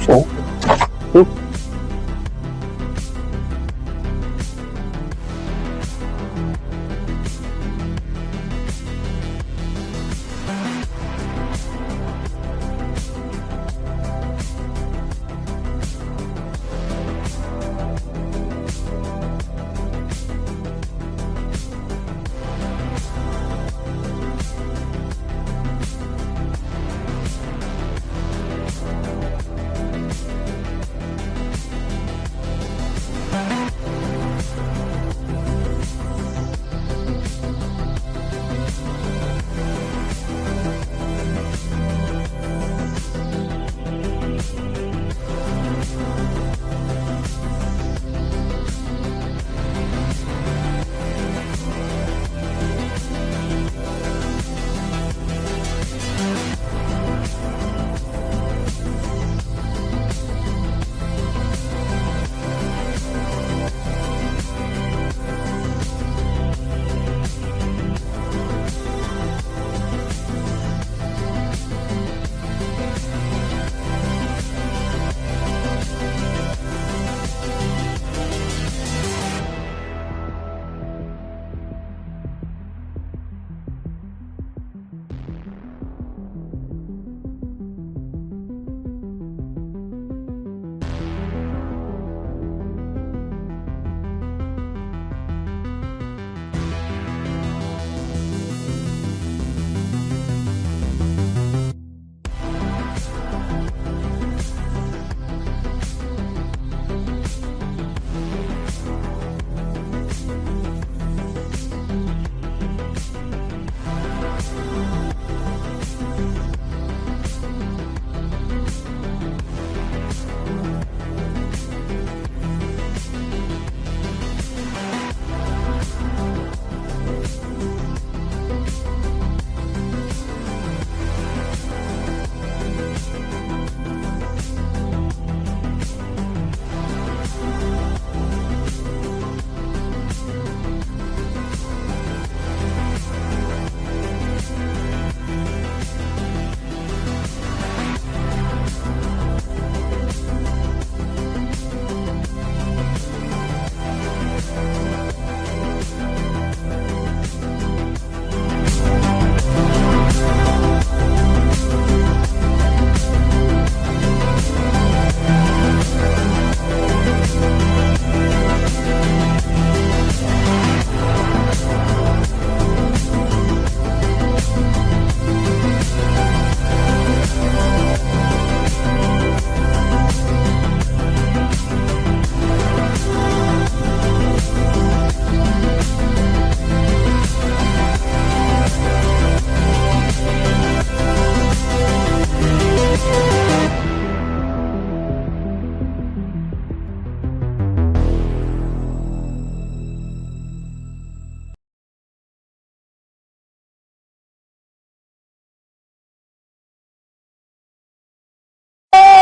Sure.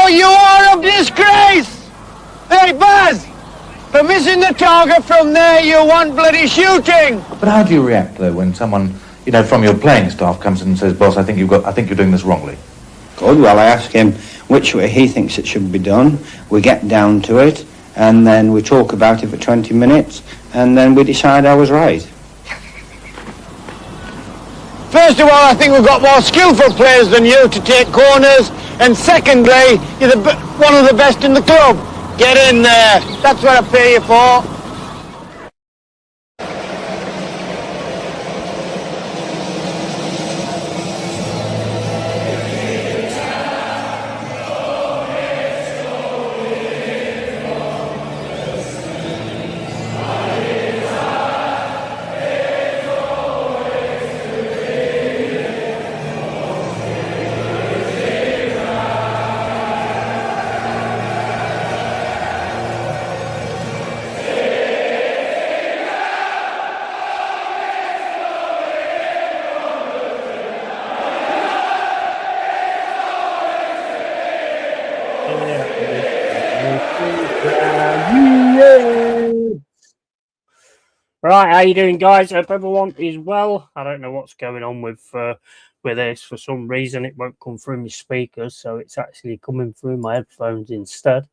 You are a disgrace! Hey, Buzz! For missing the target from there, you want bloody shooting! But how do you react, though, when someone, from your playing staff comes in and says, boss, I think you're doing this wrongly? Good. Well, I ask him which way he thinks it should be done. We get down to it, and then we talk about it for 20 minutes, and then we decide I was right. First of all, I think we've got more skillful players than you to take corners, and secondly, you're one of the best in the club. Get in there. That's what I pay you for. Right, how you doing, guys? Hope everyone is well. I don't know what's going on with with this. For some reason, it won't come through my speakers, so it's actually coming through my headphones instead.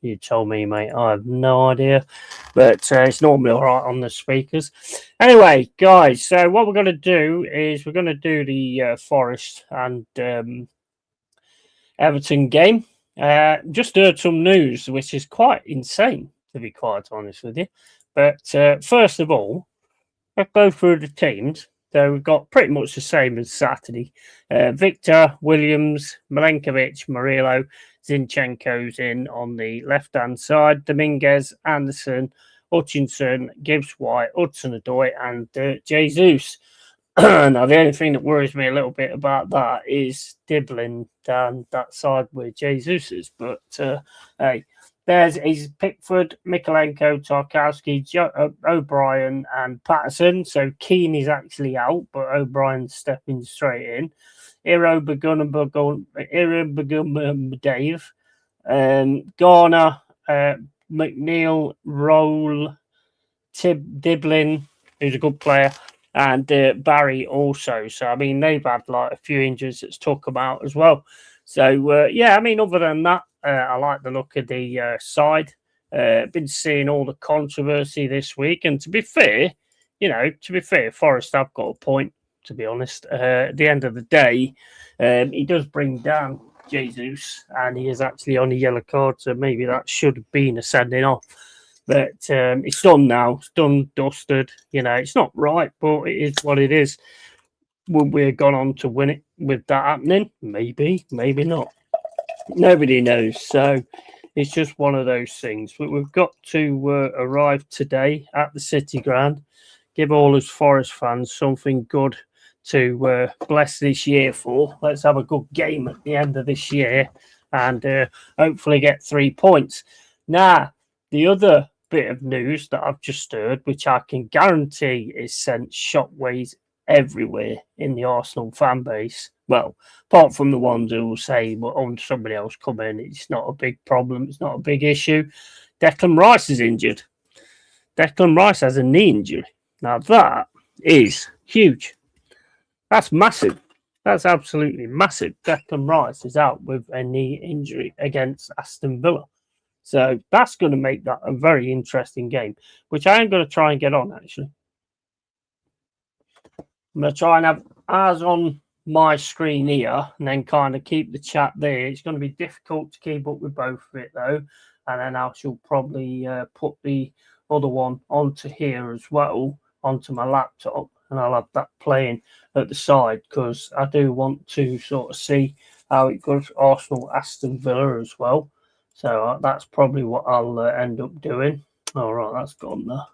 You told me, mate. I have no idea, but it's normally all right on the speakers. Anyway, guys, so what we're going to do is we're going to do the Forest and Everton game. Just heard some news, which is quite insane, to be quite honest with you. But first of all, let's go through the teams. So we've got pretty much the same as Saturday. Victor, Williams, Milenkovic, Murillo, Zinchenko's in on the left-hand side. Dominguez, Anderson, Hutchinson, Gibbs-White, Hudson-Odoi and Jesus. Now, the only thing that worries me a little bit about that is Diblin down that side where Jesus is. But, hey, there's Pickford, Mikalenko, Tarkowski, O'Brien and Patterson. So Keane is actually out, but O'Brien's stepping straight in. Dave, Garner, McNeil, Roll, Diblin, who's a good player, and Barry also. So, I mean, they've had like a few injuries that's took them out as well. So, yeah, I mean, other than that, I like the look of the side. Been seeing all the controversy this week. And to be fair, Forest have got a point, to be honest. At the end of the day, he does bring down Jesus, and he is actually on a yellow card. So maybe that should have been a sending off. But it's done now. It's done, dusted. It's not right, but it is what it is. Would we have gone on to win it with that happening? Maybe, maybe not. Nobody knows. So it's just one of those things. But we've got to arrive today at the City Ground, give all us Forest fans something good to bless this year for. Let's have a good game at the end of this year and hopefully get 3 points. Now, the other bit of news that I've just heard, which I can guarantee is sent shockwaves everywhere in the Arsenal fan base. Well, apart from the ones who will say, well, somebody else come in, it's not a big problem, it's not a big issue. Declan Rice is injured. Declan Rice has a knee injury. Now that is huge. That's massive. That's absolutely massive. Declan Rice is out with a knee injury against Aston Villa. So that's going to make that a very interesting game, which I am going to try and get on, actually. I'm going to try and have ours on my screen here and then kind of keep the chat there. It's going to be difficult to keep up with both of it, though. And then I shall probably put the other one onto here as well, onto my laptop. And I'll have that playing at the side because I do want to sort of see how it goes Arsenal Aston Villa as well. So that's probably what I'll end up doing. All right, that's gone there.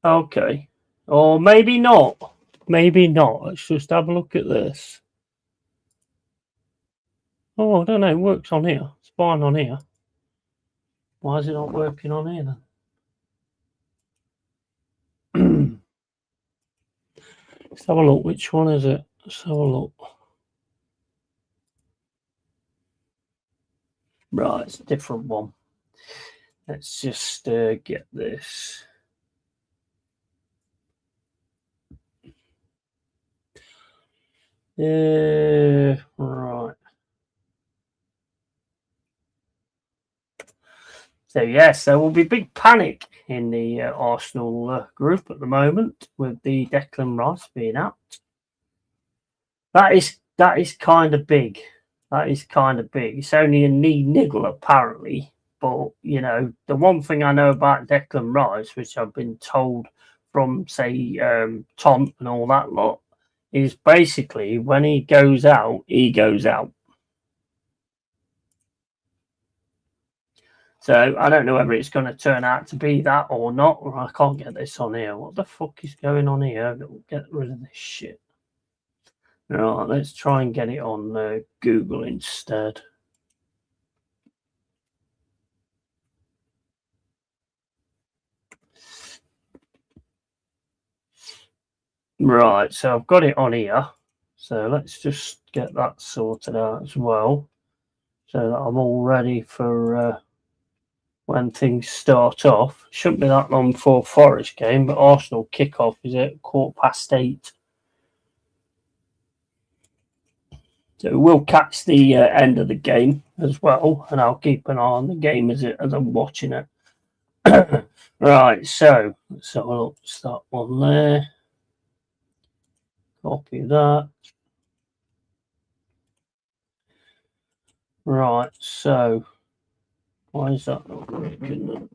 Okay. Or maybe not. Maybe not. Let's just have a look at this. Oh, I don't know. It works on here. It's fine on here. Why is it not working on here then? Let's have a look. Which one is it? Let's have a look. Right, it's a different one. Let's just get this. Right. So, yes, there will be big panic in the Arsenal group at the moment with the Declan Rice being out. That is kind of big. That is kind of big. It's only a knee niggle, apparently. But, the one thing I know about Declan Rice, which I've been told from, say, Tom and all that lot, is basically when he goes out, he goes out. So I don't know whether it's going to turn out to be that or not, or I can't get this on here. What the fuck is going on here? We'll get rid of this shit. Right, let's try and get it on Google instead. Right, so I've got it on here. So let's just get that sorted out as well, so that I'm all ready for when things start off. Shouldn't be that long before Forest game, but Arsenal kick-off is at 8:15. So we'll catch the end of the game as well, and I'll keep an eye on the game as I'm watching it. Right, so let's have a look. Start one there. Copy that. Right, so why is that not working?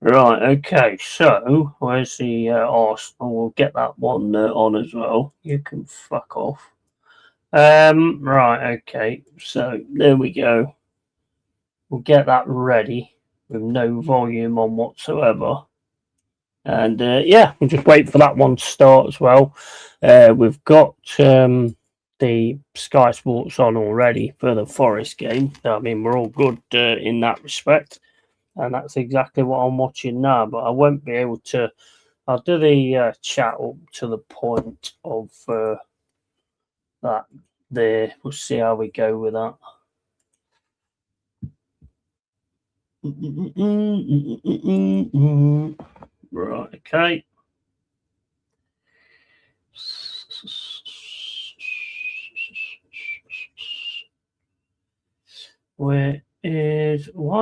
Right, okay, so where's the Arsenal? We'll get that one on as well. You can fuck off. Right, okay, so there we go. We'll get that ready with no volume on whatsoever. And yeah, we'll just wait for that one to start as well. We've got the Sky Sports on already for the Forest game. I mean, we're all good in that respect. And that's exactly what I'm watching now. But I won't be able to. I'll do the chat up to the point of that there. We'll see how we go with that. Right, okay. Why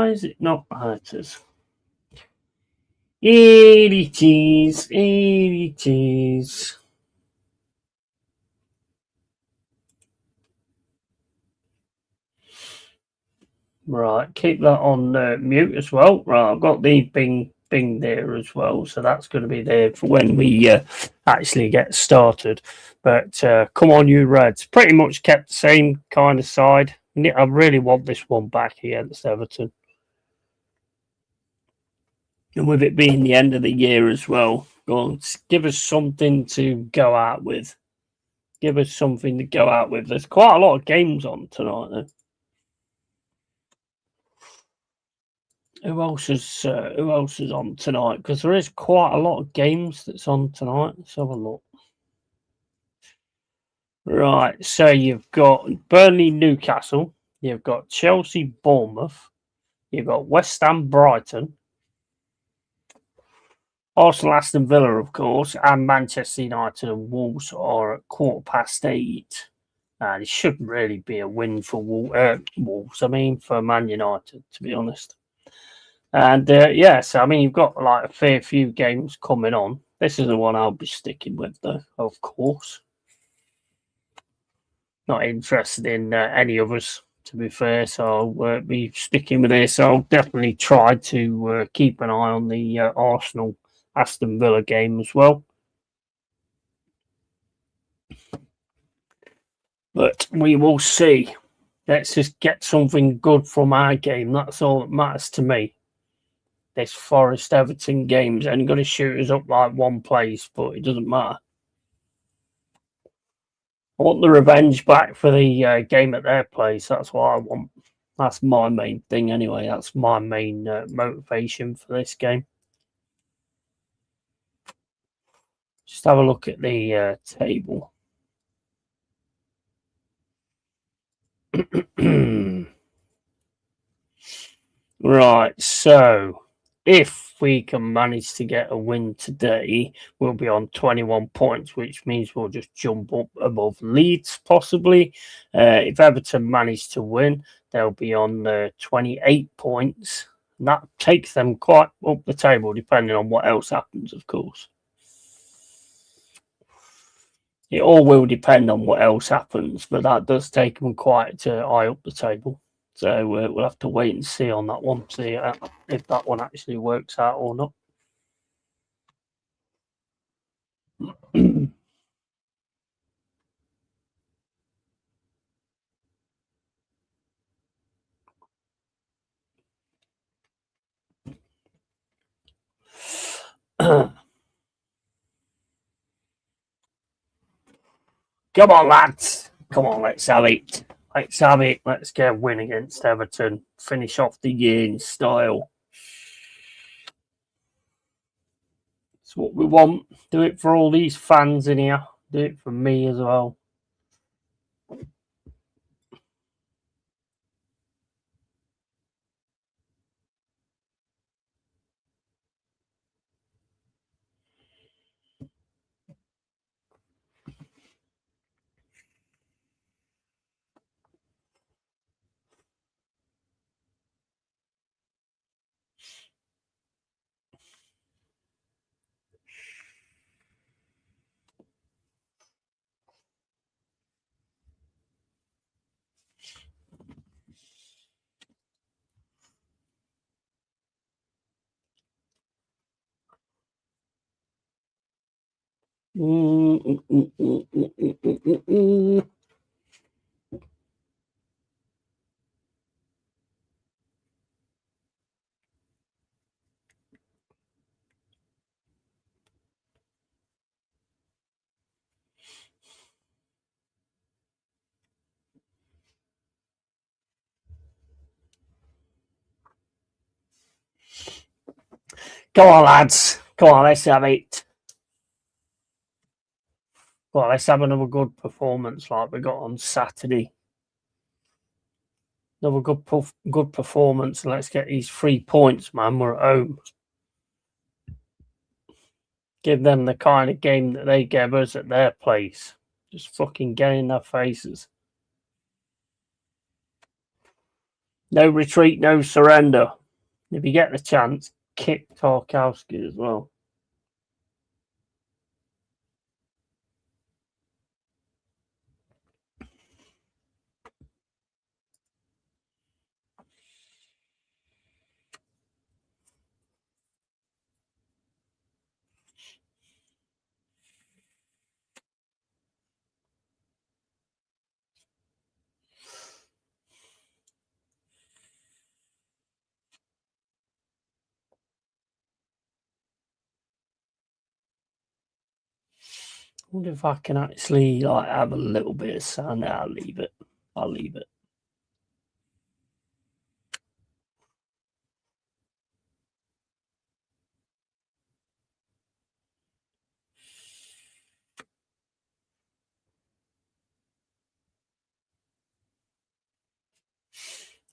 is it not Haters? Here it is. Here it is. Right, keep that on mute as well. Right, I've got the bing there as well, so that's going to be there for when we actually get started. But come on, you Reds. Pretty much kept the same kind of side. I really want this one back against Everton. And with it being the end of the year as well, go on, give us something to go out with. Give us something to go out with. There's quite a lot of games on tonight, though. Who else is on tonight? Because there is quite a lot of games that's on tonight. Let's have a look. Right, so you've got Burnley, Newcastle. You've got Chelsea, Bournemouth. You've got West Ham, Brighton. Arsenal, Aston Villa, of course, and Manchester United and Wolves are at 8:15. And it shouldn't really be a win for Wolves. I mean, for Man United, to be honest. And yeah, so I mean, you've got like a fair few games coming on. This is the one I'll be sticking with, though, of course. Not interested in any others, to be fair. So I'll be sticking with this. I'll definitely try to keep an eye on the Arsenal Aston Villa game as well. But we will see. Let's just get something good from our game. That's all that matters to me. This Forest Everton game's only going to shoot us up like one place, but it doesn't matter. I want the revenge back for the game at their place. That's what I want. That's my main thing anyway. That's my main motivation for this game. Just have a look at the table. Right, so if we can manage to get a win today, we'll be on 21 points, which means we'll just jump up above Leeds, possibly. If Everton manage to win, they'll be on 28 points. And that takes them quite up the table, depending on what else happens, of course. It all will depend on what else happens, but that does take them quite high up the table. So we'll have to wait and see on that one, see if that one actually works out or not. Come on, lads. Come on, let's have it. Let's have it. Let's get a win against Everton. Finish off the year in style. That's what we want. Do it for all these fans in here. Do it for me as well. Go on, lads. Come on, let's have it. Well, let's have another good performance like we got on Saturday. Another good performance, and let's get these 3 points, man. We're at home. Give them the kind of game that they gave us at their place. Just fucking get in their faces. No retreat, no surrender. If you get the chance, kick Tarkowski as well. I wonder if I can actually like have a little bit of sound. I'll leave it. I'll leave it.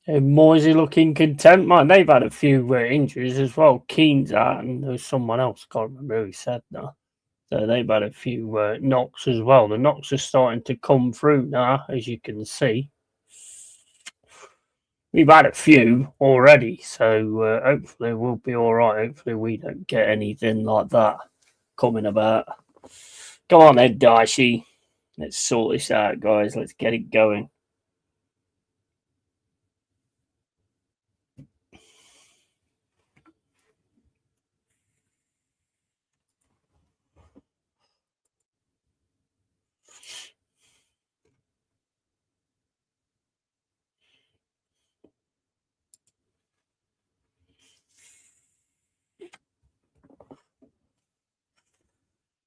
Moisey looking content, man. They've had a few injuries as well. Keane's out, and there's someone else. Can't remember who he said now. So they've had a few knocks as well. The knocks are starting to come through now, as you can see. We've had a few already, so hopefully we'll be all right. Hopefully we don't get anything like that coming about. Come on then, Dicey. Let's sort this out, guys. Let's get it going.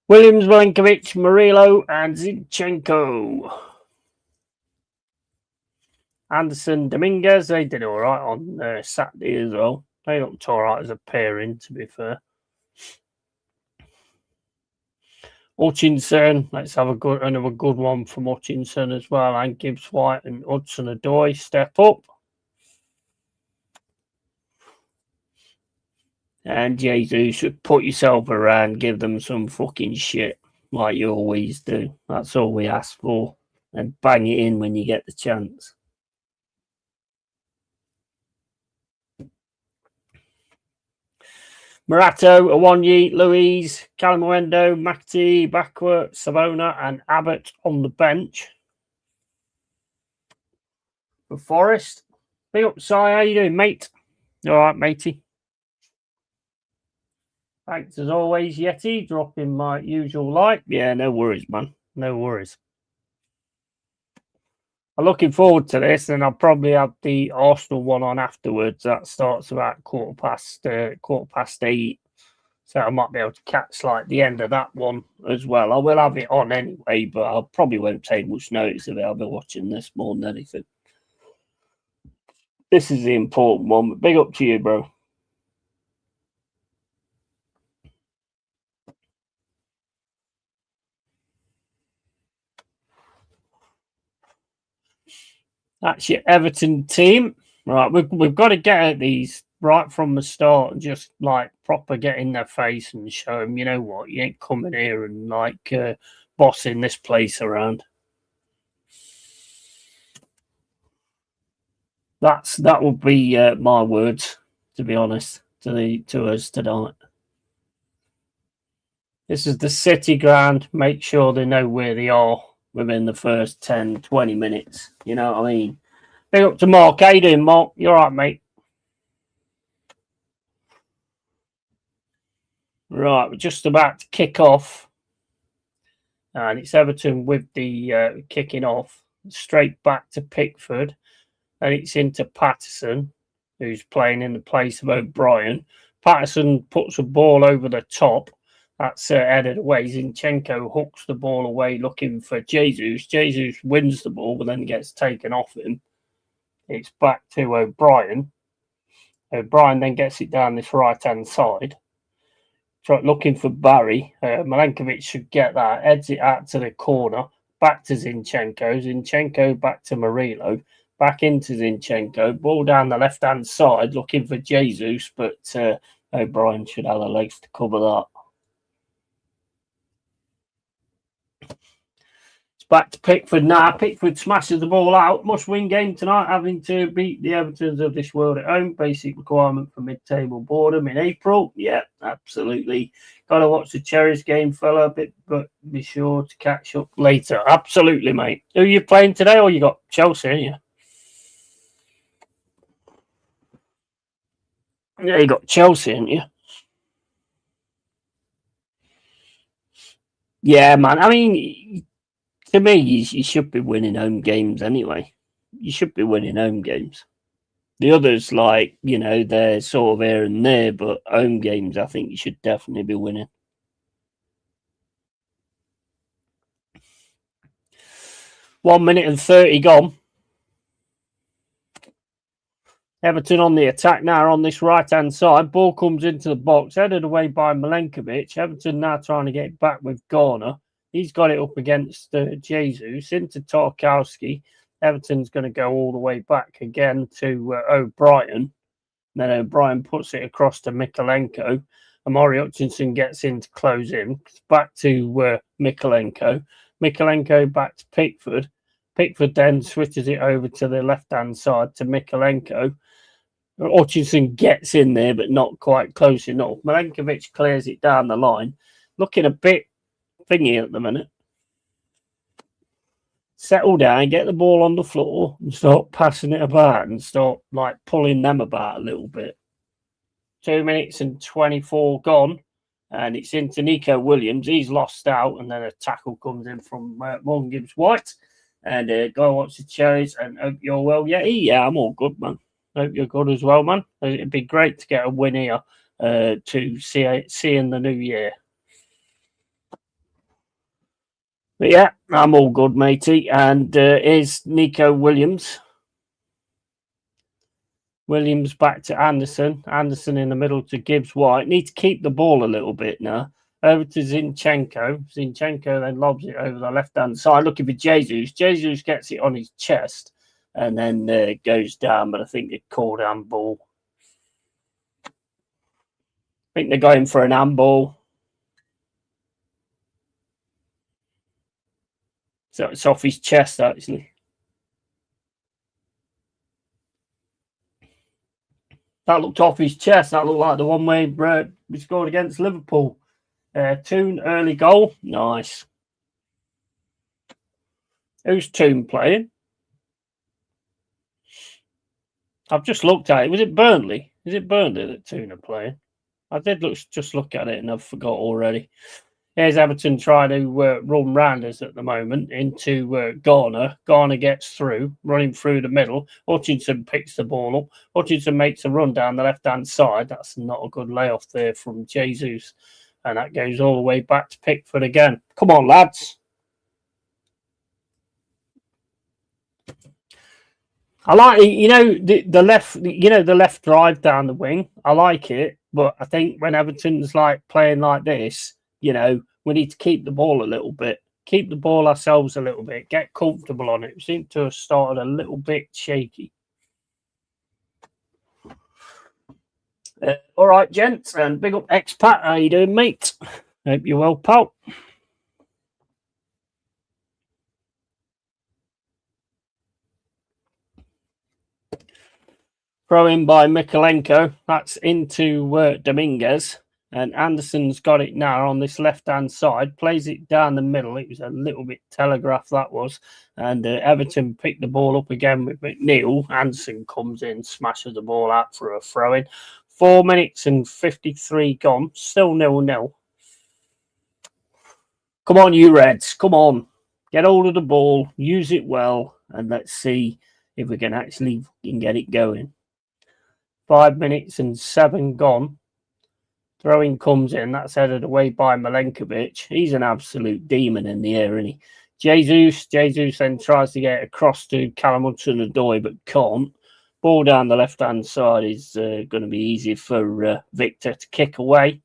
Williams, Milinkovic, Murillo, and Zinchenko. Anderson, Dominguez, they did all right on Saturday as well. They looked all right as a pairing, to be fair. Hutchinson, let's have another good one from Hutchinson as well. And Gibbs White and Hudson-Odoi step up. And Jesus, put yourself around, give them some fucking shit like you always do. That's all we ask for. And bang it in when you get the chance. Morato, Awonyi, Louise, Calamuendo, Makti, Bakwa, Savona, and Abbott on the bench. For Forest. Big up, Si. How you doing, mate? All right, matey. Thanks as always, Yeti. Dropping my usual like. Yeah, no worries, man. No worries. I'm looking forward to this, and I'll probably have the Arsenal one on afterwards. That starts about quarter past 8. So I might be able to catch like the end of that one as well. I will have it on anyway, but I probably won't take much notice of it. I'll be watching this more than anything. This is the important one, but big up to you, bro. That's your Everton team. Right, we've got to get at these right from the start and just like proper get in their face and show them, you know what, you ain't coming here and like bossing this place around. That would be my words, to be honest, to us tonight. This is the City ground. Make sure they know where they are within the first 10, 20 minutes. You know what I mean? Big up to Mark. How you doing, Mark? You all right, mate? Right, we're just about to kick off. And it's Everton with the kicking off, straight back to Pickford. And it's into Patterson, who's playing in the place of O'Brien. Patterson puts a ball over the top. That's headed away. Zinchenko hooks the ball away looking for Jesus. Jesus wins the ball, but then gets taken off him. It's back to O'Brien. O'Brien then gets it down this right-hand side. Looking for Barry. Milenkovic should get that. Heads it out to the corner. Back to Zinchenko. Zinchenko back to Murillo. Back into Zinchenko. Ball down the left-hand side. Looking for Jesus. But O'Brien should have the legs to cover that. Back to Pickford now. Pickford smashes the ball out. Must win game tonight, having to beat the Evertons of this world at home. Basic requirement for mid-table boredom in April. Yeah, absolutely. Got to watch the Cherries game, fella, but be sure to catch up later. Absolutely, mate. Who are you playing today, or you got Chelsea, ain't you? Yeah, you got Chelsea, ain't you? Yeah, man. I mean, to me, you should be winning home games anyway. You should be winning home games. The others, like, you know, they're sort of here and there, but home games, I think you should definitely be winning. One minute and 30 gone. Everton on the attack now on this right-hand side. Ball comes into the box, headed away by Milenkovic. Everton now trying to get back with Garner. He's got it up against Jesus, into Tarkowski. Everton's going to go all the way back again to O'Brien. Then O'Brien puts it across to Mykolenko. Amori Hutchinson gets in to close in. Back to Mykolenko. Mykolenko back to Pickford. Pickford then switches it over to the left-hand side to Mykolenko. Hutchinson gets in there, but not quite close enough. Milenkovic clears it down the line. Looking a bit thingy at the minute. Settle down, get the ball on the floor and start passing it about and start like pulling them about a little bit. 2 minutes and 24 gone, and it's into Nico Williams. He's lost out, and then a tackle comes in from Morgan Gibbs-White. And go and watch the Cherries and hope you're well. Yeah, I'm all good, man. Hope you're good as well, man. It'd be great to get a win here to see in the new year. But yeah, I'm all good, matey. And here's Nico Williams. Williams back to Anderson. Anderson in the middle to Gibbs-White. Need to keep the ball a little bit now. Over to Zinchenko. Zinchenko then lobs it over the left-hand side, looking for Jesus. Jesus gets it on his chest and then goes down, but I think they called handball. I think they're going for an handball. So it's off his chest, actually. That looked off his chest. That looked like the one where we scored against Liverpool. Toon, early goal. Nice. Who's Toon playing? I've just looked at it. Was it Burnley? Is it Burnley that Toon are playing? I did just look at it and I've forgot already. Here's Everton trying to run round us at the moment into Garner. Garner gets through, running through the middle. Hutchinson picks the ball up. Hutchinson makes a run down the left-hand side. That's not a good layoff there from Jesus. And that goes all the way back to Pickford again. Come on, lads. I like, the left, the left drive down the wing. I like it, but I think when Everton's like playing like this, we need to keep the ball a little bit. Keep the ball ourselves a little bit. Get comfortable on it. We seem to have started a little bit shaky. All right, gents, and big up expat. How you doing, mate? Hope you're well, pal. Throw in by Mykolenko. That's into Dominguez. And Anderson's got it now on this left-hand side. Plays it down the middle. It was a little bit telegraphed, that was. And Everton picked the ball up again with McNeil. Anderson comes in, smashes the ball out for a throw-in. 4 minutes and 53 gone. Still 0-0. Come on, you Reds. Come on. Get hold of the ball. Use it well. And let's see if we can actually get it going. 5 minutes and 7 gone. Throwing comes in. That's headed away by Milenkovic. He's an absolute demon in the air, isn't he? Jesus then tries to get across to Callum Hudson-Odoi, but can't. Ball down the left-hand side is going to be easy for Victor to kick away.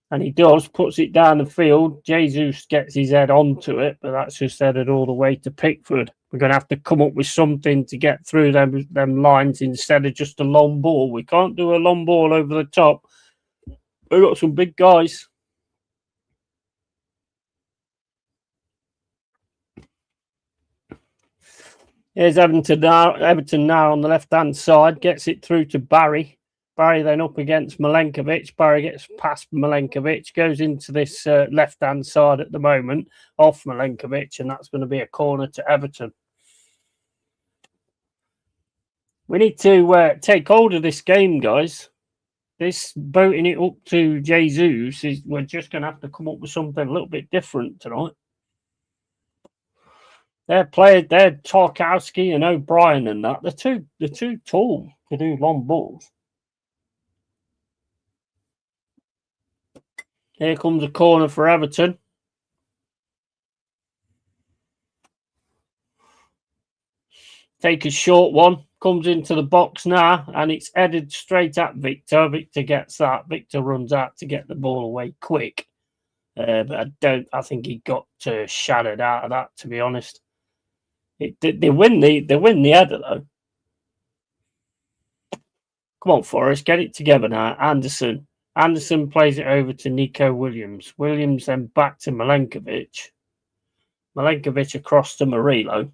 And he does, puts it down the field. Jesus gets his head onto it, but that's just headed all the way to Pickford. We're going to have to come up with something to get through them lines instead of just a long ball. We can't do a long ball over the top. We've got some big guys. Here's Everton now on the left-hand side. Gets it through to Barry. Barry then up against Milenkovic. Barry gets past Milenkovic. Goes into this left-hand side at the moment. Off Milenkovic. And that's going to be a corner to Everton. We need to take hold of this game, guys. This boating it up to Jesus is we're just going to have to come up with something a little bit different tonight. They're Tarkowski and O'Brien and that. They're too tall to do long balls. Here comes a corner for Everton. Take a short one. Comes into the box now, and it's headed straight at Victor. Victor gets that. Victor runs out to get the ball away quick. But I think he got shattered out of that, to be honest. They win the header though. Come on, Forest, get it together now. Anderson plays it over to Nico Williams. Williams then back to Milenkovic. Milenkovic across to Murillo.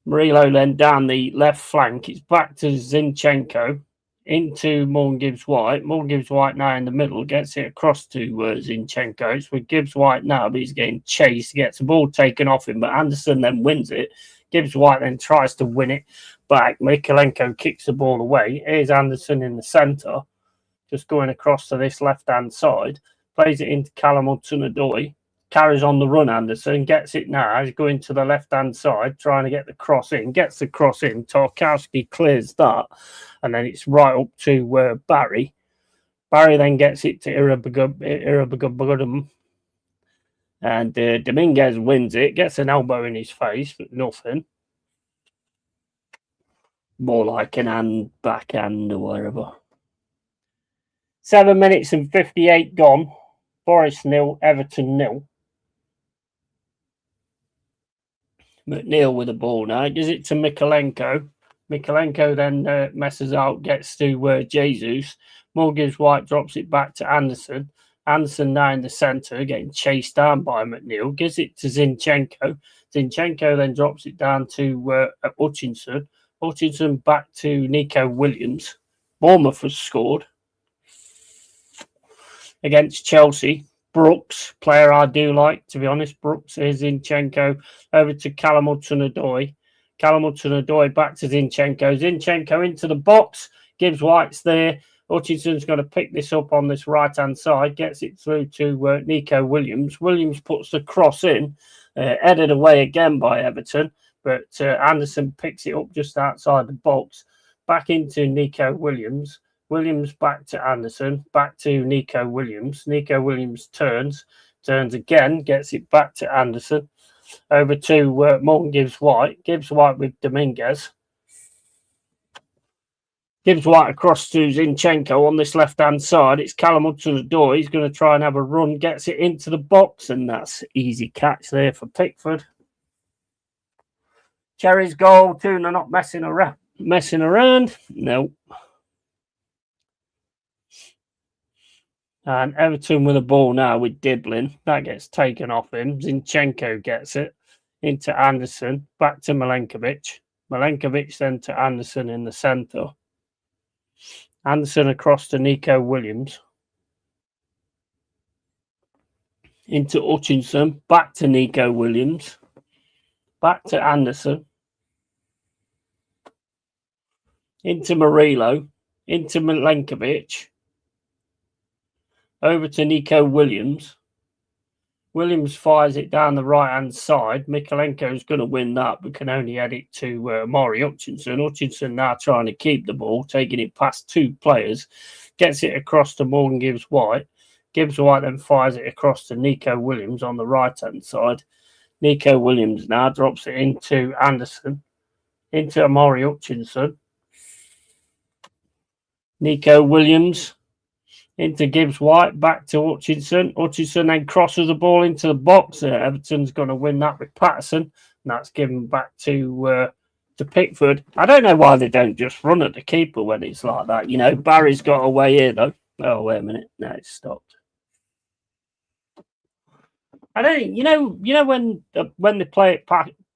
Murillo then down the left flank. It's back to Zinchenko. Into Morgan Gibbs-White. Morgan Gibbs-White now in the middle. Gets it across to Zinchenko. It's with Gibbs-White now, but he's getting chased. He gets the ball taken off him, but Anderson then wins it. Gibbs-White then tries to win it back. Mykolenko kicks the ball away. Here's Anderson in the centre. Just going across to this left-hand side. Plays it into Callum Hudson-Odoi. Carries on the run, Anderson. Gets it now. He's going to the left-hand side, trying to get the cross in. Gets the cross in. Tarkowski clears that. And then it's right up to Barry. Barry then gets it to Irabagabagudum. And Dominguez wins it. Gets an elbow in his face, but nothing. More like an backhand or whatever. 7 minutes and 58 gone. Forest 0, Everton 0. McNeil with the ball now. Gives it to Mykolenko. Mykolenko then messes out, gets to Jesus. Morgan Gibbs-White drops it back to Anderson. Anderson now in the centre, getting chased down by McNeil. Gives it to Zinchenko. Zinchenko then drops it down to Hutchinson. Hutchinson back to Nico Williams. Bournemouth has scored against Chelsea. Brooks, player I do like, to be honest. Brooks is Zinchenko over to Callum Hudson-Odoi. Callum Hudson-Odoi back to Zinchenko. Zinchenko into the box. Gibbs-White's there. Hutchinson's going to pick this up on this right-hand side. Gets it through to Nico Williams. Williams puts the cross in. Headed away again by Everton. But Anderson picks it up just outside the box. Back into Nico Williams. Williams back to Anderson, back to Nico Williams. Nico Williams turns again, gets it back to Anderson. Over to Morgan Gibbs-White. Gibbs-White with Dominguez. Gibbs-White across to Zinchenko on this left-hand side. It's Callum Hudson-Odoi. He's going to try and have a run, gets it into the box, and that's easy catch there for Pickford. Cherry's goal, Tuna not messing around. No. And Everton with the ball now with Diblin. That gets taken off him. Zinchenko gets it into Anderson. Back to Milenkovic. Milenkovic then to Anderson in the centre. Anderson across to Nico Williams. Into Hutchinson. Back to Nico Williams. Back to Anderson. Into Murillo. Into Milenkovic. over to Nico Williams. Williams fires it down the right-hand side. Mikalenko's going to win that, but can only head it to Amari Hutchinson. Hutchinson now trying to keep the ball, taking it past 2 players. Gets it across to Morgan Gibbs-White. Gibbs-White then fires it across to Nico Williams on the right-hand side. Nico Williams now drops it into Anderson, into Amari Hutchinson. Nico Williams into Gibbs-White, back to Hutchinson. Hutchinson then crosses the ball into the box. Everton's going to win that with Patterson, and that's given back to Pickford. I don't know why they don't just run at the keeper when it's like that. You know, Barry's got away here, though. Oh, wait a minute. No, it's stopped. I don't, you know when they play it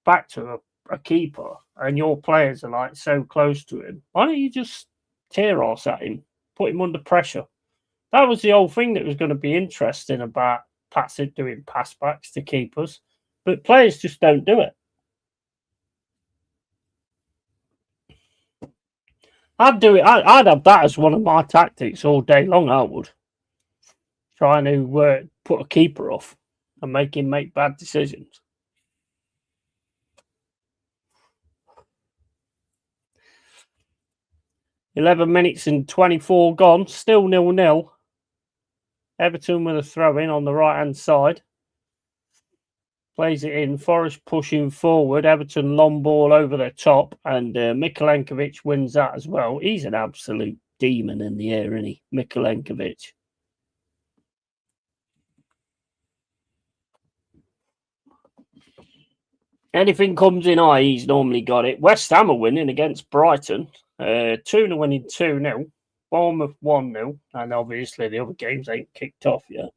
back to a keeper and your players are like so close to him, why don't you just tear ass at him, put him under pressure? That was the whole thing that was going to be interesting about Patson doing pass backs to keepers, but players just don't do it. I'd do it. I'd have that as one of my tactics all day long. I would trying to put a keeper off and make him make bad decisions. $11 minutes and 24 gone. Still 0-0. Everton with a throw in on the right hand side. Plays it in. Forest pushing forward. Everton long ball over the top, and Mikalenkovic wins that as well. He's an absolute demon in the air, isn't he, Mikalenkovic? Anything comes in high, he's normally got it. West Ham are winning against Brighton. Tuna winning 2-0. Bournemouth 1-0. And obviously the other games ain't kicked off yet.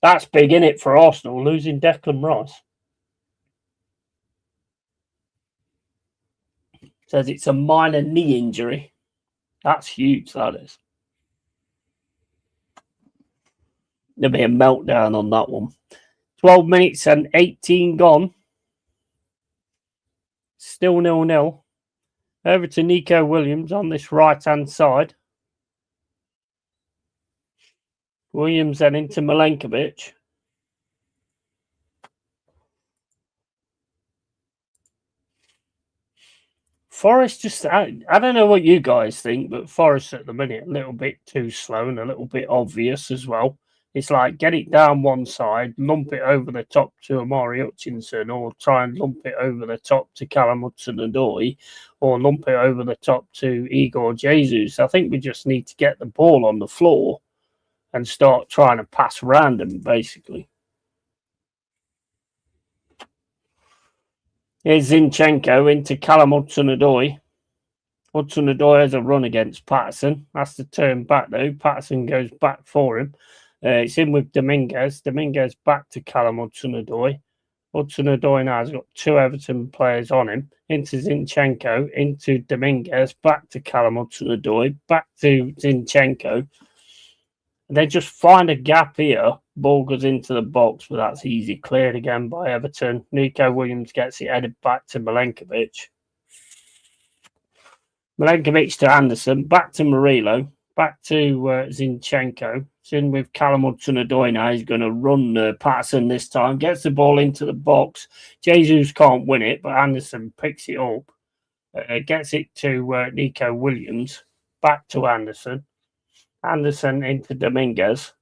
That's big, isn't it, for Arsenal, losing Declan Rice? Says it's a minor knee injury. That's huge, that is. There'll be a meltdown on that one. 12 minutes and 18 gone. Still 0-0. Over to Nico Williams on this right-hand side. Williams then into Milenkovic. Forest just, I don't know what you guys think, but Forest at the minute a little bit too slow and a little bit obvious as well. It's like get it down one side, lump it over the top to Amari Hutchinson, or try and lump it over the top to Callum Hudson-Odoi, or lump it over the top to Igor Jesus. I think we just need to get the ball on the floor and start trying to pass around them, basically. Here's Zinchenko into Callum Hudson-Odoi. Hudson-Odoi has a run against Patterson. Has to turn back, though. Patterson goes back for him. It's in with Dominguez. Dominguez back to Callum Hudson-Odoi. Hudson-Odoi now has got 2 Everton players on him. Into Zinchenko, into Dominguez, back to Callum Hudson-Odoi, back to Zinchenko. And they just find a gap here. Ball goes into the box, but that's easy. Cleared again by Everton. Nico Williams gets it headed back to Milenkovic. Milenkovic to Anderson. Back to Murillo. Back to Zinchenko. It's in with Callum Hudson-Odoi now. He's going to run Patterson this time. Gets the ball into the box. Jesus can't win it, but Anderson picks it up. Gets it to Nico Williams. Back to Anderson. Anderson into Dominguez.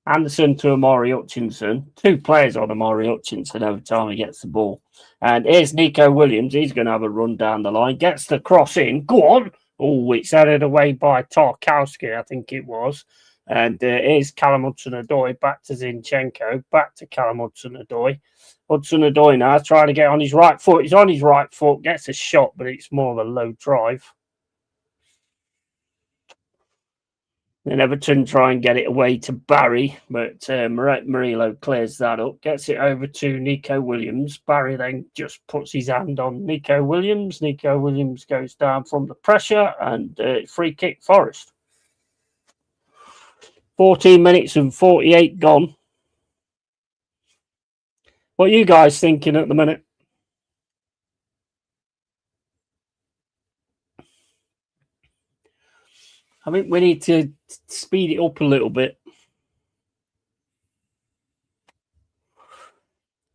Anderson to Amari Hutchinson. 2 players on Amari Hutchinson every time he gets the ball. And here's Nico Williams. He's going to have a run down the line. Gets the cross in. Go on. Oh, it's headed away by Tarkowski, I think it was. And here's Callum Hudson-Odoi. Back to Zinchenko. Back to Callum Hudson-Odoi. Hudson-Odoi now trying to get on his right foot. He's on his right foot. Gets a shot, but it's more of a low drive. Then Everton try and get it away to Barry, but Murillo clears that up, gets it over to Nico Williams. Barry then just puts his hand on Nico Williams. Nico Williams goes down from the pressure, and free kick Forest. 14 minutes and 48 gone. What are you guys thinking at the minute? I think we need to speed it up a little bit.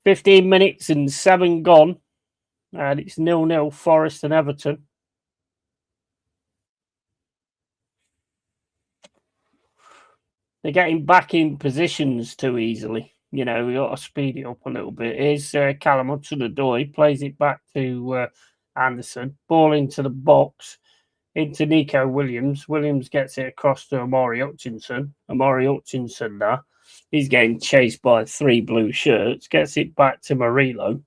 15 minutes and 7 gone. And it's 0-0 Forest and Everton. They're getting back in positions too easily. You know, we got to speed it up a little bit. Here's Callum Hudson-Odoi, plays it back to Anderson. Ball into the box, into Nico Williams. Williams gets it across to Amari Hutchinson. Amari Hutchinson there. He's getting chased by 3 blue shirts. Gets it back to Murillo.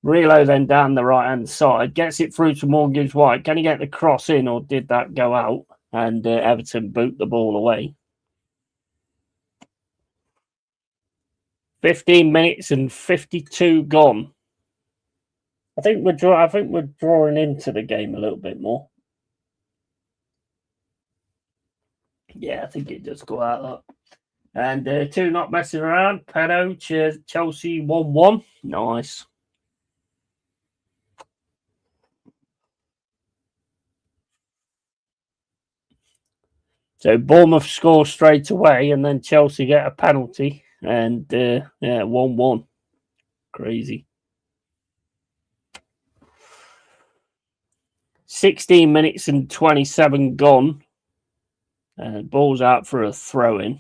Murillo then down the right-hand side. Gets it through to Morgan Gibbs-White. Can he get the cross in or did that go out? And Everton boot the ball away. 15 minutes and 52 gone. I think we're drawing into the game a little bit more. Yeah, I think it does go out that. And 2 not messing around. Pedo, Chelsea 1-1. Nice. So Bournemouth score straight away, and then Chelsea get a penalty, and 1-1. Crazy. 16 minutes and 27 gone. Ball's out for a throw-in.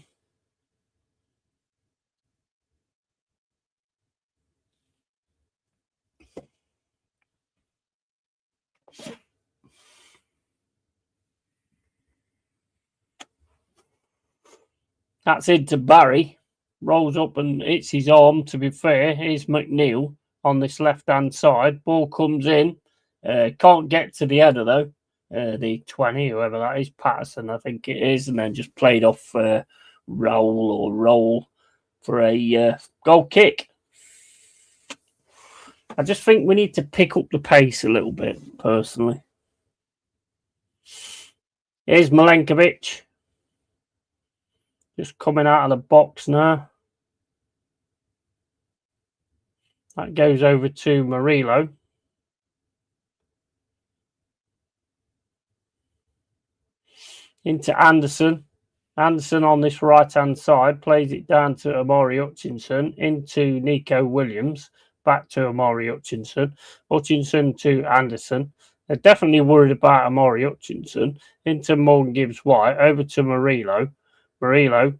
That's into Barry. Rolls up and hits his arm, to be fair. Here's McNeil on this left-hand side. Ball comes in. Can't get to the header, though. The 20, whoever that is, Patterson, I think it is. And then just played off roll for a goal kick. I just think we need to pick up the pace a little bit, personally. Here's Milenkovic. Just coming out of the box now. That goes over to Murillo. Into Anderson. Anderson on this right-hand side. Plays it down to Amari Hutchinson. Into Nico Williams. Back to Amari Hutchinson. Hutchinson to Anderson. They're definitely worried about Amari Hutchinson. Into Morgan Gibbs-White. Over to Murillo. Murillo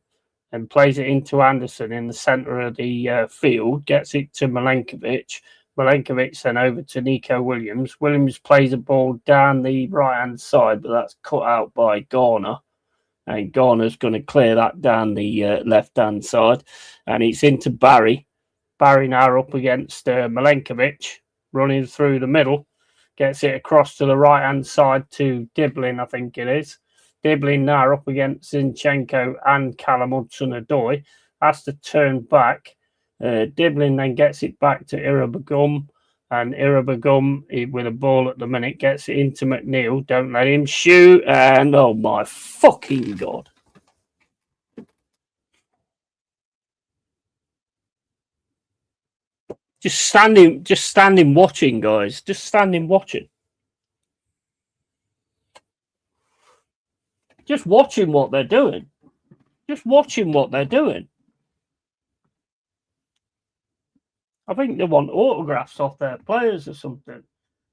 and plays it into Anderson in the centre of the field, gets it to Milenkovic. Milenkovic then over to Nico Williams. Williams plays a ball down the right-hand side, but that's cut out by Garner. And Garner's going to clear that down the left-hand side. And it's into Barry. Barry now up against Milenkovic, running through the middle. Gets it across to the right-hand side to Diblin, I think it is. Diblin now up against Zinchenko and Callum Hudson-Odoi. Has to turn back. Diblin then gets it back to Irabagum. And Irabagum, with a ball at the minute, gets it into McNeil. Don't let him shoot. And oh my fucking God. Just standing watching, guys. Just standing watching. Just watching what they're doing. Just watching what they're doing. I think they want autographs off their players or something.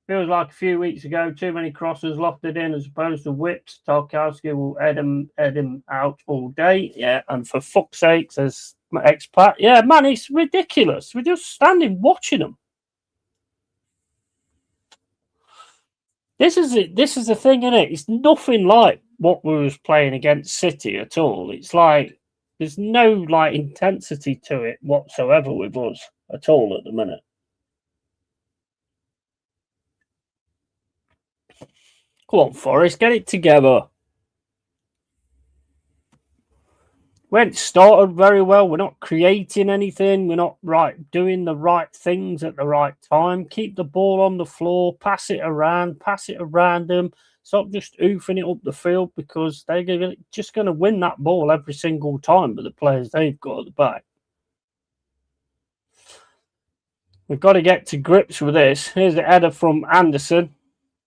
Feels like a few weeks ago, too many crosses, locked it in as opposed to whips. Tarkowski will head him out all day. Yeah, and for fuck's sake, says my expat. Yeah, man, it's ridiculous. We're just standing watching them. This is the thing, isn't it? It's nothing like what we was playing against City at all. It's like there's no like intensity to it whatsoever with us at all at the minute. Come on, Forest, get it together. We haven't started very well. We're not creating anything. We're not doing the right things at the right time. Keep the ball on the floor. Pass it around them. Stop just oofing it up the field because they're just going to win that ball every single time with the players they've got at the back. We've got to get to grips with this. Here's the header from Anderson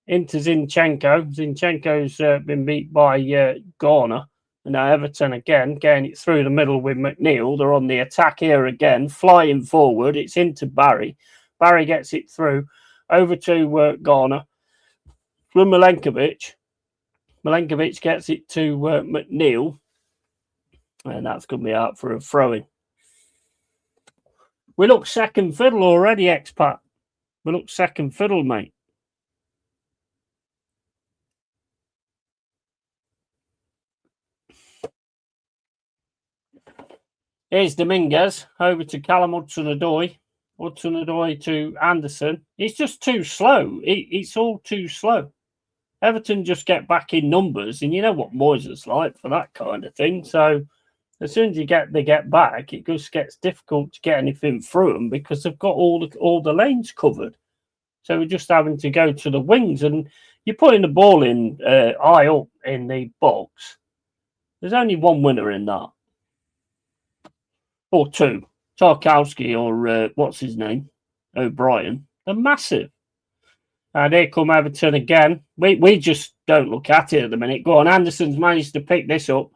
into Zinchenko. Zinchenko's been beat by Garner. And now Everton again, getting it through the middle with McNeil. They're on the attack here again, flying forward. It's into Barry. Barry gets it through, over to Garner. From Milenkovic. Milenkovic gets it to McNeil. And that's going to be out for a throw-in. We look second fiddle already, expat. We look second fiddle, mate. Here's Dominguez over to Callum Hudson-Odoi. Hudson-Odoi to Anderson. It's just too slow. It's all too slow. Everton just get back in numbers, and you know what Moyes like for that kind of thing. So as soon as they get back, it just gets difficult to get anything through them because they've got all the lanes covered. So we're just having to go to the wings, and you're putting the ball in high up in the box. There's only one winner in that. Or two. Tarkowski or what's his name? O'Brien. They're massive. And here come Everton again. We just don't look at it at the minute. Go on, Anderson's managed to pick this up.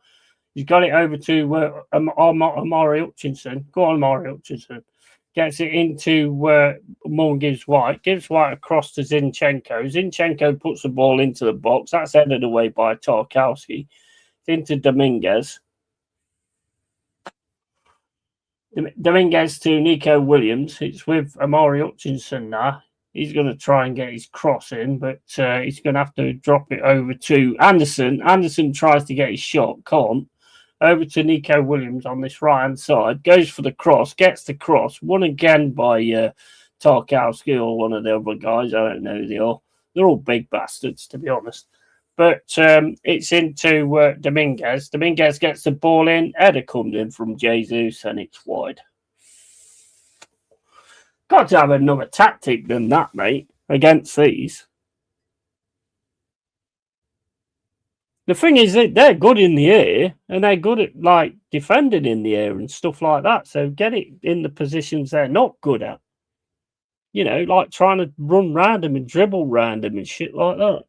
He's got it over to Amari Hutchinson. Go on, Amari Hutchinson. Gets it into Moore gives White. Gives White across to Zinchenko. Zinchenko puts the ball into the box. That's headed away by Tarkowski. It's into Dominguez. Dominguez to Nico Williams. It's with Amari Hutchinson now. He's going to try and get his cross in, but he's going to have to drop it over to Anderson. Anderson tries to get his shot, can't. Over to Nico Williams on this right-hand side. Goes for the cross, gets the cross. Won again by Tarkowski or one of the other guys. I don't know who they are. They're all big bastards, to be honest. But it's into Dominguez. Dominguez gets the ball in. Header comes in from Jesus, and it's wide. Got to have another tactic than that, mate, against these. The thing is that they're good in the air, and they're good at like defending in the air and stuff like that. So get it in the positions they're not good at. You know, like trying to run round them and dribble round them and shit like that.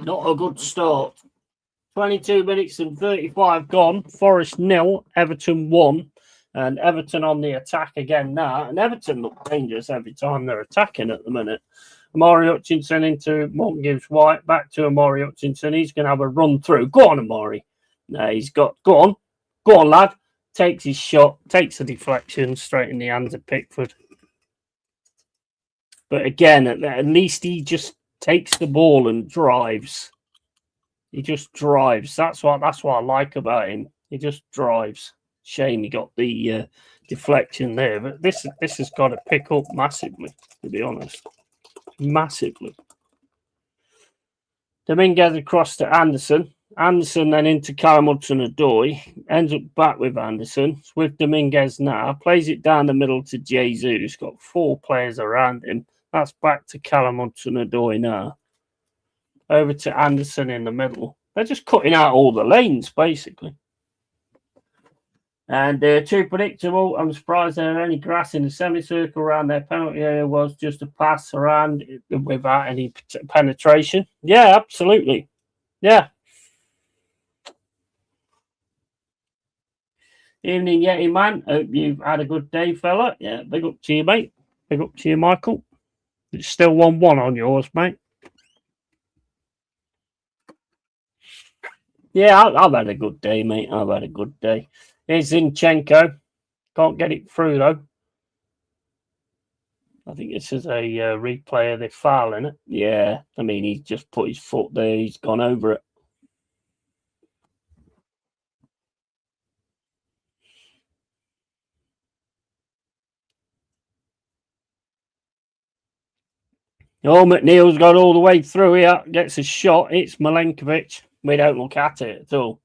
Not a good start. 22 minutes and 35 gone. Forest 0, Everton 1. And Everton on the attack again now. And Everton look dangerous every time they're attacking at the minute. Amari Hutchinson into Morton gives White. Back to Amari Hutchinson. He's going to have a run through. Go on, Amari. No, he's got... Go on. Go on, lad. Takes his shot. Takes the deflection straight in the hands of Pickford. But again, at least he just takes the ball and drives. He just drives. That's what I like about him. He just drives. Shame he got the deflection there, but this has got to pick up massively, to be honest. Massively. Dominguez across to Anderson. Anderson then into Callum Hudson-Odoi. Ends up back with Anderson. It's with Dominguez now. Plays it down the middle to Jesus. Got 4 players around him. That's back to Callum Hudson-Odoi now. Over to Anderson in the middle. They're just cutting out all the lanes, basically. And too predictable. I'm surprised there are any grass in the semicircle around their penalty area. Was just a pass around without any penetration. Yeah, absolutely. Yeah. Evening, Yeti man. Hope you've had a good day, fella. Yeah, big up to you, mate. Big up to you, Michael. It's still 1-1 on yours, mate. Yeah, I've had a good day, mate. I've had a good day. Here's Zinchenko. Can't get it through, though. I think this is a replay of the foul, isn't it? Yeah. I mean, he's just put his foot there. He's gone over it. Oh, McNeil's got all the way through here. Gets a shot. It's Milenkovic. We don't look at it at all.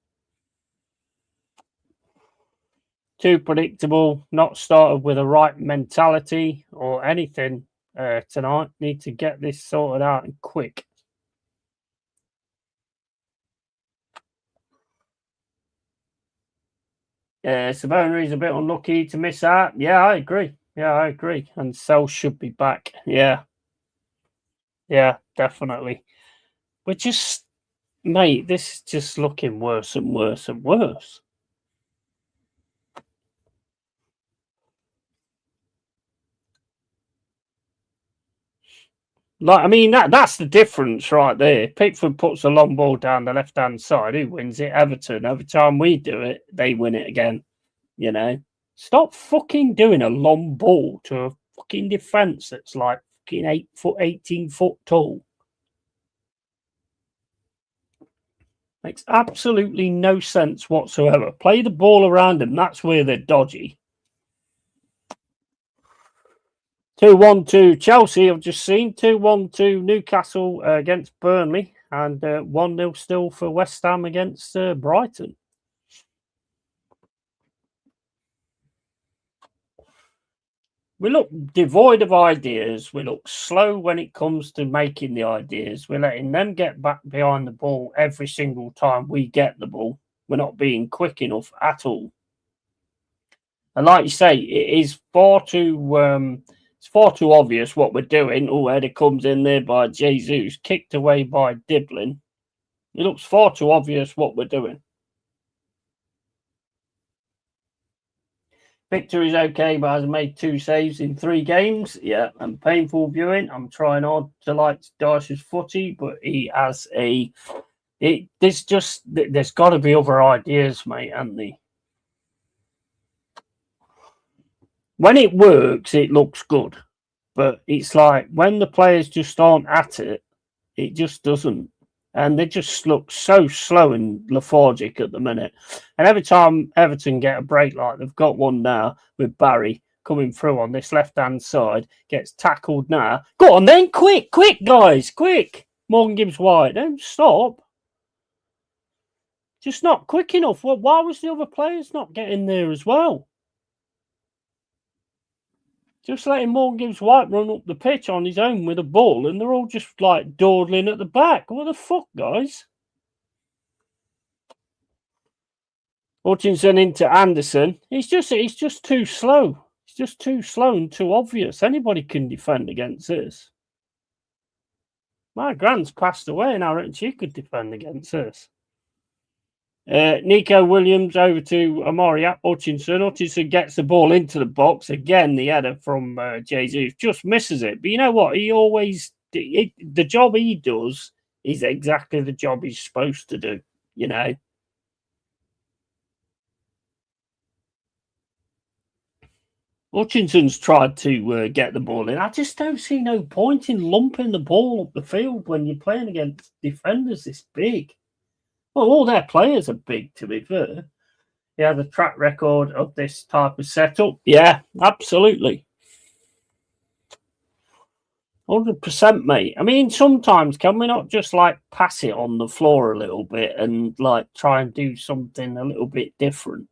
Too predictable. Not started with the right mentality or anything tonight. Need to get this sorted out and quick. Savona is a bit unlucky to miss out. Yeah, I agree. Yeah, I agree. And Cell should be back. Yeah. Yeah, definitely. We're just, mate, this is just looking worse and worse and worse. Like, I mean, that's the difference right there. Pickford puts a long ball down the left-hand side. Who wins it? Everton. Every time we do it, they win it again. You know? Stop fucking doing a long ball to a fucking defence that's like fucking 8 foot, 18 foot tall. Makes absolutely no sense whatsoever. Play the ball around them. That's where they're dodgy. 2-1 to Chelsea, I've just seen. 2-1 to Newcastle against Burnley. And 1-0 still for West Ham against Brighton. We look devoid of ideas. We look slow when it comes to making the ideas. We're letting them get back behind the ball every single time we get the ball. We're not being quick enough at all. And like you say, it is far too obvious what we're doing. Oh, header comes in there by Jesus, kicked away by Diblin. It looks far too obvious what we're doing. Victor is okay, but has made 2 saves in 3 games. Yeah, and painful viewing. I'm trying hard to like Dyche's footy, but he has there's got to be other ideas, mate, haven't there? When it works, it looks good. But it's like when the players just aren't at it, it just doesn't. And they just look so slow and lethargic at the minute. And every time Everton get a break like they've got one now with Barry coming through on this left-hand side, gets tackled now. Go on then, quick, guys, quick. Morgan Gibbs-White, don't stop. Just not quick enough. Well, why was the other players not getting there as well? Just letting Morgan Gibbs-White run up the pitch on his own with a ball, and they're all just like dawdling at the back. What the fuck, guys? Hutchinson into Anderson. He's just too slow. It's just too slow and too obvious. Anybody can defend against this. My grand's passed away, and I reckon she could defend against this. Nico Williams over to Amari Hutchinson. Hutchinson gets the ball into the box. Again, the header from Jesus just misses it. But you know what? He always... the job he does is exactly the job he's supposed to do, you know? Hutchinson's tried to get the ball in. I just don't see no point in lumping the ball up the field when you're playing against defenders this big. Well, all their players are big, to be fair. He has a track record of this type of setup. Yeah, absolutely. 100%, mate. I mean, sometimes can we not just like pass it on the floor a little bit and like try and do something a little bit different,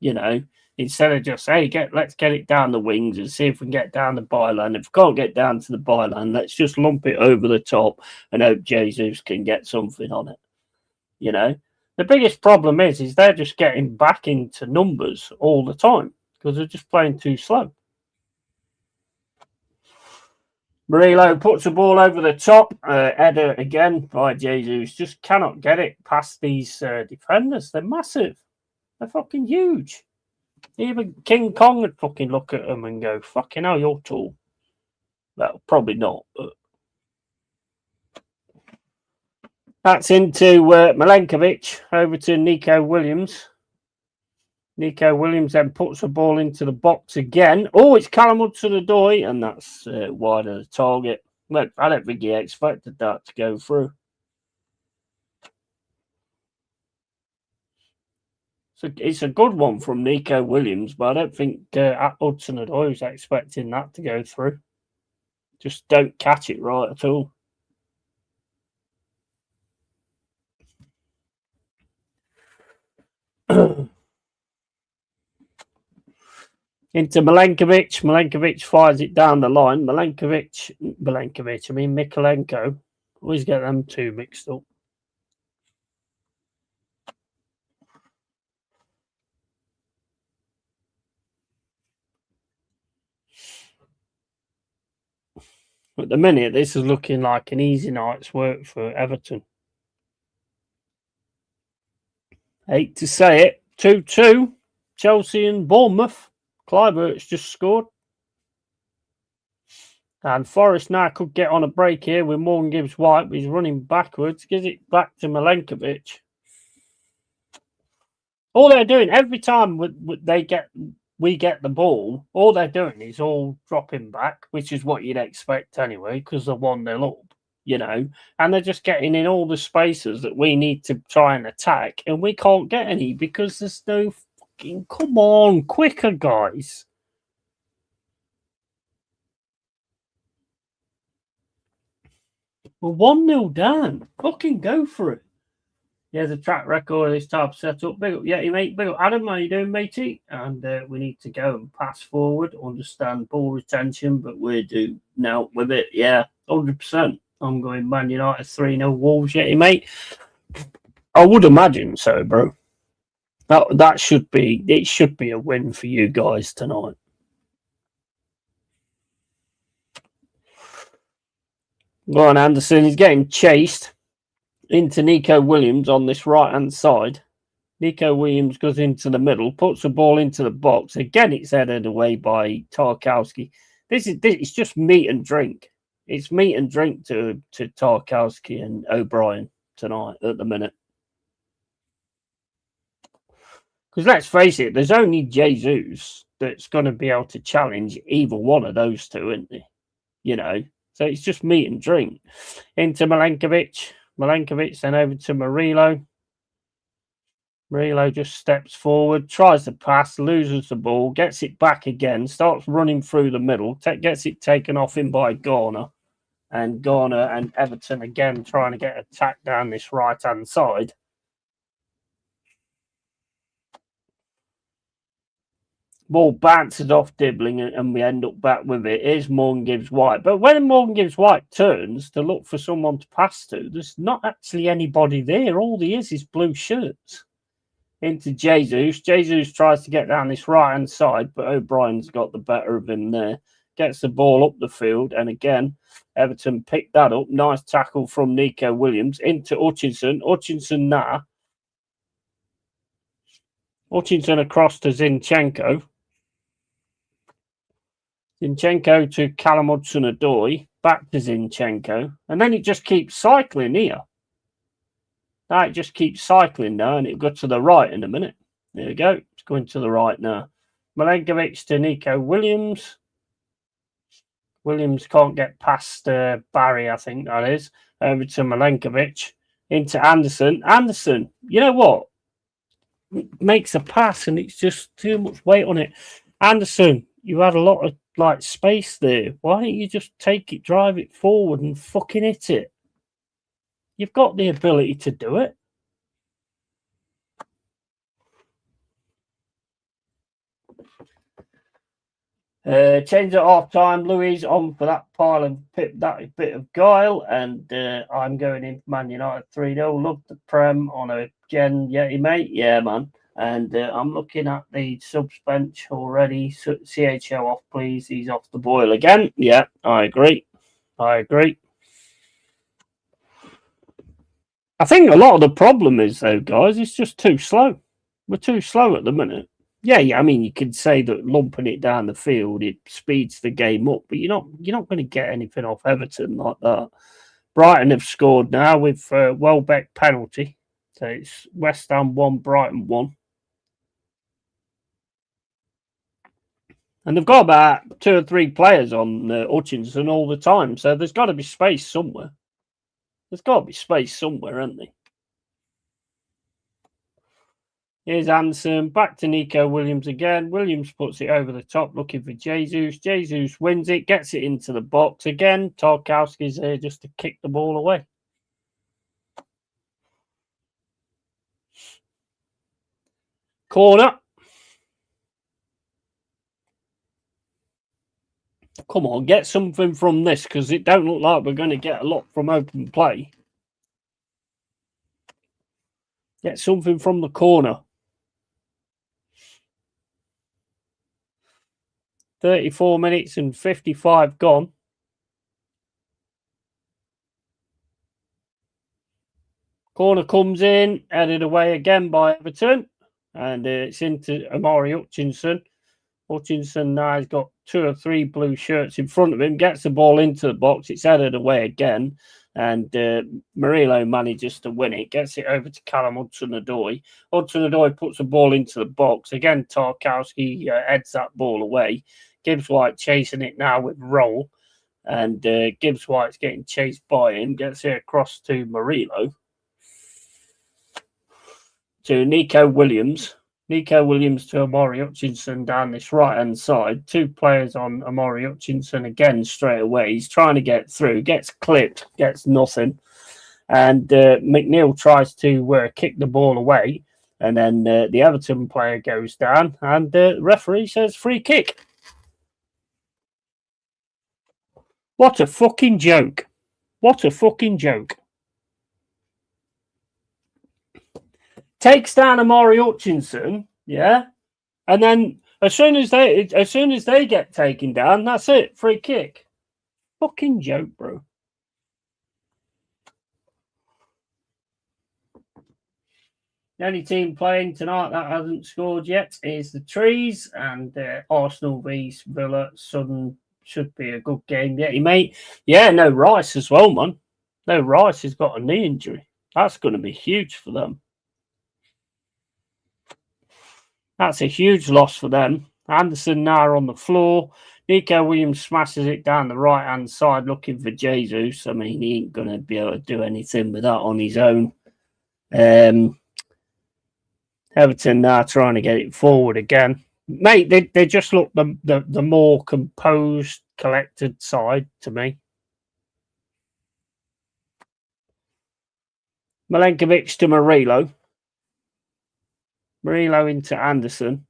you know? Instead of just, hey, let's get it down the wings and see if we can get down the byline. If we can't get down to the byline, let's just lump it over the top and hope Jesus can get something on it. You know, the biggest problem is they're just getting back into numbers all the time because they're just playing too slow. Murillo puts the ball over the top. Header again by Jesus. Just cannot get it past these defenders. They're massive. They're fucking huge. Even King Kong would fucking look at them and go, fucking hell, you're tall. Well, probably not, but... That's into Milenkovic over to Nico Williams. Nico Williams then puts the ball into the box again. Oh, it's Callum Hudson-Odoi, and that's wide of the target. Look, I don't think he expected that to go through. So it's a good one from Nico Williams, but I don't think Hudson-Odoi was expecting that to go through. Just don't catch it right at all. Into Milenkovic. Milenkovic fires it down the line. Mikalenko. Always get them two mixed up. At the minute, this is looking like an easy night's work for Everton. Hate to say it, 2-2, Chelsea and Bournemouth. Kluivert's just scored. And Forest now could get on a break here with Morgan Gibbs-White. He's running backwards. Gives it back to Milenkovic. All they're doing, every time we get the ball, all they're doing is all dropping back, which is what you'd expect anyway, because they're 1-0 up, you know. And they're just getting in all the spaces that we need to try and attack, and we can't get any because there's no fucking... Come on, quicker, guys. We're 1-0 down. Fucking go for it. Here's a track record of this type of setup. Big up, yeah, mate. Big up, Adam. How you doing, matey? And we need to go and pass forward, understand ball retention, but we're due now with it. Yeah, 100%. I'm going Man United 3-0 Wolves, yeah, mate. I would imagine so, bro. That should be, it should be a win for you guys tonight. Go on, Anderson. He's getting chased into Nico Williams on this right-hand side. Nico Williams goes into the middle, puts the ball into the box. Again, it's headed away by Tarkowski. It's just meat and drink. It's meat and drink to Tarkowski and O'Brien tonight at the minute. Because let's face it, there's only Jesus that's going to be able to challenge either one of those two, isn't there? You know, so it's just meat and drink. Into Milenkovic. Milenkovic then over to Murillo. Murillo just steps forward, tries to pass, loses the ball, gets it back again, starts running through the middle, gets it taken off him by Garner. And Garner and Everton again trying to get attacked down this right-hand side. Ball bounces off Dibbling and we end up back with it. Here's Morgan Gibbs-White. But when Morgan Gibbs-White turns to look for someone to pass to, there's not actually anybody there. All there is blue shirts. Into Jesus. Jesus tries to get down this right-hand side, but O'Brien's got the better of him there. Gets the ball up the field, and again, Everton picked that up. Nice tackle from Nico Williams into Hutchinson. Hutchinson now. Hutchinson across to Zinchenko. Zinchenko to Callum Hudson-Odoi. Back to Zinchenko. And then it just keeps cycling here. Now it just keeps cycling now, and it'll go to the right in a minute. There we go. It's going to the right now. Milenkovic to Nico Williams. Williams can't get past Barry, I think that is. Over to Milenkovic. Into Anderson. Anderson, you know what? Makes a pass, and it's just too much weight on it. Anderson, you had a lot of space there. Why don't you just take it, drive it forward, and fucking hit it? You've got the ability to do it. Change at half time. Louis on for that pile of that bit of guile, and I'm going in Man United 3-0. Love the Prem on a Gen Yeti, mate. Yeah, man. And I'm looking at the subs bench already. CHO off, please. He's off the boil again. Yeah, I agree. I think a lot of the problem is, though, guys, it's just too slow. We're too slow at the minute. Yeah, I mean, you could say that lumping it down the field, it speeds the game up, but you're not going to get anything off Everton like that. Brighton have scored now with Welbeck penalty. So it's West Ham 1, Brighton 1. And they've got about 2 or 3 players on Hutchinson all the time, so there's got to be space somewhere. There's got to be space somewhere, hasn't there? Here's Anderson, back to Nico Williams again. Williams puts it over the top, looking for Jesus. Jesus wins it, gets it into the box again. Tarkowski's there just to kick the ball away. Corner. Come on, get something from this, because it don't look like we're going to get a lot from open play. Get something from the corner. 34 minutes and 55 gone. Corner comes in, headed away again by Everton, and it's into Amari Hutchinson. Hutchinson now has got 2 or 3 blue shirts in front of him, gets the ball into the box, it's headed away again, and Murillo manages to win it, gets it over to Callum Hudson-Odoi. Hudson-Odoi puts the ball into the box. Again, Tarkowski heads that ball away. Gibbs-White chasing it now with Roll, and Gibbs-White's getting chased by him, gets it across to Murillo. To Nico Williams. Nico Williams to Amari Hutchinson down this right-hand side. 2 players on Amari Hutchinson again straight away. He's trying to get through, gets clipped, gets nothing. And McNeil tries to kick the ball away. And then the Everton player goes down and the referee says free kick. What a fucking joke. What a fucking joke. Takes down Amari Hutchinson, yeah, and then as soon as they get taken down, that's it, free kick. Fucking joke, bro. The only team playing tonight that hasn't scored yet is the Trees, and Arsenal v Villa Sudden should be a good game. Yeah, mate. Yeah, no Rice as well, man. No Rice has got a knee injury. That's going to be huge for them. That's a huge loss for them. Anderson now on the floor. Nico Williams smashes it down the right-hand side looking for Jesus. I mean, he ain't going to be able to do anything with that on his own. Everton now trying to get it forward again. Mate, they just look the more composed, collected side to me. Milenkovic to Murillo. Murillo into Anderson.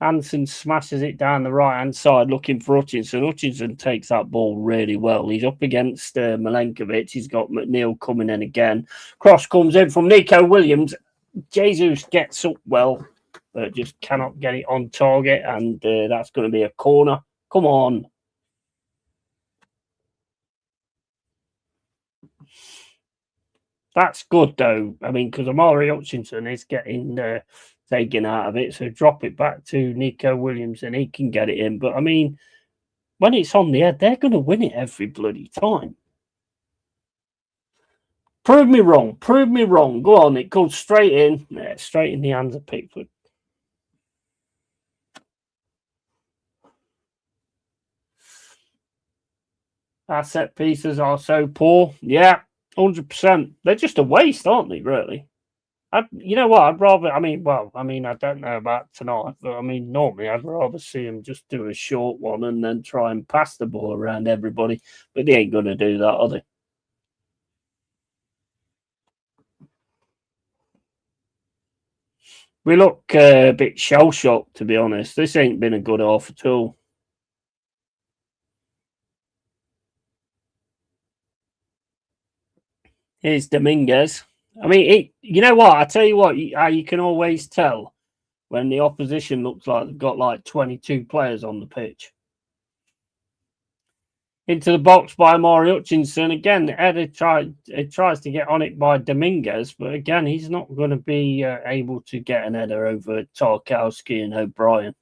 Anderson smashes it down the right-hand side looking for Hutchinson. Hutchinson takes that ball really well. He's up against Milenkovic. He's got McNeil coming in again. Cross comes in from Nico Williams. Jesus gets up well, but just cannot get it on target, and that's going to be a corner. Come on. That's good, though. I mean, because Amari Hutchinson is getting taken out of it, so drop it back to Nico Williams and he can get it in. But, I mean, when it's on the head, they're going to win it every bloody time. Prove me wrong. Prove me wrong. Go on. It goes straight in. Yeah, straight in the hands of Pickford. Our set pieces are so poor. Yeah. 100%. They're just a waste, aren't they, really? You know what? I'd rather, I don't know about tonight, but normally I'd rather see them just do a short one and then try and pass the ball around everybody. But they ain't going to do that, are they? We look a bit shell-shocked, to be honest. This ain't been a good half at all. Here's Dominguez. I mean, you know what? I tell you what, you can always tell when the opposition looks like they've got like 22 players on the pitch. Into the box by Amari Hutchinson. Again, Eder tries to get on it by Dominguez, but again, he's not going to be able to get an header over Tarkowski and O'Brien.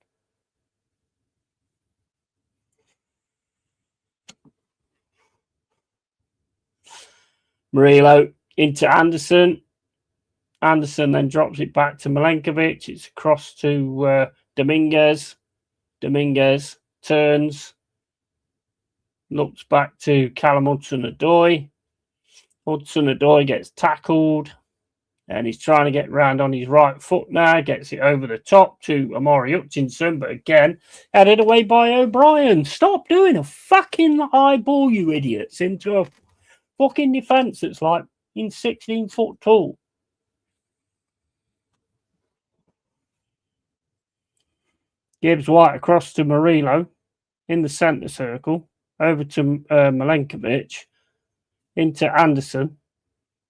Murillo into Anderson. Anderson then drops it back to Milenkovic. It's across to Dominguez. Dominguez turns. Looks back to Callum Hudson-Odoi. Hudson-Odoi gets tackled. And he's trying to get round on his right foot now. Gets it over the top to Amari Hutchinson. But again, headed away by O'Brien. Stop doing a fucking high ball, you idiots, into a fucking defence that's like in 16 foot tall. Gibbs-White across to Murillo in the centre circle. Over to Milenkovic. Into Anderson.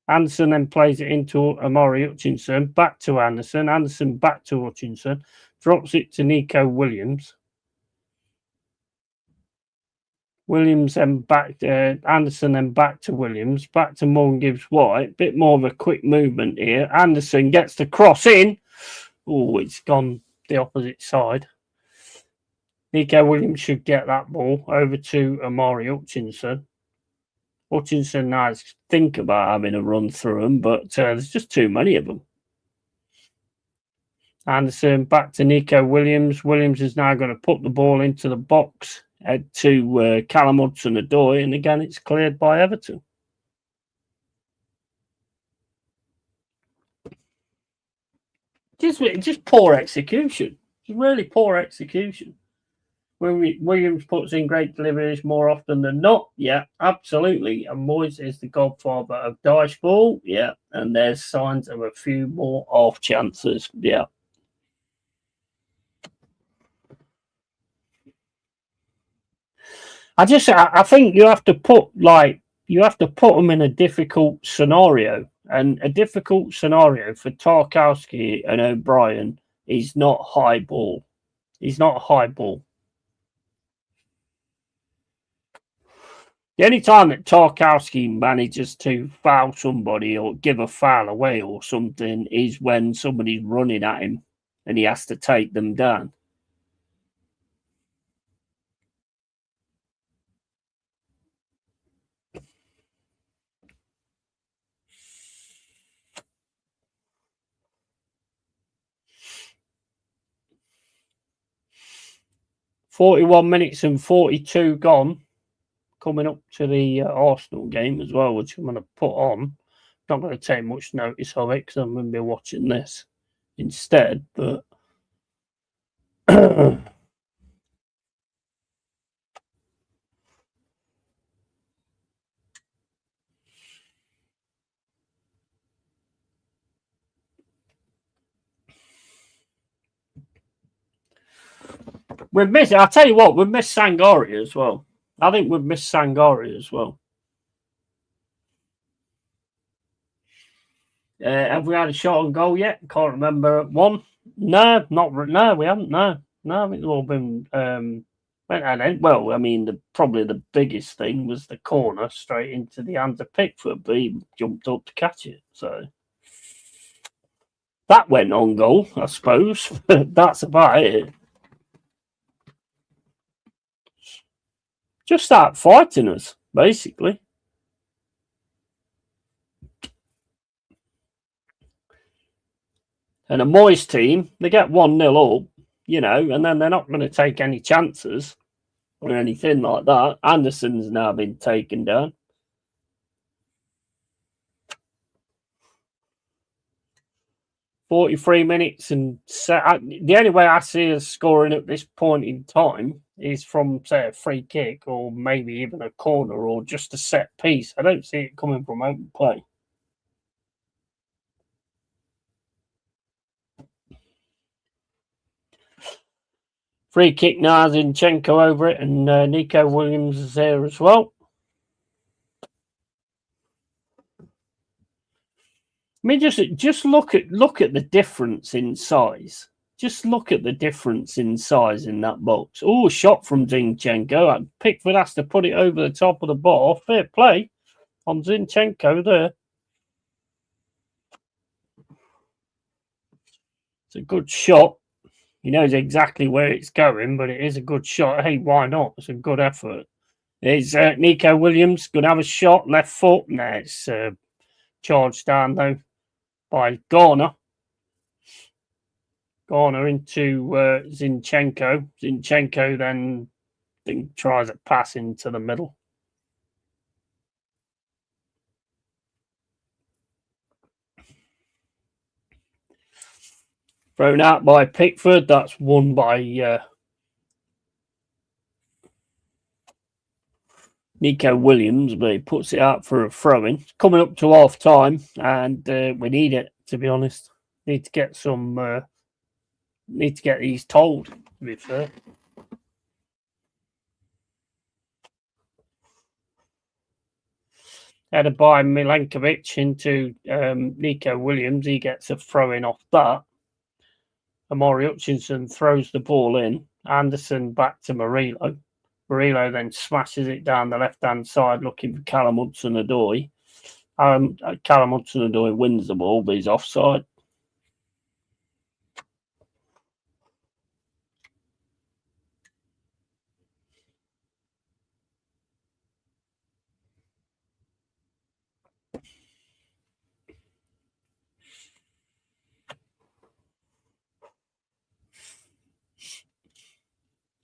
Anderson then plays it into Amari Hutchinson. Back to Anderson. Anderson back to Hutchinson. Drops it to Nico Williams. Williams then back to Anderson, then back to Williams, back to Morgan Gibbs-White. Bit more of a quick movement here. Anderson gets the cross in. Oh, it's gone the opposite side. Nico Williams should get that ball over to Amari Hutchinson. Hutchinson now has to think about having a run through them, but there's just too many of them. Anderson back to Nico Williams. Williams is now going to put the ball into the box, head to Callum Hudson-Odoi, and again it's cleared by Everton. Just poor execution. It's really poor execution. When Williams puts in great deliveries more often than not, yeah, absolutely. And Moyes is the godfather of dice ball, yeah. And there's signs of a few more off chances, yeah. I think you have to put them in a difficult scenario, and a difficult scenario for Tarkowski and O'Brien is not high ball. He's not a high ball. The only time that Tarkowski manages to foul somebody or give a foul away or something is when somebody's running at him and he has to take them down. "41 minutes and 42 gone." Coming up to the Arsenal game as well, which I'm going to put on. Not going to take much notice of it because I'm going to be watching this instead. But we've missed. I'll tell you what, we've missed Sangari as well. I think we've missed Sangari as well. Have we had a shot on goal yet? Can't remember one. No, we haven't. No, I think they've all been. Well, I mean, probably the biggest thing was the corner straight into the hands of Pickford, but he jumped up to catch it. So that went on goal, I suppose. That's about it. Just start fighting us, basically. And a Moyes team, they get 1-0 up, and then they're not going to take any chances or anything like that. Anderson's now been taken down. "43 minutes and the only way I see us scoring at this point in time is from, say, a free kick or maybe even a corner or just a set piece. I don't see it coming from open play. Free kick now, Zinchenko over it, and Nico Williams is there as well. I mean, just look at the difference in size. Just look at the difference in size in that box. Oh, shot from Zinchenko. Pickford has to put it over the top of the bar. Fair play on Zinchenko there. It's a good shot. He knows exactly where it's going, but it is a good shot. Hey, why not? It's a good effort. There's Nico Williams. Going to have a shot. Left foot. Nah, it's charged down, though, by Garner. Garner into Zinchenko. Zinchenko then tries a pass into the middle. Thrown out by Pickford. That's won by Nico Williams, but he puts it out for a throw-in. Coming up to half time, and we need it, to be honest. Need to get some. Need to get these told, to be fair. Headed by Milenkovic into Nico Williams. He gets a throw-in off that. Amari Hutchinson throws the ball in. Anderson back to Murillo. Barillo then smashes it down the left-hand side looking for Callum Hudson-Odoi. Callum Hudson-Odoi wins the ball, but he's offside.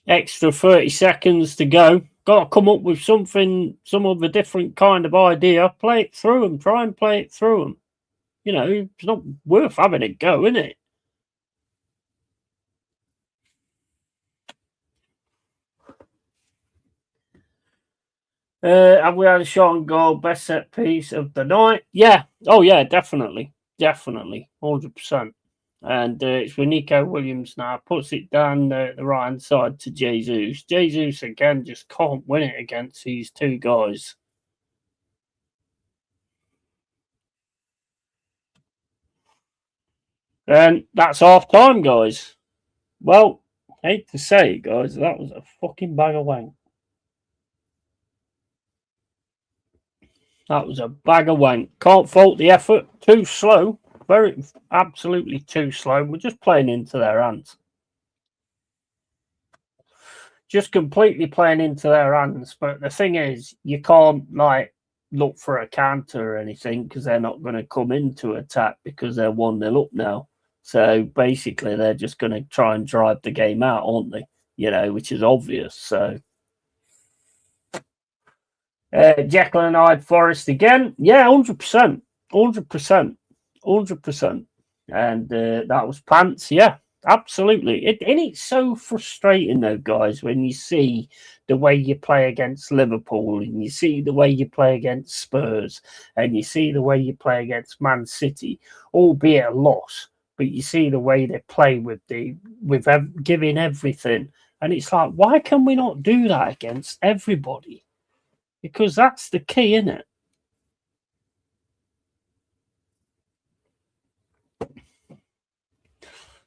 Extra 30 seconds to go. Got to come up with something, some other different kind of idea. Play it through them. Try and play it through them. You know, it's not worth having a go, is it? Have we had a shot on goal? Best set piece of the night? Yeah. Oh, yeah, definitely. Definitely. 100%. And it's with Nico Williams now. Puts it down the right-hand side to Jesus. Jesus, again, just can't win it against these two guys. And that's half-time, guys. Well, hate to say it, guys, that was a fucking bag of wank. That was a bag of wank. Can't fault the effort. Too slow. Very, absolutely too slow. We're just playing into their hands. Just completely playing into their hands. But the thing is, you can't, like, look for a counter or anything because they're not going to come into attack because they're 1-0 up now. So basically, they're just going to try and drive the game out, aren't they? You know, which is obvious. So Jekyll and Hyde Forest again. Yeah, 100%. 100%. 100%. And that was pants. Yeah, absolutely. And it's so frustrating, though, guys, when you see the way you play against Liverpool and you see the way you play against Spurs and you see the way you play against Man City, albeit a loss. But you see the way they play with giving everything. And it's like, why can we not do that against everybody? Because that's the key, isn't it?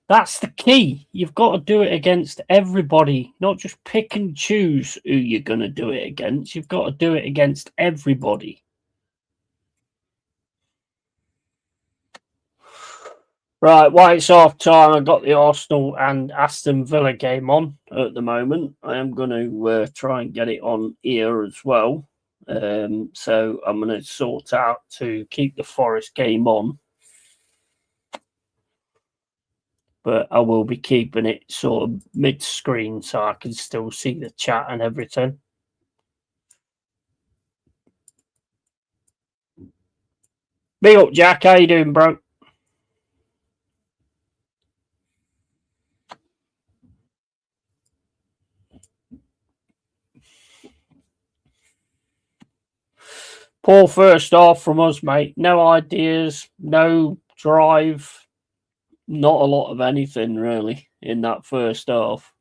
That's the key. You've got to do it against everybody, not just pick and choose who you're going to do it against. You've got to do it against everybody. Right, while it's half time, I've got the Arsenal and Aston Villa game on at the moment. I am going to try and get it on here as well. So I'm going to sort out to keep the Forest game on. But I will be keeping it sort of mid-screen so I can still see the chat and everything. Big up, Jack. How you doing, bro? Poor first half from us, mate. No ideas, no drive, not a lot of anything really in that first half.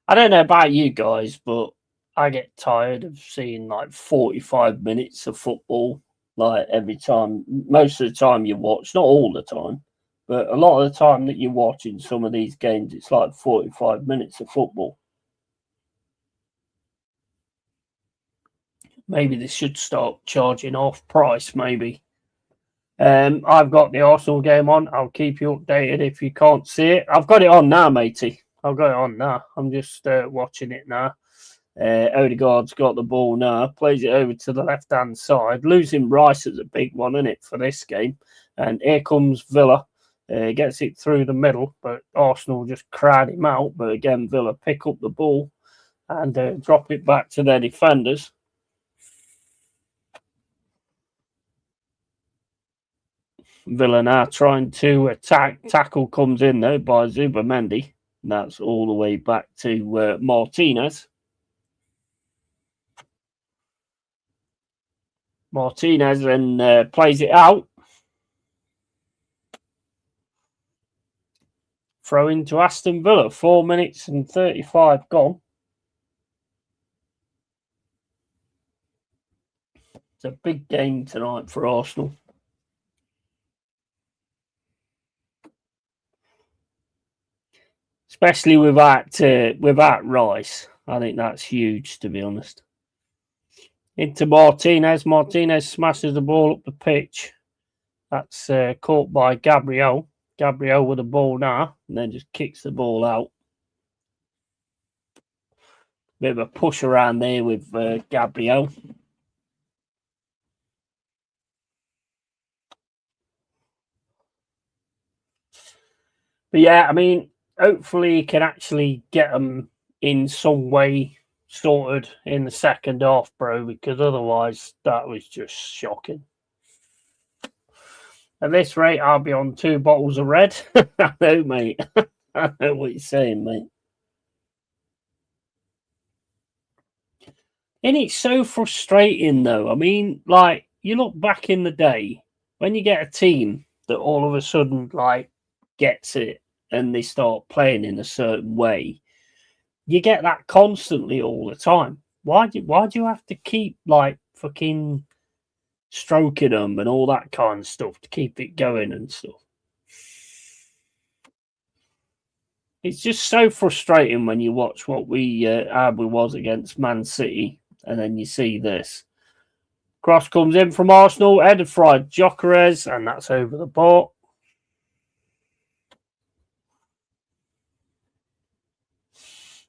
I don't know about you guys, but I get tired of seeing like 45 minutes of football like every time. Most of the time you watch, not all the time, but a lot of the time that you're watching some of these games, it's like 45 minutes of football. Maybe they should start charging off price, maybe. I've got the Arsenal game on. I'll keep you updated if you can't see it. I've got it on now, matey. I've got it on now. I'm just watching it now. Odegaard's got the ball now. Plays it over to the left-hand side. Losing Rice is a big one, isn't it, for this game? And here comes Villa. Gets it through the middle, but Arsenal just crowd him out. But again, Villa pick up the ball and drop it back to their defenders. Villa now trying to attack. Tackle comes in, though, by Zubamendi. And that's all the way back to Martinez. Martinez then plays it out. Throw into Aston Villa. 4 minutes and 35 gone. It's a big game tonight for Arsenal. Especially without Rice. I think that's huge, to be honest. Into Martinez. Martinez smashes the ball up the pitch. That's caught by Gabriel. Gabriel with the ball now, and then just kicks the ball out. Bit of a push around there with Gabriel. But yeah, I mean, hopefully he can actually get them in some way sorted in the second half, bro, because otherwise that was just shocking. At this rate, I'll be on 2 bottles of red. I know, mate. I know what you're saying, mate. And it's so frustrating, though. I mean, like, you look back in the day, when you get a team that all of a sudden, like, gets it and they start playing in a certain way, you get that constantly all the time. Why do you have to keep, like, fucking stroking them and all that kind of stuff to keep it going and stuff? It's just so frustrating when you watch what we was against Man City, and then you see this. Cross comes in from Arsenal, headed fried Gyökeres, and that's over the bar.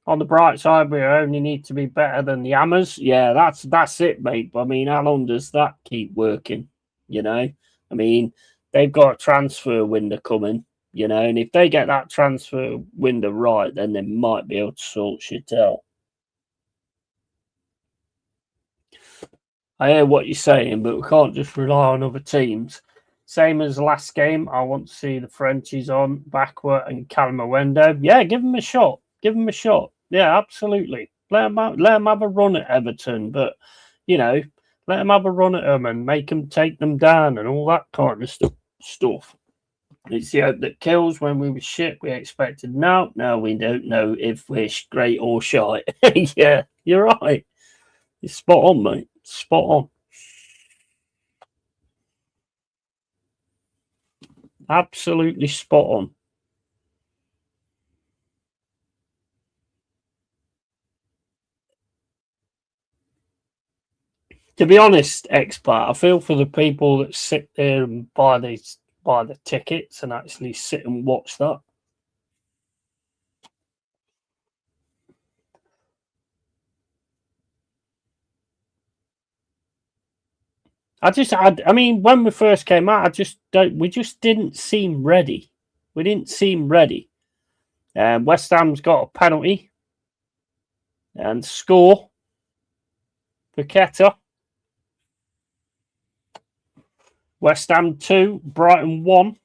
On the bright side, we only need to be better than the Hammers. Yeah, that's it, mate. I mean, how long does that keep working? You know, I mean, they've got a transfer window coming, you know, and if they get that transfer window right, then they might be able to sort shit out. I hear what you're saying, but we can't just rely on other teams. Same as last game, I want to see the Frenchies on, Backward and Calamawendo. Yeah, give them a shot. Give them a shot. Yeah, absolutely. Let them have a run at Everton, but, you know, let them have a run at them and make them take them down and all that kind of stuff. It's the hope that kills. When we were shit, we expected no, we don't know if we're great or shy. Yeah, you're right. It's spot on, mate. Spot on. Absolutely spot on. To be honest, expert, I feel for the people that sit there and buy the tickets and actually sit and watch that. I mean, when we first came out, we just didn't seem ready. We didn't seem ready. West Ham's got a penalty and score. Paqueta. West Ham 2, Brighton 1.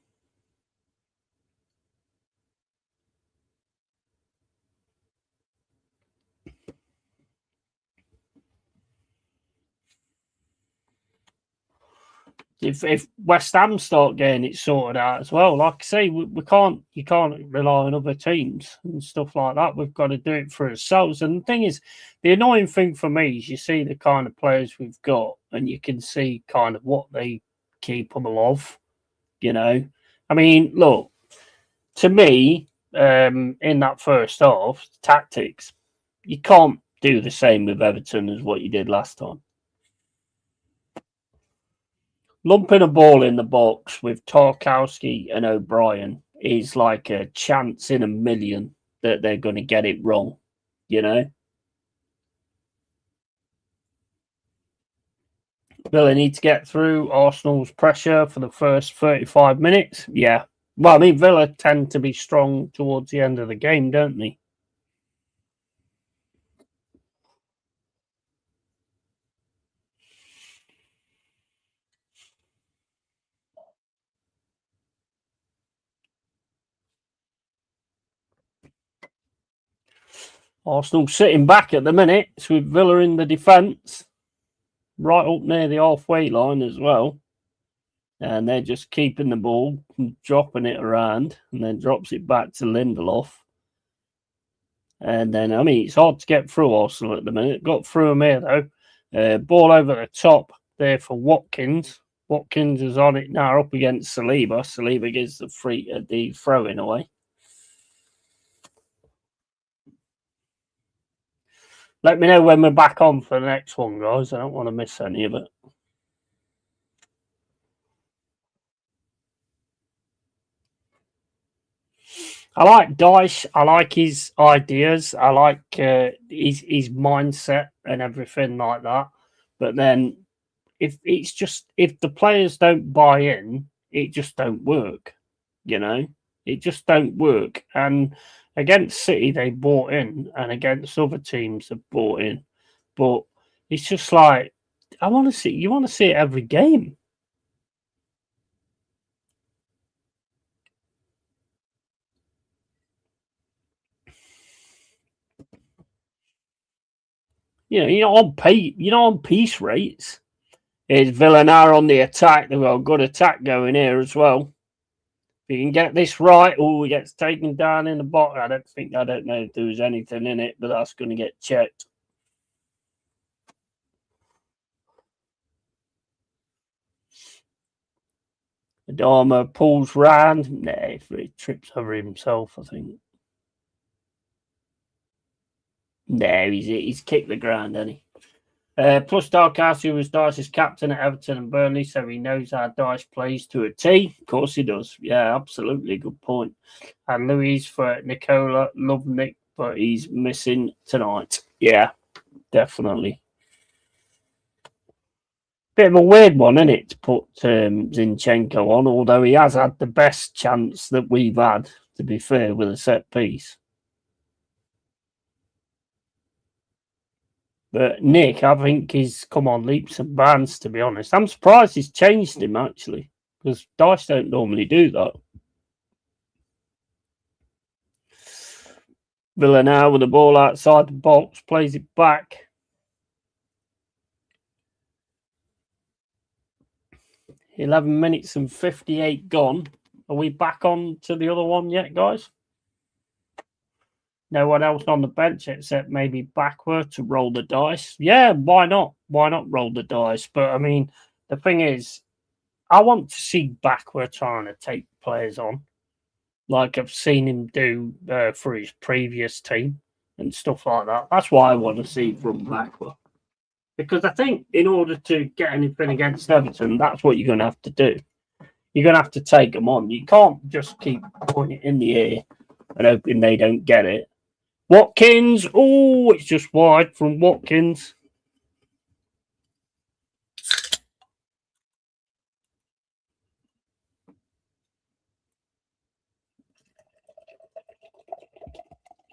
If West Ham start getting it sorted out as well, like I say, you can't rely on other teams and stuff like that. We've got to do it for ourselves. And the thing is, the annoying thing for me is you see the kind of players we've got, and you can see kind of what they capable of. You know, I mean, look, to me, in that first half, tactics, you can't do the same with Everton as what you did last time. Lumping a ball in the box with Tarkowski and O'Brien is like a chance in a million that they're going to get it wrong, you know? Villa need to get through Arsenal's pressure for the first 35 minutes. Yeah. Well, I mean, Villa tend to be strong towards the end of the game, don't they? Arsenal sitting back at the minute with Villa in the defence, right up near the halfway line as well. And they're just keeping the ball, dropping it around, and then drops it back to Lindelof. And then, I mean, it's hard to get through Arsenal at the minute. Got through them here, though. Ball over the top there for Watkins. Watkins is on it now up against Saliba. Saliba gives the throw-in away. Let me know when we're back on for the next one, guys. I don't want to miss any of it. I like Dyche. I like his ideas. I like his mindset and everything like that. But then, if the players don't buy in, it just don't work. You know, it just don't work. And against City, they bought in, and against other teams, have bought in. But it's just like I want to see. You want to see it every game. You're on piece rates. Is Villanara on the attack? They've got a good attack going here as well. If you can get this right, he gets taken down in the bottom. I don't know if there was anything in it, but that's going to get checked. Adama pulls round. Nah, he trips over himself, I think. No, he's kicked the ground, hasn't he? Plus, Darkassi was Dyche's captain at Everton and Burnley, so he knows how Dyche plays to a T. Of course he does. Yeah, absolutely. Good point. And Louise for Nicola. Love Nick, but he's missing tonight. Yeah, definitely. Bit of a weird one, isn't it, to put Zinchenko on, although he has had the best chance that we've had, to be fair, with a set piece. But Nick, I think he's come on leaps and bounds, to be honest. I'm surprised he's changed him, actually, because Dyche don't normally do that. Villa now with the ball outside the box, plays it back. $11 minutes and 58 gone. Are we back on to the other one yet, guys? No one else on the bench except maybe backward to roll the dice. Yeah, why not? Why not roll the dice? But I mean, the thing is, I want to see backward trying to take players on, like I've seen him do for his previous team and stuff like that. That's what I want to see from backward. Because I think in order to get anything against Everton, that's what you're going to have to do. You're going to have to take them on. You can't just keep putting it in the air and hoping they don't get it. Watkins. Oh, it's just wide from Watkins.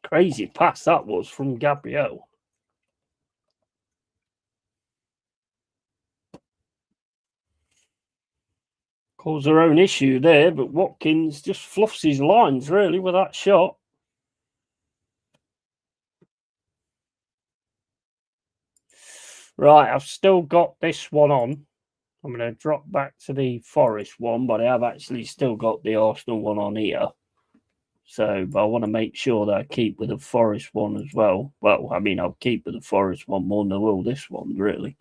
Crazy pass that was from Gabriel. Caused their own issue there, but Watkins just fluffs his lines, really, with that shot. Right, I've still got this one on. I'm going to drop back to the Forest one, but I have actually still got the Arsenal one on here. So, but I want to make sure that I keep with the Forest one as well. Well, I mean, I'll keep with the Forest one more than I will this one, really.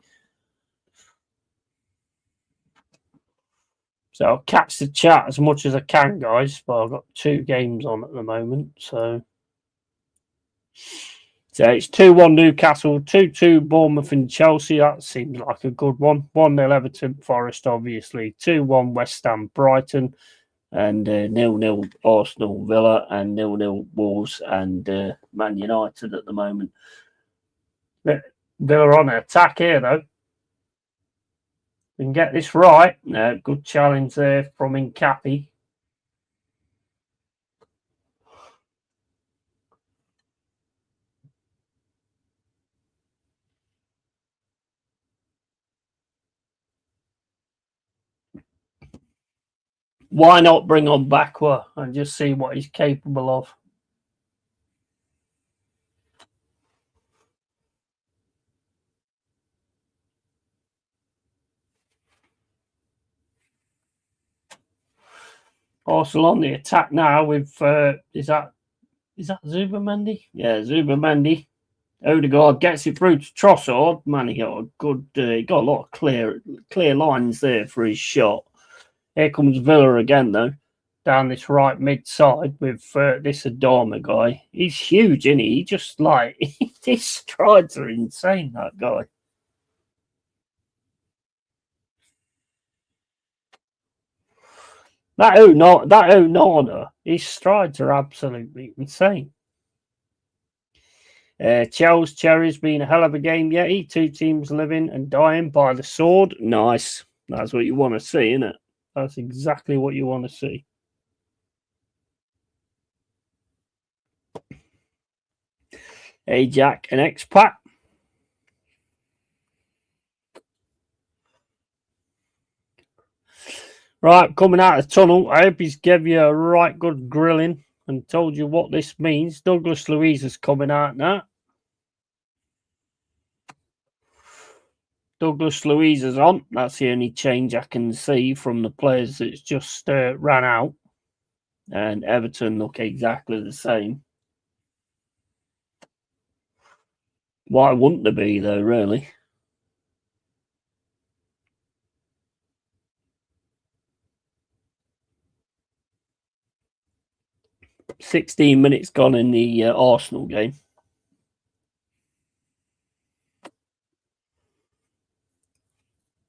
So I'll catch the chat as much as I can, guys. But I've got 2 games on at the moment. So it's 2-1 Newcastle, 2-2 Bournemouth and Chelsea. That seems like a good one. 1-0 Everton, Forest, obviously. 2-1 West Ham, Brighton. And 0-0 Arsenal, Villa. And 0-0 Wolves and Man United at the moment. Villa on attack here, though. We can get this right. Good challenge there from Incapi. Why not bring on Bakwa and just see what he's capable of? Arsenal on the attack now with is that Zubamendi? Yeah, Zubamendi. Odegaard gets it through to Trossard. Man, he got a good. He got a lot of clear lines there for his shot. Here comes Villa again, though. down this right mid side with this Adama guy. He's huge, isn't he? He just like his strides are insane. That guy. That Onana, his strides are absolutely insane. Chel's Cherry's been a hell of a game, Yeti. 2 teams living and dying by the sword. Nice. That's what you want to see, isn't it? That's exactly what you want to see. Hey, Jack, an expat. Right, coming out of the tunnel. I hope he's gave you a right good grilling and told you what this means. Douglas Luiz is coming out now. Douglas Luiz is on. That's the only change I can see from the players that's just ran out. And Everton look exactly the same. Why wouldn't there be, though, really? "16 minutes gone in the Arsenal game.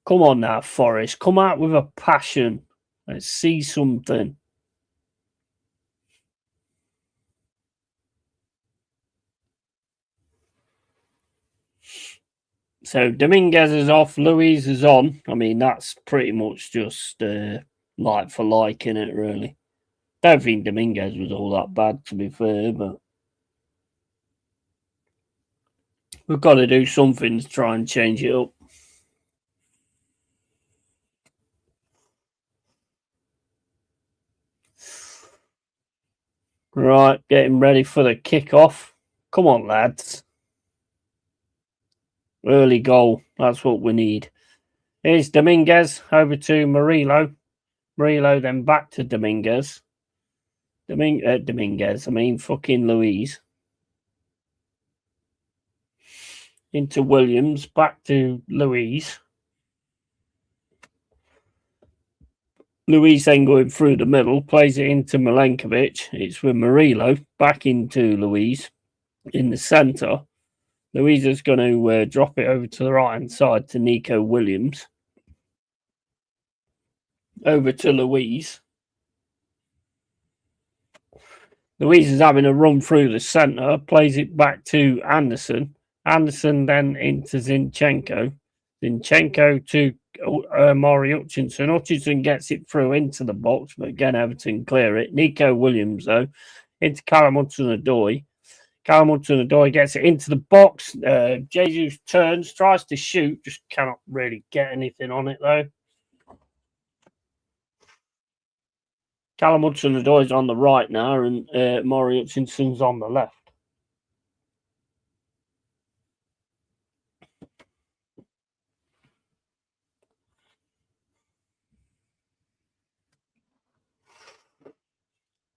Come on now, Forest. Come out with a passion. Let's see something. So Dominguez is off. Luiz is on. I mean, that's pretty much just like for like, innit, really? Don't think Dominguez was all that bad, to be fair, but we've got to do something to try and change it up. Right, getting ready for the kick-off. Come on, lads. Early goal. That's what we need. Here's Dominguez over to Murillo. Murillo then back to Dominguez. Dominguez. I mean, fucking Luiz. Into Williams. Back to Luiz. Luiz then going through the middle. Plays it into Milenkovic. It's with Murillo. Back into Luiz. In the centre. Luiz is going to drop it over to the right-hand side to Nico Williams. Over to Luiz. Luiz is having a run through the centre. Plays it back to Anderson. Anderson then into Zinchenko. Zinchenko to Mari Hutchinson. Hutchinson gets it through into the box, but again, Everton clear it. Nico Williams, though, into Callum Hudson-Odoi. Callum Hudson-Odoi gets it into the box. Jesus turns, tries to shoot, just cannot really get anything on it, though. Callum Hudson-Odoi is on the right now, and Mari Hutchinson's on the left.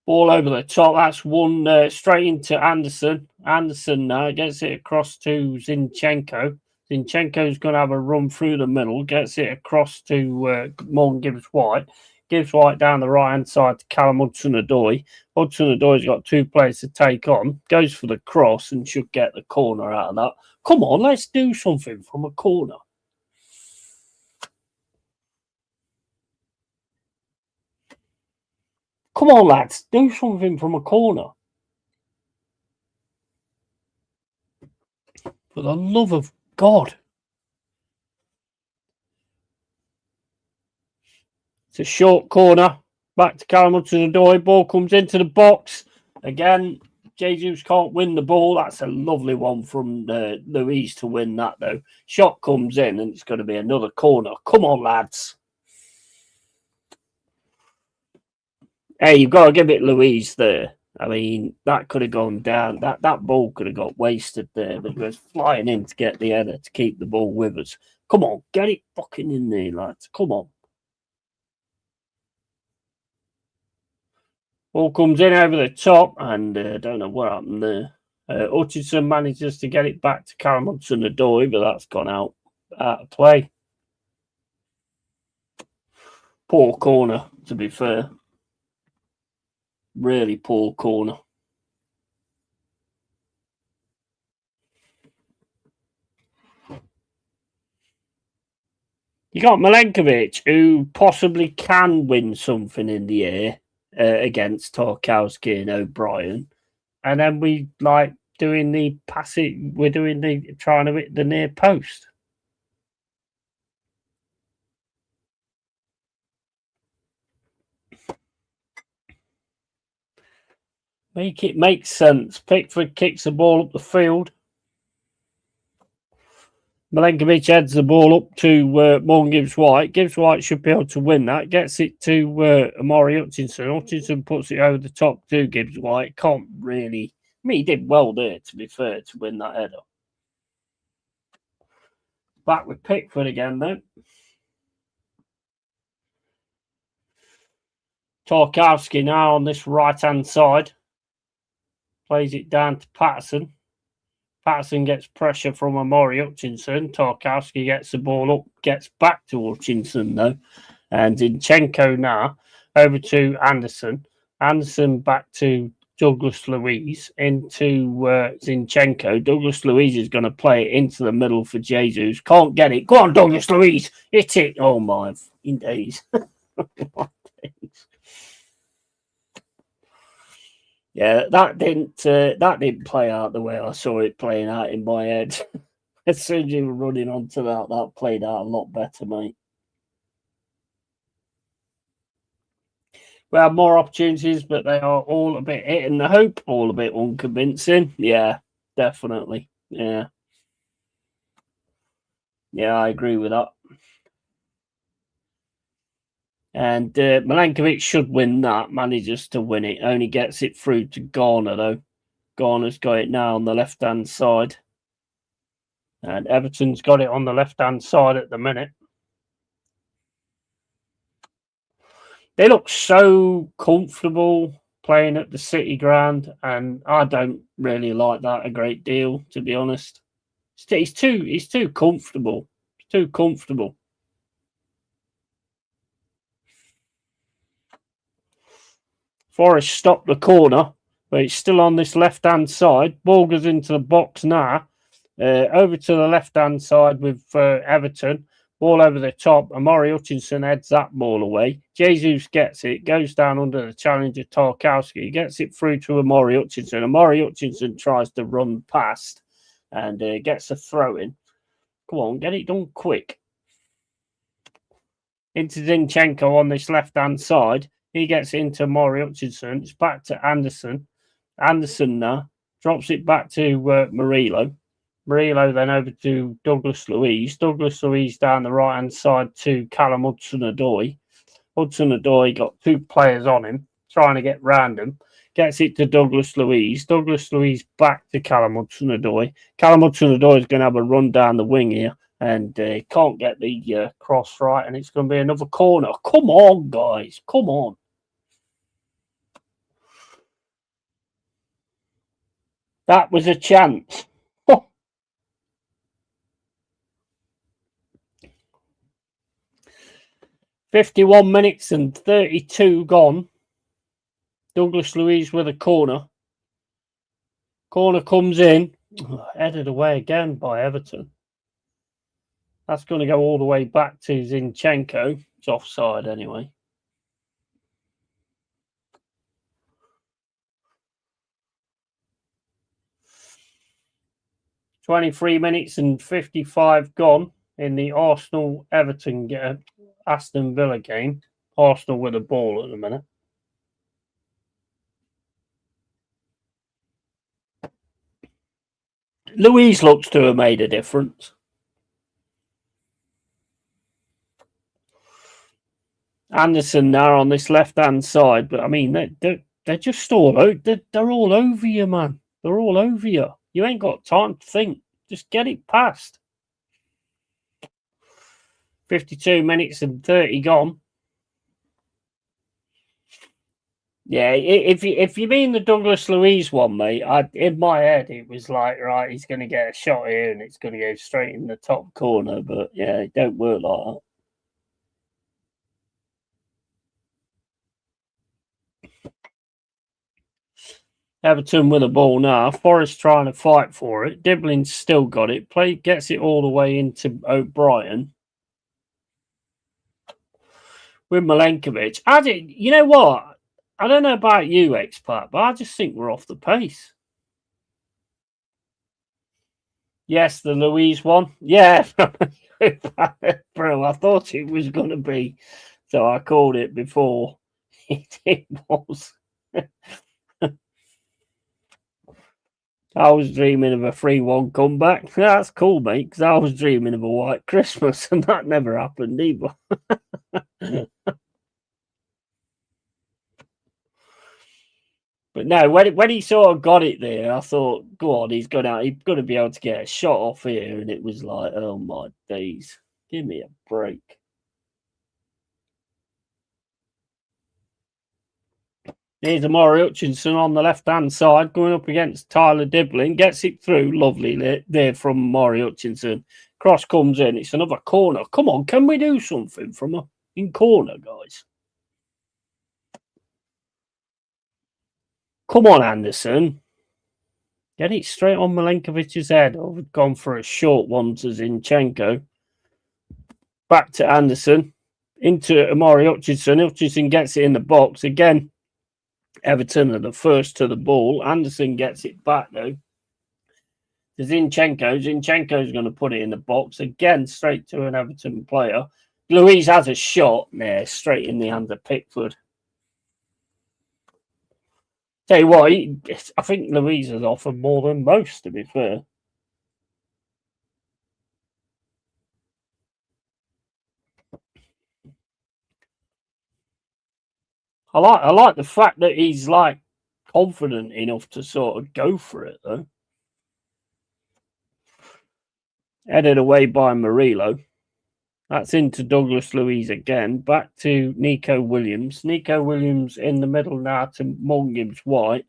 Ball over the top. That's one straight into Anderson. Anderson now gets it across to Zinchenko. Zinchenko's going to have a run through the middle. Gets it across to Morgan Gibbs-White. Gibbs-White down the right-hand side to Callum Hudson-Odoi. Hudson-Odoi's got 2 players to take on. Goes for the cross and should get the corner out of that. Come on, let's do something from a corner. Come on, lads, do something from a corner. For the love of God. It's a short corner. Back to Callum Hudson-Odoi. Ball comes into the box. Again, Jesus can't win the ball. That's a lovely one from Luiz to win that, though. Shot comes in, and it's going to be another corner. Come on, lads. Hey, you've got to give it Luiz there. I mean, that could have gone down. That ball could have got wasted there, but he was flying in to get the header to keep the ball with us. Come on, get it fucking in there, lads. Come on. Ball comes in over the top, and don't know what happened there. Hutchinson manages to get it back to Callum Hudson-Odoi, but that's gone out of play. Poor corner, to be fair. Really poor corner. You got Milenkovic, who possibly can win something in the air against Tarkowski and O'Brien. And then we like doing the passing, we're doing the trying to hit the near post. It makes sense. Pickford kicks the ball up the field. Milenkovic heads the ball up to Morgan Gibbs-White. Gibbs-White should be able to win that. Gets it to Amari Hutchinson. Hutchinson puts it over the top to Gibbs-White. Can't really... I mean, he did well there, to be fair, to win that header. Back with Pickford again, though. Tarkowski now on this right-hand side. Plays it down to Patterson. Patterson gets pressure from Amari Hutchinson. Tarkowski gets the ball up, gets back to Hutchinson, though. And Zinchenko now over to Anderson. Anderson back to Douglas Luiz into Zinchenko. Douglas Luiz is going to play it into the middle for Jesus. Can't get it. Go on, Douglas Luiz. Hit it. Oh, my days. Yeah, that didn't play out the way I saw it playing out in my head. As soon as you were running onto that played out a lot better, mate. We have more opportunities, but they are all a bit hitting the hope, all a bit unconvincing. Yeah, definitely. Yeah. Yeah, I agree with that. And Milenkovic should win that, manages to win it. Only gets it through to Garner, though. Garner's got it now on the left-hand side. And Everton's got it on the left-hand side at the minute. They look so comfortable playing at the City ground, and I don't really like that a great deal, to be honest. He's too comfortable. It's too comfortable. Forest stopped the corner, but it's still on this left-hand side. Ball goes into the box now. Over to the left-hand side with Everton. Ball over the top. Amari Hutchinson heads that ball away. Jesus gets it. Goes down under the challenger Tarkowski. Gets it through to Amari Hutchinson. Amari Hutchinson tries to run past and gets a throw in. Come on, get it done quick. Into Zinchenko on this left-hand side. He gets into Amari Hutchinson. It's back to Anderson. Anderson now drops it back to Murillo. Murillo then over to Douglas Luiz. Douglas Luiz down the right-hand side to Callum Hudson-Odoi. Hudson-Odoi got two players on him, trying to get round him. Gets it to Douglas Luiz. Douglas Luiz back to Callum Hudson-Odoi. Callum Hudson-Odoi is going to have a run down the wing here and can't get the cross right, and it's going to be another corner. Come on, guys. Come on. That was a chance. 51 minutes and 32 gone. Douglas Luiz with a corner. Corner comes in. Headed away again by Everton. That's going to go all the way back to Zinchenko. It's offside anyway. "23 minutes and 55 gone in the Arsenal-Everton Aston Villa game. Arsenal with the ball at the minute. Luiz looks to have made a difference. Anderson now on this left-hand side, but I mean, they're just all out. They're all over you, man. They're all over you. You ain't got time to think. Just get it past. 52 minutes and 30 gone. Yeah, if you mean the Douglas Luiz one, mate, in my head it was like, right, he's going to get a shot here and it's going to go straight in the top corner. But yeah, it don't work like that. Everton with the ball now. Forest trying to fight for it. Diblin's still got it. Gets it all the way into O'Brien. With Milenkovic. You know what? I don't know about you, Expert, but I just think we're off the pace. Yes, the Louise one. Yeah. Bro, I thought it was going to be. So I called it before it was. I was dreaming of a 3-1 comeback. That's cool, mate, because I was dreaming of a white Christmas, and that never happened either. But no, when he sort of got it there, I thought, go on, he's going to be able to get a shot off here. And it was like, oh my days, give me a break. Here's Amari Hutchinson on the left-hand side, going up against Tyler Diblin. Gets it through, lovely there from Amari Hutchinson. Cross comes in, it's another corner. Come on, can we do something from a in corner, guys? Come on, Anderson. Get it straight on Milenkovic's head. Oh, we've gone for a short one to Zinchenko. Back to Anderson. Into Amari Hutchinson. Hutchinson gets it in the box. Again, Everton are the first to the ball. Anderson gets it back, though. To Zinchenko. Zinchenko's going to put it in the box. Again, straight to an Everton player. Louise has a shot there, straight in the hands of Pickford. Tell you what, I think Louise has offered more than most, to be fair. I like the fact that he's like confident enough to sort of go for it, though. Headed away by Murillo. That's into Douglas Luiz again. Back to Nico Williams. Nico Williams in the middle now to Morgan Gibbs-White.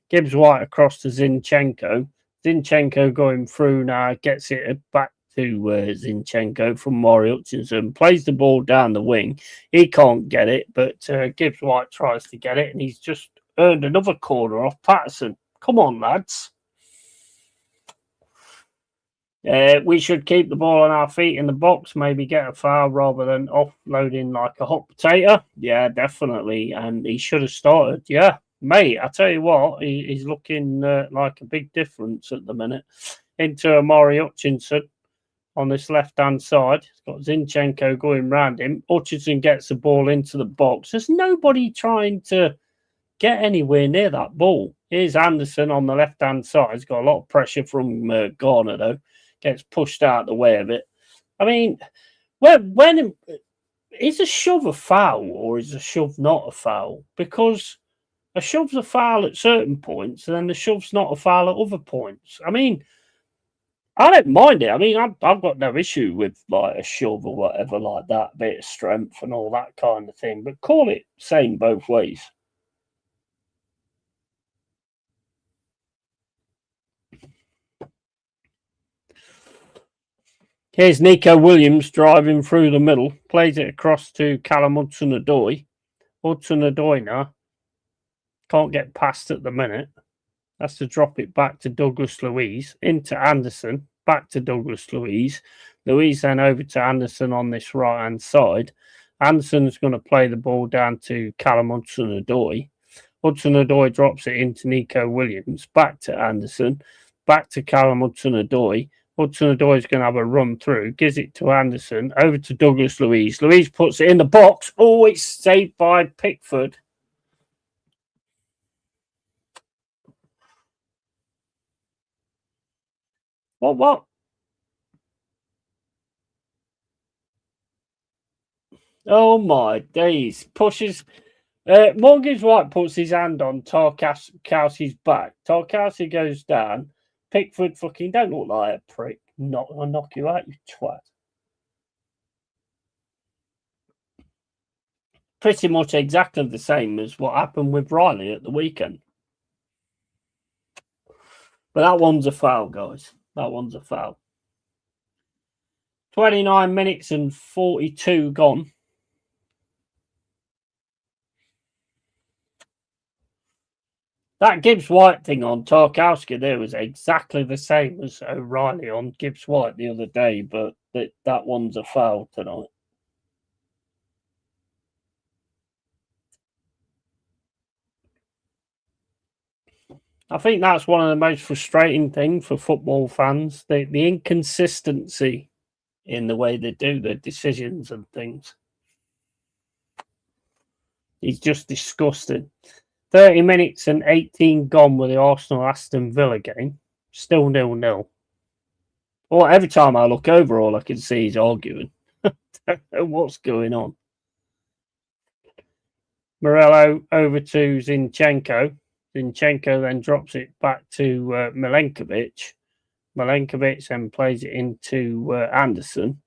Gibbs-White across to Zinchenko. Zinchenko going through now. Gets it back to Zinchenko from Maury Hutchinson. Plays the ball down the wing. He can't get it, but Gibbs-White tries to get it, and he's just earned another corner off Patterson. Come on, lads. We should keep the ball on our feet in the box, maybe get a foul rather than offloading like a hot potato. Yeah, definitely. And he should have started. Yeah, mate, I tell you what, he's looking like a big difference at the minute. Into Amari Hutchinson on this left-hand side. He's got Zinchenko going round him. Hutchinson gets the ball into the box. There's nobody trying to get anywhere near that ball. Here's Anderson on the left-hand side. He's got a lot of pressure from Garner, though. Gets pushed out the way of it. I mean, when is a shove a foul or is a shove not a foul? Because a shove's a foul at certain points, and then the shove's not a foul at other points. I mean, I don't mind it. I mean, I've got no issue with like a shove or whatever like that, bit of strength and all that kind of thing. But call it same both ways. Here's Nico Williams driving through the middle. Plays it across to Callum Hudson-Odoi. Hudson-Odoi now. Can't get past at the minute. Has to drop it back to Douglas Luiz. Into Anderson. Back to Douglas Luiz. Luiz then over to Anderson on this right-hand side. Anderson's going to play the ball down to Callum Hudson-Odoi. Hudson-Odoi drops it into Nico Williams. Back to Anderson. Back to Callum Hudson-Odoi. Hudson-Odoi is going to have a run through, gives it to Anderson, over to Douglas Luiz. Luiz puts it in the box. Oh, it's saved by Pickford. What? Oh, my days. Pushes. Morgan White puts his hand on Tarkowski's back. Tarkowski goes down. Pickford fucking don't look like a prick. I'll knock you out, you twat. Pretty much exactly the same as what happened with Riley at the weekend. But that one's a foul, guys. That one's a foul. 29 minutes and 42 gone. That Gibbs White thing on Tarkowski there was exactly the same as O'Reilly on Gibbs White the other day, but that one's a foul tonight. I think that's one of the most frustrating things for football fans, the inconsistency in the way they do their decisions and things. It's just disgusting. 30 minutes and 18 gone with the Arsenal-Aston Villa game. Still 0-0. Well, every time I look over, all I can see is arguing. I don't know what's going on. Morello over to Zinchenko. Zinchenko then drops it back to Milenkovic. Milenkovic then plays it into Anderson.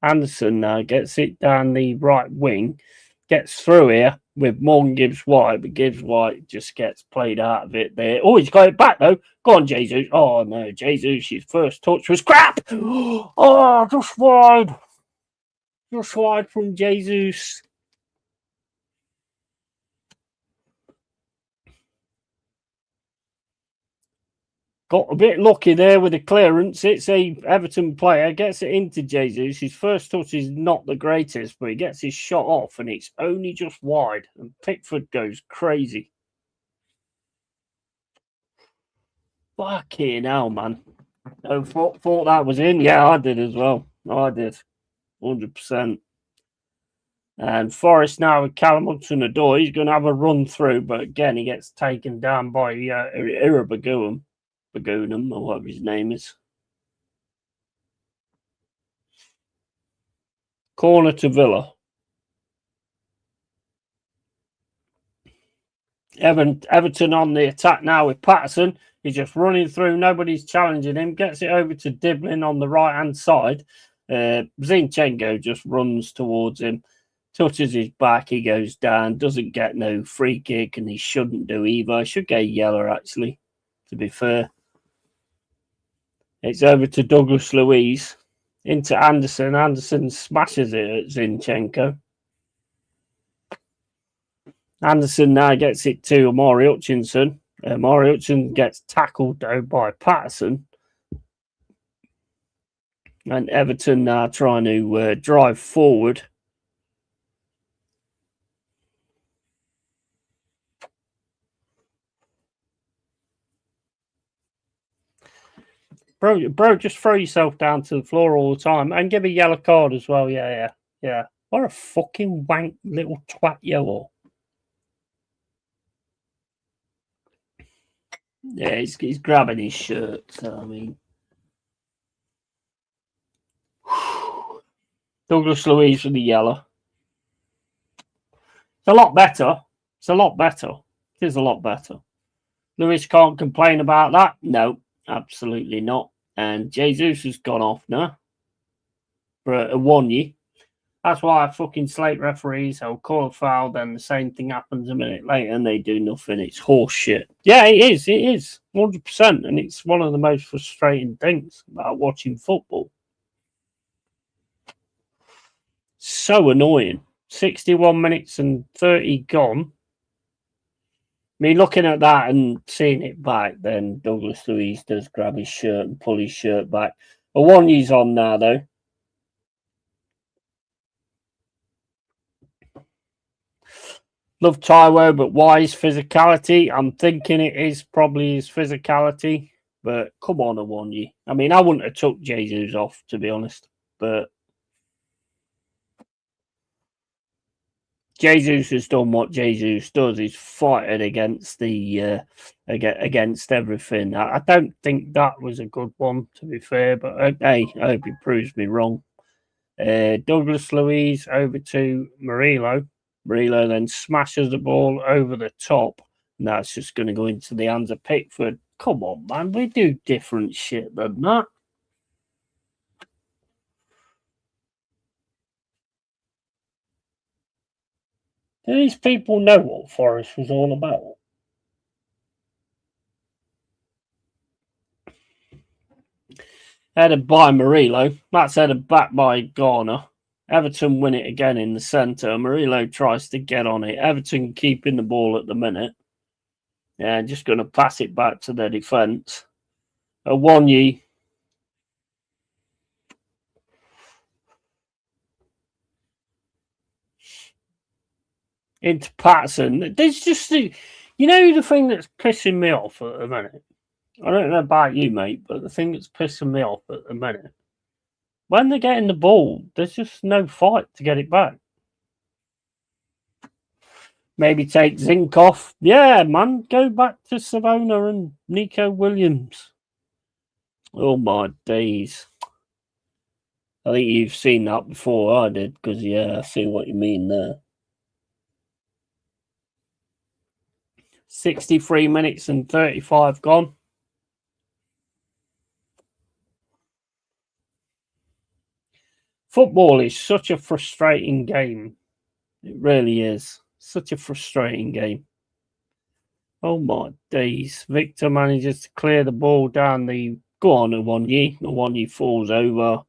Anderson now gets it down the right wing. Gets through here with Mon Gibbs White, but Gibbs White just gets played out of it there. Oh, he's got it back though. Go on, Jesus. Oh no, Jesus, his first touch was crap. Oh, just wide. Just wide from Jesus. Got a bit lucky there with the clearance. It's a Everton player, gets it into Jesus. His first touch is not the greatest, but he gets his shot off and it's only just wide. And Pickford goes crazy. Fucking hell, man. I thought that was in. Yeah, I did as well. I did. 100%. And Forest now with Callum Hudson-Odoi. He's going to have a run through, but again, he gets taken down by Irabagoum. Bagunum, or whatever his name is. Corner to Villa. Everton on the attack now with Patterson. He's just running through. Nobody's challenging him. Gets it over to Diblin on the right-hand side. Zinchenko just runs towards him. Touches his back. He goes down. Doesn't get no free kick, and he shouldn't do either. Should get a yellow, actually, to be fair. It's over to Douglas Luiz. Into Anderson. Anderson smashes it at Zinchenko. Anderson now gets it to Amari Hutchinson. Amari Hutchinson gets tackled, though, by Patterson. And Everton now trying to drive forward. Bro, just throw yourself down to the floor all the time and give a yellow card as well. Yeah. What a fucking wank little twat yellow. Yeah, he's grabbing his shirt. So, I mean, Douglas Luiz with the yellow. It's a lot better. It is a lot better. Lewis can't complain about that. No. Absolutely not. And Jesus has gone off now for a 1 year. That's why I fucking slate referees. I'll call a foul, then the same thing happens a minute later and they do nothing. It's horse shit. Yeah, it is. 100%. And it's one of the most frustrating things about watching football. So annoying. 61 minutes and 30 gone. I mean, looking at that and seeing it back, then Douglas Luiz does grab his shirt and pull his shirt back. A 1 year's on now, though. Love Taiwo, but why his physicality? I'm thinking it is probably his physicality, but come on, a 1 year. I mean, I wouldn't have took Jesus off, to be honest, but Jesus has done what Jesus does. He's fighting against the against everything. I don't think that was a good one, to be fair. But hey, I hope he proves me wrong. Douglas Luiz over to Murillo. Murillo then smashes the ball over the top, and that's just going to go into the hands of Pickford. Come on, man, we do different shit than that. Do these people know what Forest was all about? Headed by Murillo. That's headed back by Garner. Everton win it again in the centre. Murillo tries to get on it. Everton keeping the ball at the minute. Yeah, just going to pass it back to the defence. Awoniyi. Into Patterson. There's just the thing that's pissing me off at the minute. I don't know about you, mate, but the thing that's pissing me off at the minute, when they're getting the ball, there's just no fight to get it back. Maybe take Zinc off. Yeah, man, go back to Savona and Nico Williams. Oh, my days. I think you've seen that before I did, because, yeah, I see what you mean there. 63 minutes and 35 gone. Football is such a frustrating game. It really is. Such a frustrating game. Oh my days. Victor manages to clear the ball down the... Go on, Awoniyi. Awoniyi falls over.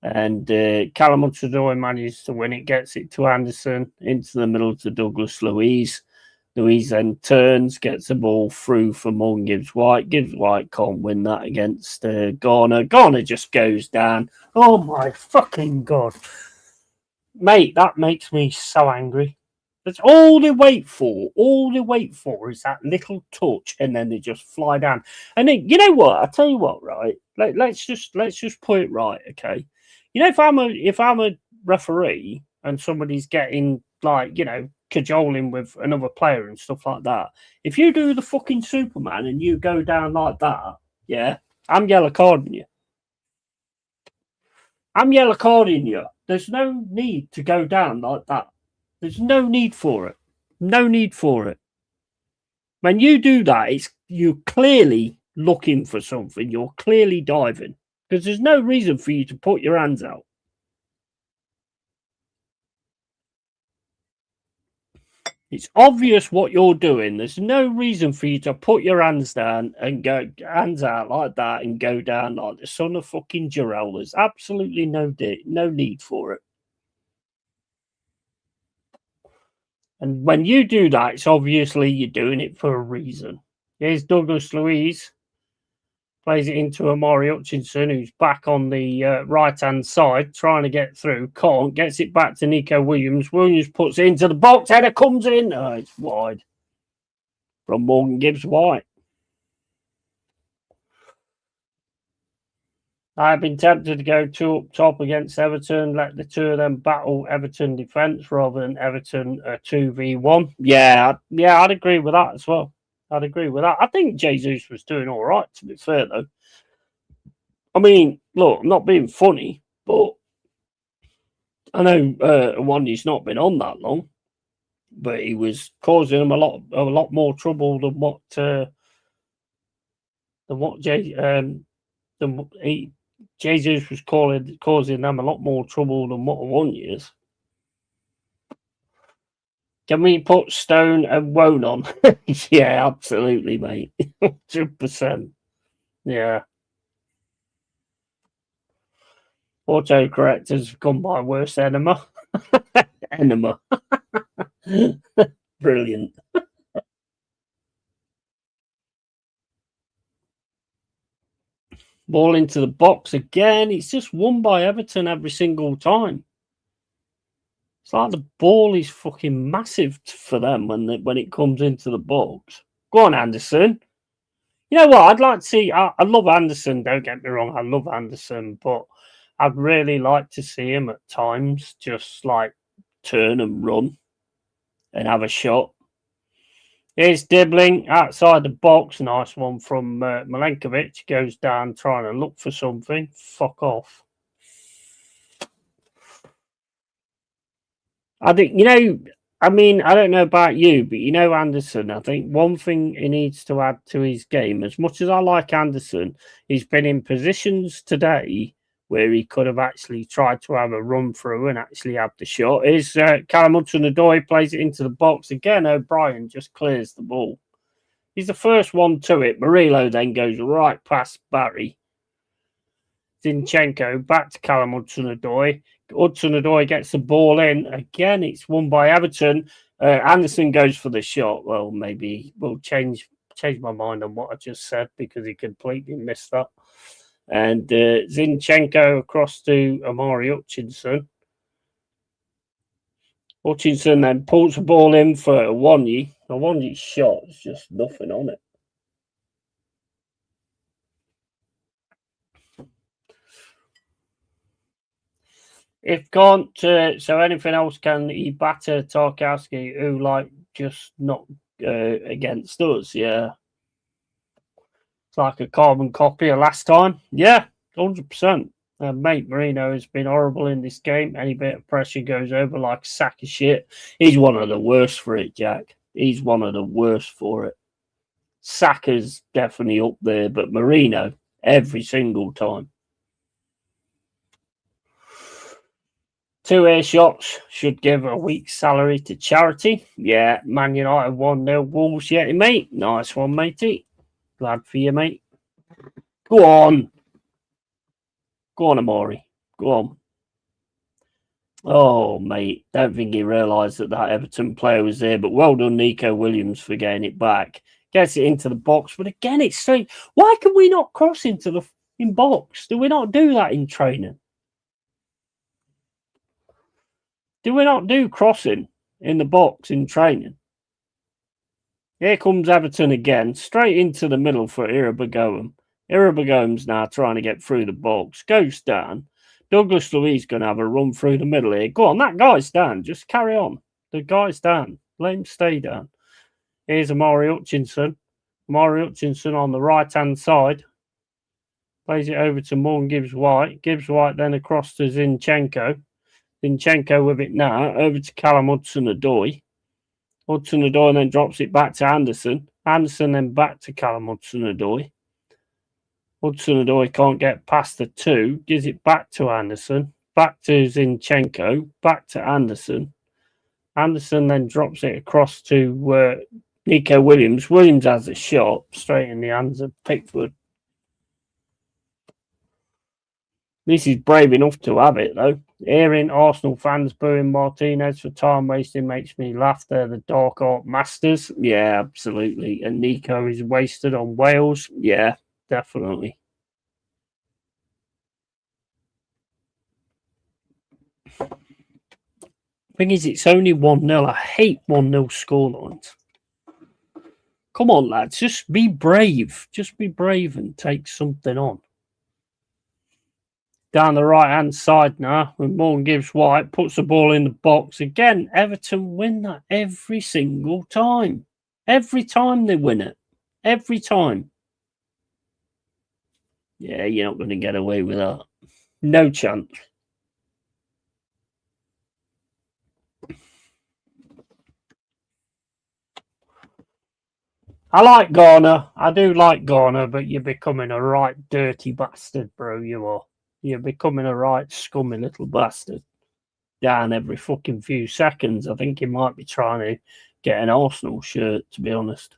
And Callum Hudson-Odoi manages to win it. Gets it to Anderson. Into the middle to Douglas Luiz. Luiz then turns. Gets the ball through for Morgan Gibbs-White. Gibbs-White can't win that against Garner. Garner just goes down. Oh my fucking God. Mate, that makes me so angry. That's all they wait for. All they wait for is that little touch, and then they just fly down. And then, you know what? I tell you what, right? Let's just put it right, okay? You know, if I'm a referee and somebody's getting cajoling with another player and stuff like that, if you do the fucking Superman and you go down like that, yeah, I'm yellow carding you. I'm yellow carding you. There's no need to go down like that. There's no need for it. No need for it. When you do that, you're clearly looking for something. You're clearly diving. Because there's no reason for you to put your hands out. It's obvious what you're doing. There's no reason for you to put your hands down and go hands out like that and go down like the son of fucking Jarrell. There's absolutely no need for it. And when you do that, it's obviously you're doing it for a reason. Here's Douglas Luiz. Plays it into Amari Hutchinson, who's back on the right-hand side, trying to get through. Can't. Gets it back to Nico Williams. Williams puts it into the box. Header comes in. Oh, it's wide. From Morgan Gibbs-White. I've been tempted to go two up top against Everton, let the two of them battle Everton defence rather than Everton 2v1. Yeah, I'd agree with that as well. I'd agree with that. I think Jesus was doing all right, to be fair, though. I mean, look, I'm not being funny, but I know Awoniyi's not been on that long, but he was causing them a lot more trouble than what Jesus was causing them a lot more trouble than what Awoniyi is. Can we put Stone and Wone on? Yeah, absolutely, mate. 100%. Yeah. Autocorrect has become my worst enema. Enema. Brilliant. Ball into the box again. It's just won by Everton every single time. It's like the ball is fucking massive for them when it comes into the box. Go on, Anderson. You know what? I'd like to see... I love Anderson, don't get me wrong. I love Anderson, but I'd really like to see him at times just, turn and run and have a shot. Here's Dibbling outside the box. Nice one from Milenkovic. Goes down trying to look for something. Fuck off. I think, I don't know about you, but Anderson, I think one thing he needs to add to his game, as much as I like Anderson, he's been in positions today where he could have actually tried to have a run through and actually have the shot. Is Callum Hudson-Odoi plays it into the box again. O'Brien just clears the ball. He's the first one to it. Murillo then goes right past Barry. Zinchenko back to Callum Hudson-Odoi. Hudson-Odoi gets the ball in. Again, it's won by Everton. Anderson goes for the shot. Well, maybe we'll change my mind on what I just said because he completely missed that. And Zinchenko across to Amari Hutchinson. Hutchinson then pulls the ball in for Awonyi. Awonyi's shot is just nothing on it. If can't, so anything else can he batter Tarkowski, who like just not against us? Yeah, it's like a carbon copy of last time. Yeah, 100%. Mate Marino has been horrible in this game. Any bit of pressure goes over like a sack of shit. He's one of the worst for it, Jack. He's one of the worst for it. Saka's definitely up there, but Marino every single time. 2 air shots should give a week's salary to charity. Yeah, Man United 1-0. Wolves, yeah, mate. Nice one, matey. Glad for you, mate. Go on. Go on, Amori. Go on. Oh, mate. Don't think he realised that Everton player was there, but well done, Nico Williams, for getting it back. Gets it into the box, but again, it's straight. Why can we not cross into the box? Do we not do that in training? Do we not do crossing in the box in training? Here comes Everton again, straight into the middle for Irabagoam. Irabagoam's now trying to get through the box. Goes down. Douglas Luiz going to have a run through the middle here. Go on, that guy's down. Just carry on. The guy's down. Let him stay down. Here's Amari Hutchinson. Amari Hutchinson on the right-hand side. Plays it over to Morgan Gibbs-White. Gibbs-White then across to Zinchenko. Zinchenko with it now. Over to Callum Hudson-Odoi. Hudson-Odoi then drops it back to Anderson. Anderson then back to Callum Hudson-Odoi. Hudson-Odoi can't get past the 2. Gives it back to Anderson. Back to Zinchenko. Back to Anderson. Anderson then drops it across to Nico Williams. Williams has a shot straight in the hands of Pickford. This is brave enough to have it, though. Hearing Arsenal fans booing Martinez for time wasting makes me laugh. They're the dark art masters. Yeah, absolutely. And Nico is wasted on Wales. Yeah, definitely. Thing is, it's only 1-0. I hate 1-0 scorelines. Come on, lads. Just be brave. Just be brave and take something on. Down the right-hand side now, when Morgan Gibbs-White puts the ball in the box. Again, Everton win that every single time. Every time they win it. Every time. Yeah, you're not going to get away with that. No chance. I like Garner. I do like Garner, but you're becoming a right dirty bastard, bro. You are. You're becoming a right scummy little bastard. Down every fucking few seconds. I think he might be trying to get an Arsenal shirt, to be honest.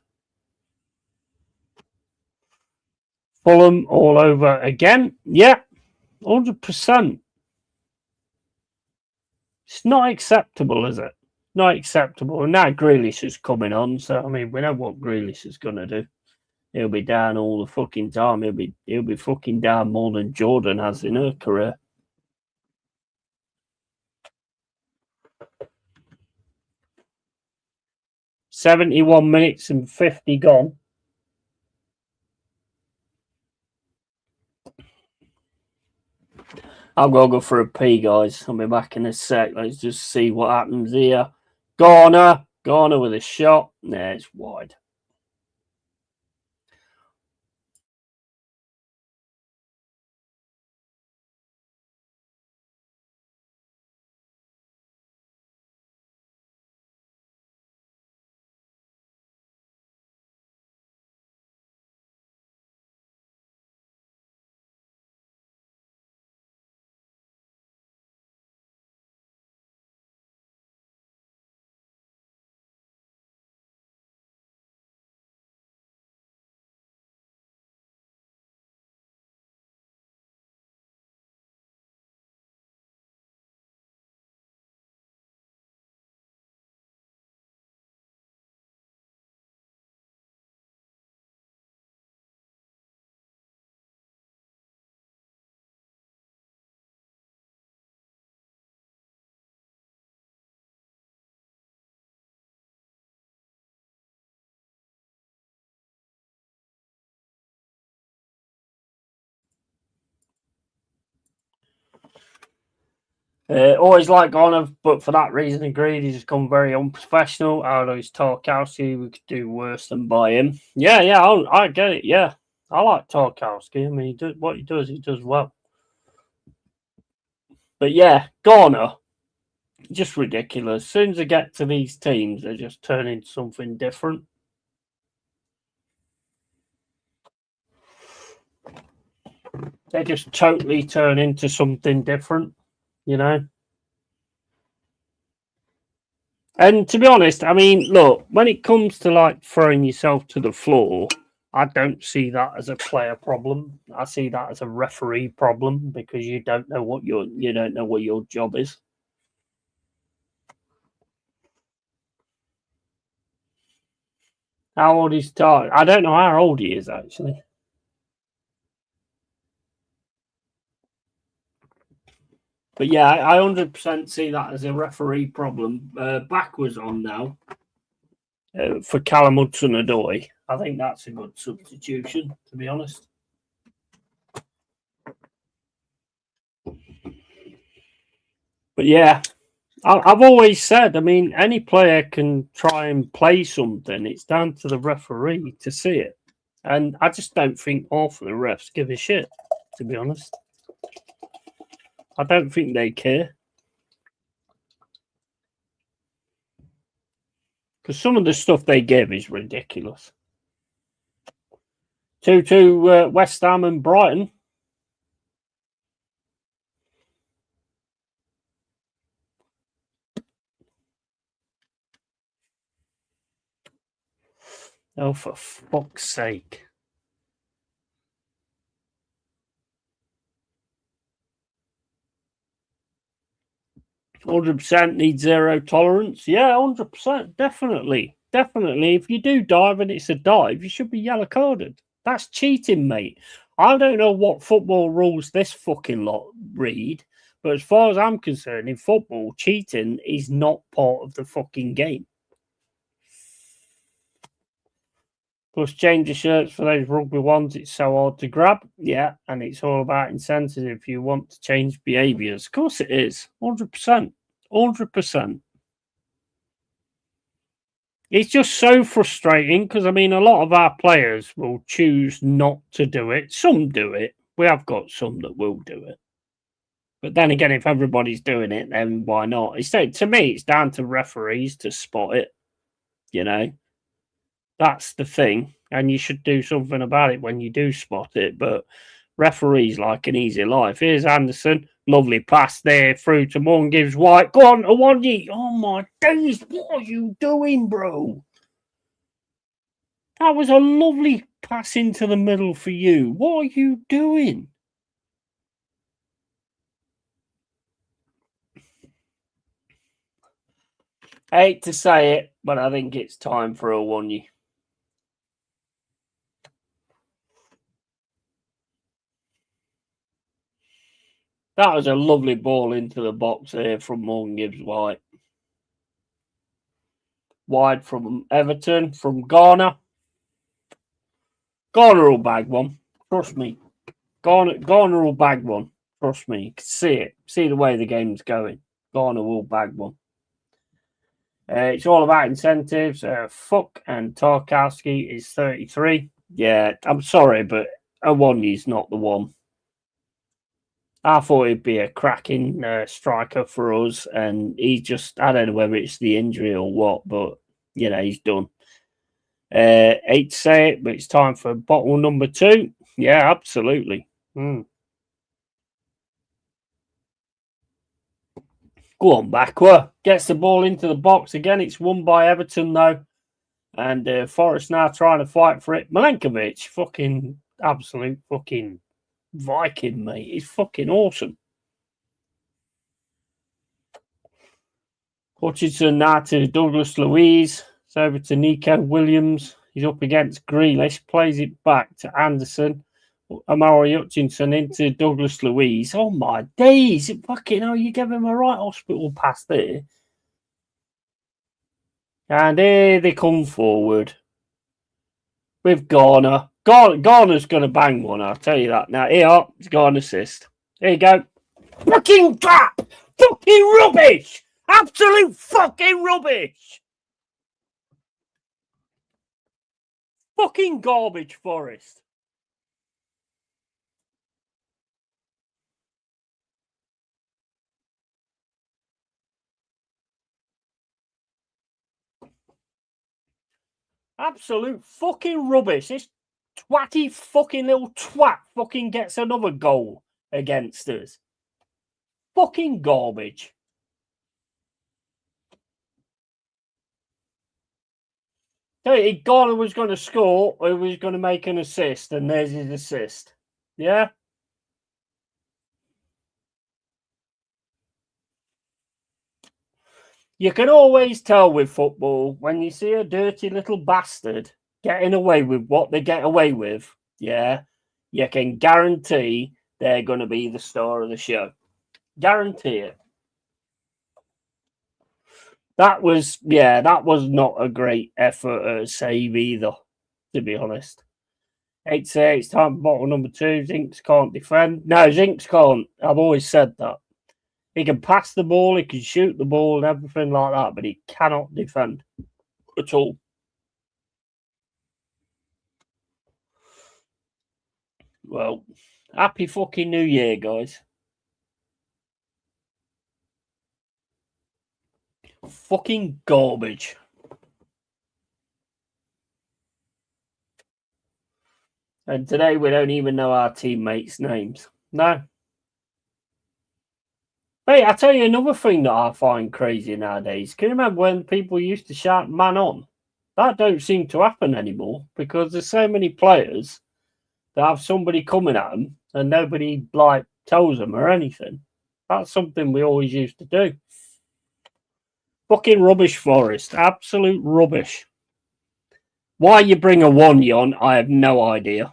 Fulham all over again. Yeah, 100%. It's not acceptable, is it? Not acceptable. And now Grealish is coming on, so I mean, we know what Grealish is going to do. He'll be down all the fucking time. He'll be fucking down more than Jordan has in her career. "71 minutes and 50 gone." I'm going to go for a pee, guys. I'll be back in a sec. Let's just see what happens here. Garner with a shot. Nah, it's wide. Always like Garner, but for that reason, agreed. He's become very unprofessional. Although he's Tarkowski, we could do worse than buy him. Yeah, I get it. Yeah, I like Tarkowski. I mean, what he does well. But yeah, Garner, just ridiculous. As soon as they get to these teams, they just turn into something different. They just totally turn into something different, you know. And to be honest, I mean, look, when it comes to like throwing yourself to the floor, I don't see that as a player problem. I see that as a referee problem because you don't know what your job is. How old is Tark? I don't know how old he is actually. But yeah, I 100% see that as a referee problem. Backwards on now for Callum Hudson-Odoi. I think that's a good substitution, to be honest. But yeah, I've always said, I mean, any player can try and play something. It's down to the referee to see it. And I just don't think half of the refs give a shit, to be honest. I don't think they care. Because some of the stuff they give is ridiculous. 2-2 West Ham and Brighton. Oh, for fuck's sake. 100% need zero tolerance. Yeah, 100%. Definitely. If you do dive and it's a dive, you should be yellow carded. That's cheating, mate. I don't know what football rules this fucking lot read, but as far as I'm concerned, in football, cheating is not part of the fucking game. Plus, change the shirts for those rugby ones. It's so hard to grab. Yeah, and it's all about incentives if you want to change behaviours. Of course it is. 100%. 100%. It's just so frustrating because, I mean, a lot of our players will choose not to do it. Some do it. We have got some that will do it. But then again, if everybody's doing it, then why not? To me, it's down to referees to spot it, you know. That's the thing, and you should do something about it when you do spot it. But referees like an easy life. Here's Anderson, lovely pass there through to Morgan gives White. Go on, Awonyi. Oh my days, what are you doing, bro? That was a lovely pass into the middle for you. What are you doing? I hate to say it, but I think it's time for Awonyi. That was a lovely ball into the box here from Morgan Gibbs White. Wide from Everton, from Garner. Garner will bag one. Trust me. Garner will bag one. Trust me. You can see it. See the way the game's going. Garner will bag one. It's all about incentives. Fuck and Tarkowski is 33. Yeah, I'm sorry, but Awonyi's not the one. I thought he'd be a cracking striker for us, and he just, I don't know whether it's the injury or what, but, you know, he's done. Hate to say it, but it's time for bottle number 2. Yeah, absolutely. Go on, Backward. Gets the ball into the box again. It's won by Everton, though. And Forest now trying to fight for it. Milenkovic, fucking absolute fucking Viking, mate. He's fucking awesome. Hutchinson now to Douglas Luiz. It's over to Nico Williams. He's up against Grealish. Plays it back to Anderson. Amari Hutchinson into Douglas Luiz. Oh my days. Fucking hell, you gave him a right hospital pass there. And here they come forward with Garner. Garner's going to bang one, I'll tell you that. Now, here, he's got an assist. Here you go. Fucking trap! Fucking rubbish! Absolute fucking rubbish! Fucking garbage, Forest. Absolute fucking rubbish. This twatty fucking little twat fucking gets another goal against us. Fucking garbage. Garner was going to score, or he was going to make an assist, and there's his assist. Yeah? You can always tell with football when you see a dirty little bastard getting away with what they get away with, yeah, you can guarantee they're going to be the star of the show. Guarantee it. That was not a great effort at save either, to be honest. 8-6, time bottle number 2. Zinks can't defend. No, Zinks can't. I've always said that. He can pass the ball, he can shoot the ball and everything like that, but he cannot defend at all. Well, happy fucking New Year, guys. Fucking garbage. And today we don't even know our teammates' names. No. Hey, I'll tell you another thing that I find crazy nowadays. Can you remember when people used to shout man on? That don't seem to happen anymore because there's so many players that have somebody coming at them and nobody like tells them or anything. That's something we always used to do. Fucking rubbish, Forest. Absolute rubbish. Why you bring a one on, I have no idea.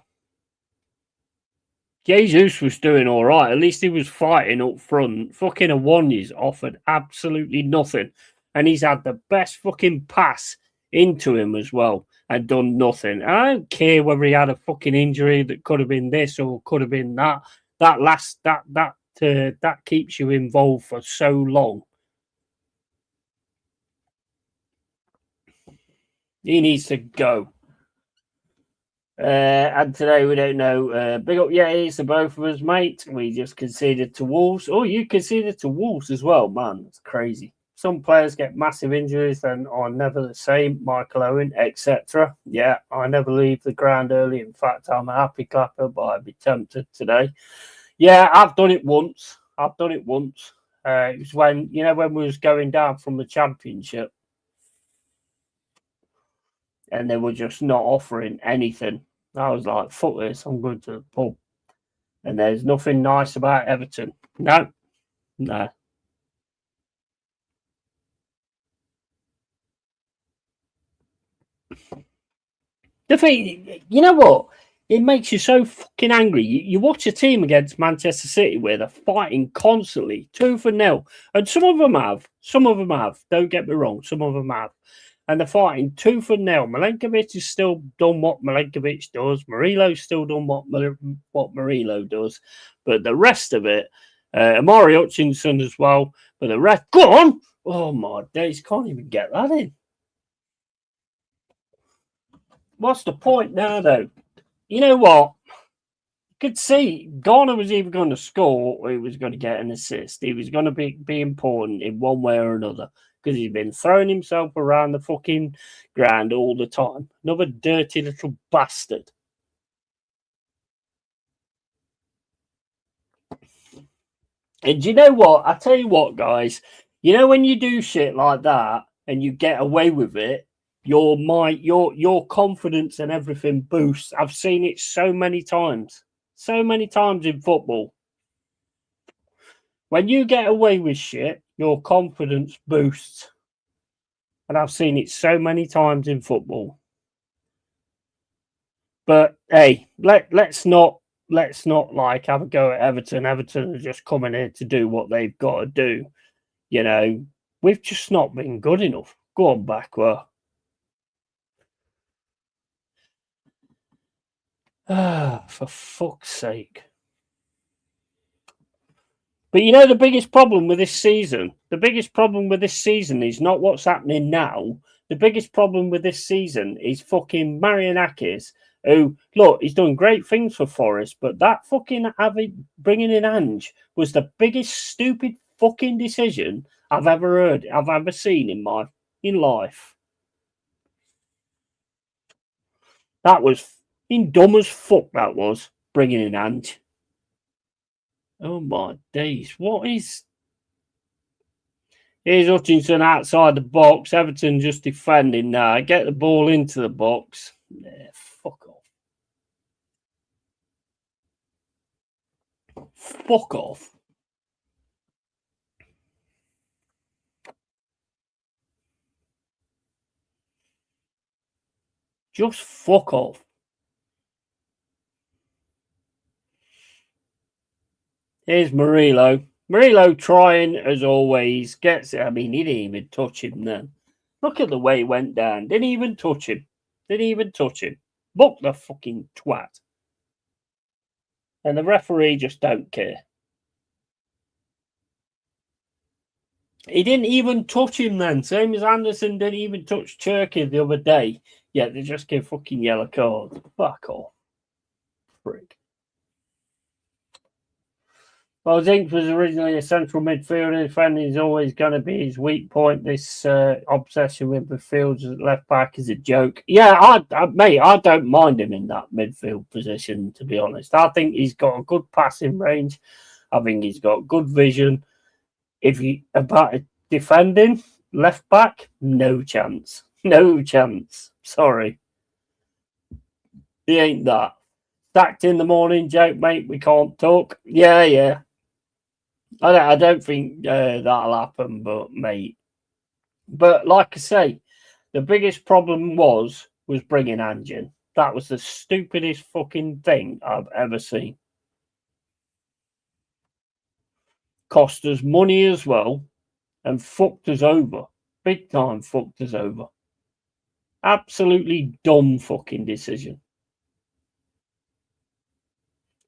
Jesus was doing all right. At least he was fighting up front. Fucking a one is offered absolutely nothing. And he's had the best fucking pass into him as well and done nothing. And I don't care whether he had a fucking injury that could have been this or could have been that. That keeps you involved for so long. He needs to go. And today we don't know. Big up Yetis to both of us, mate. We just conceded to Wolves. Oh, you conceded to Wolves as well, man. It's crazy. Some players get massive injuries and are never the same. Michael Owen, etc. Yeah, I never leave the ground early. In fact, I'm a happy clapper, but I'd be tempted today. Yeah, I've done it once. It was when we was going down from the Championship. And they were just not offering anything. I was like, fuck this, I'm going to the pub. And there's nothing nice about Everton. No. The thing, you know what? It makes you so fucking angry. You watch a team against Manchester City where they're fighting constantly, 2-0. And some of them have. Don't get me wrong, some of them have. And they're fighting 2-0. Milenkovic has still done what Milenkovic does. Murilo's still done what Murilo does. But the rest of it, Amari Hutchinson as well. But the rest, go on! Oh my days, can't even get that in. What's the point now, though? You know what? You could see Garner was either going to score or he was going to get an assist. He was going to be important in one way or another. Because he's been throwing himself around the fucking ground all the time. Another dirty little bastard. And you know what? I tell you what, guys. You know when you do shit like that and you get away with it, your confidence and everything boosts. I've seen it so many times. So many times in football. When you get away with shit, your confidence boosts. And I've seen it so many times in football. But hey, let's not like have a go at Everton. Everton are just coming here to do what they've got to do. You know, we've just not been good enough. Go on, Backwell. For fuck's sake. But you know the biggest problem with this season? The biggest problem with this season is not what's happening now. The biggest problem with this season is fucking Marianakis, who, look, he's done great things for Forest, but that fucking bringing in Ange was the biggest stupid fucking decision I've ever seen in life. That was dumb as fuck, that was, bringing in Ange. Oh my days, what is... Here's Hutchinson outside the box. Everton just defending now. Get the ball into the box. Yeah, fuck off. Fuck off. Just fuck off. Here's Murillo. Murillo trying, as always, gets it. I mean, he didn't even touch him then. Look at the way he went down. Didn't even touch him. Book the fucking twat. And the referee just don't care. He didn't even touch him then. Same as Anderson didn't even touch Cherky the other day. Yeah, they just give fucking yellow cards. Fuck off. Prick. Well, Zinks was originally a central midfielder. Defending is always going to be his weak point. This obsession with midfield at left back is a joke. Yeah, I don't mind him in that midfield position, to be honest. I think he's got a good passing range. I think he's got good vision. If you about defending left back, no chance. No chance. Sorry. He ain't that. Sacked in the morning joke, mate. We can't talk. Yeah. I don't think that'll happen, but mate. But like I say, the biggest problem was bringing Ange in. That was the stupidest fucking thing I've ever seen. Cost us money as well, and fucked us over. Big time fucked us over. Absolutely dumb fucking decision.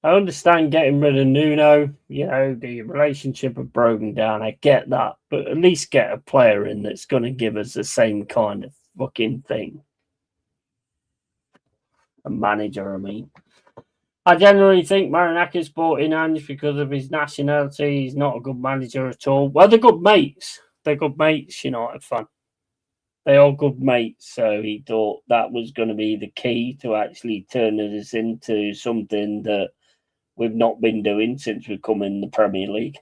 I understand getting rid of Nuno, you know, the relationship had broken down. I get that. But at least get a player in that's going to give us the same kind of fucking thing. A manager, I mean. I generally think Marinakis brought in Ange because of his nationality. He's not a good manager at all. Well, they're good mates. They're good mates, United fan. They are good mates. So he thought that was going to be the key to actually turning us into something that we've not been doing since we've come in the Premier League.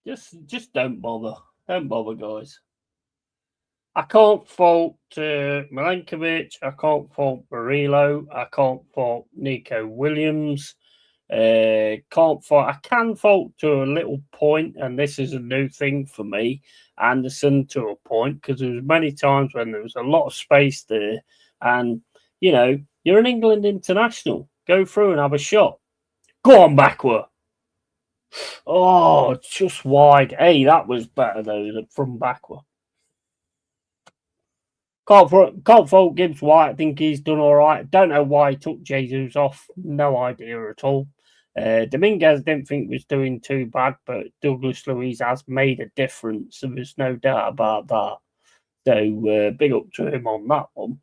Just don't bother. Don't bother, guys. I can't fault Milenkovic. I can't fault Murillo. I can't fault Nico Williams. I can fault to a little point, and this is a new thing for me, Anderson to a point, because there was many times when there was a lot of space there, and you know, you're an England international. Go through and have a shot. Go on backward. Oh, just wide. Hey, that was better though from backward. Can't fault Gibbs White. I think he's done all right. Don't know why he took Jesus off. No idea at all. Dominguez didn't think was doing too bad, but Douglas Luiz has made a difference. There's no doubt about that. So big up to him on that one.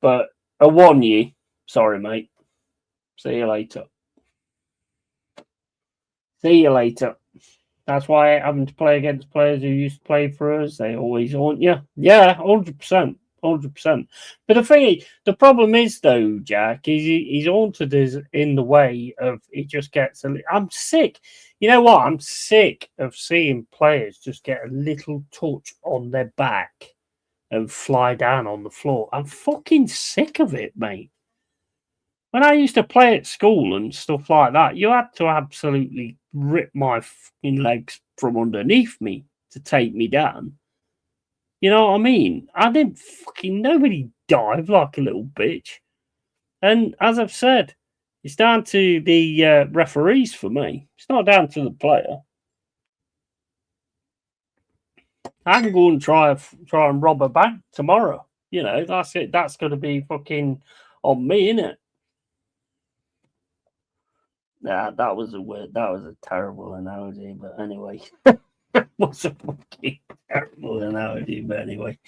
But a 1 year. Sorry, mate. See you later. See you later. That's why having to play against players who used to play for us, they always haunt you. Yeah, 100%. 100%. But the problem is, though, Jack, he's haunted us in the way of he just gets I'm sick. You know what? I'm sick of seeing players just get a little touch on their back and fly down on the floor. I'm fucking sick of it, mate. When I used to play at school and stuff like that, you had to absolutely rip my fucking legs from underneath me to take me down. You know what I mean? I didn't fucking... Nobody dive like a little bitch. And as I've said, it's down to the referees for me. It's not down to the player. I can go and try and rob a bank tomorrow. You know, that's it. That's going to be fucking on me, innit? Nah, that was a terrible analogy, but anyway. That was a fucking terrible analogy, but anyway.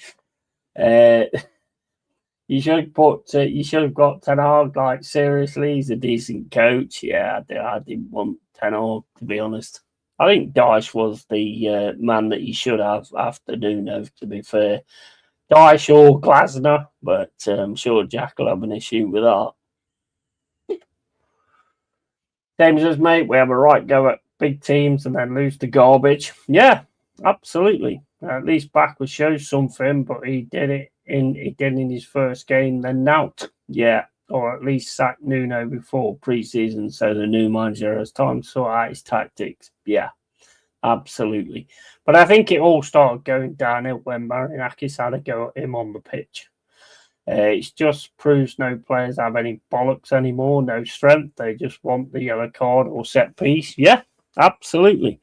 You should have got Ten Hag, like, seriously, he's a decent coach. Yeah, I didn't want Ten Hag, to be honest. I think Dyche was the man that you should have after Nuno, to be fair. Dyche or Glasner, but I'm sure Jack will have an issue with that. James says, mate, we have a right go at big teams and then lose to garbage. Yeah, absolutely. At least Back shows something, but he did it in his first game, then nout. Yeah, or at least sack Nuno before pre-season, so the new manager has time to sort out his tactics. Yeah, absolutely. But I think it all started going downhill when Marinakis had a go at him on the pitch. It just proves no players have any bollocks anymore, no strength. They just want the yellow card or set piece. Yeah, absolutely.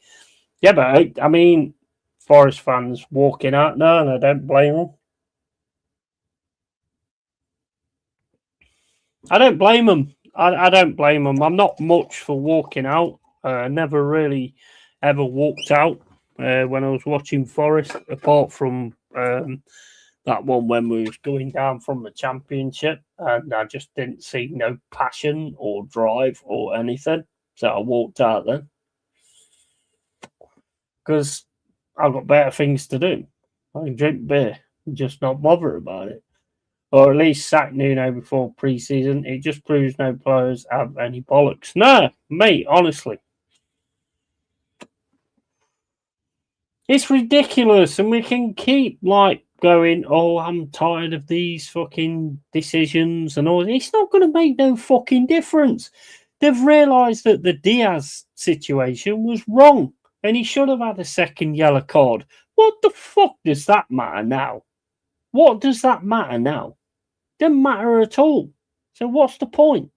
Yeah, but I mean, Forest fans walking out now, and I don't blame them. I don't blame them. I don't blame them. I'm not much for walking out. Never really ever walked out when I was watching Forest, apart from that one when we was going down from the Championship, and I just didn't see no passion or drive or anything. So I walked out then because I've got better things to do. I can drink beer and just not bother about it. Or at least sack Nuno before pre-season. It just proves no players have any bollocks. No, mate, honestly. It's ridiculous, and we can keep, like, going, oh, I'm tired of these fucking decisions and all. It's not going to make no fucking difference. They've realised that the Diaz situation was wrong, and he should have had a second yellow card. What the fuck does that matter now? What does that matter now? Doesn't matter at all. So what's the point?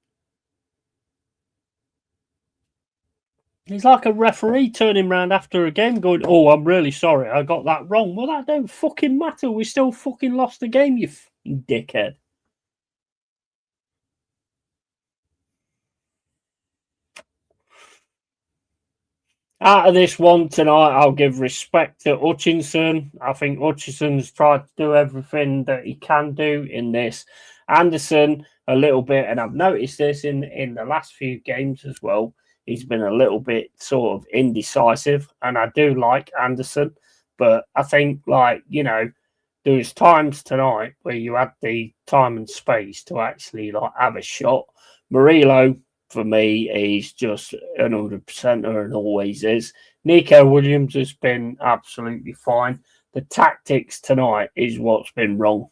He's like a referee turning around after a game going, oh, I'm really sorry, I got that wrong. Well, that don't fucking matter. We still fucking lost the game, you dickhead. Out of this one tonight, I'll give respect to Hutchinson. I think Hutchinson's tried to do everything that he can do in this. Anderson, a little bit, and I've noticed this in the last few games as well. He's been a little bit sort of indecisive, and I do like Anderson. But I think, like, you know, there was times tonight where you had the time and space to actually, like, have a shot. Murillo, for me, he's just 100%er and always is. Nico Williams has been absolutely fine. The tactics tonight is what's been wrong.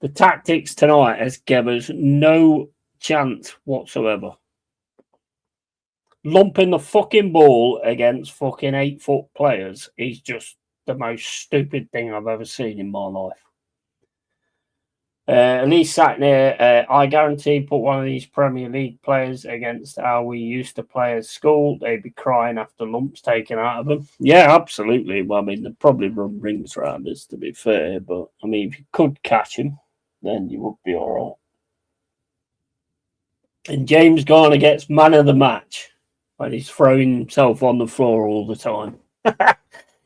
The tactics tonight has given us no chance whatsoever. Lumping the fucking ball against fucking 8-foot players is just the most stupid thing I've ever seen in my life. At least sat near, I guarantee put one of these Premier League players against how we used to play at school, they'd be crying after lumps taken out of them. Yeah, absolutely. Well, I mean, they'd probably run rings around us, to be fair, but I mean, if you could catch him, then you would be all right. And James Garner gets man of the match when he's throwing himself on the floor all the time.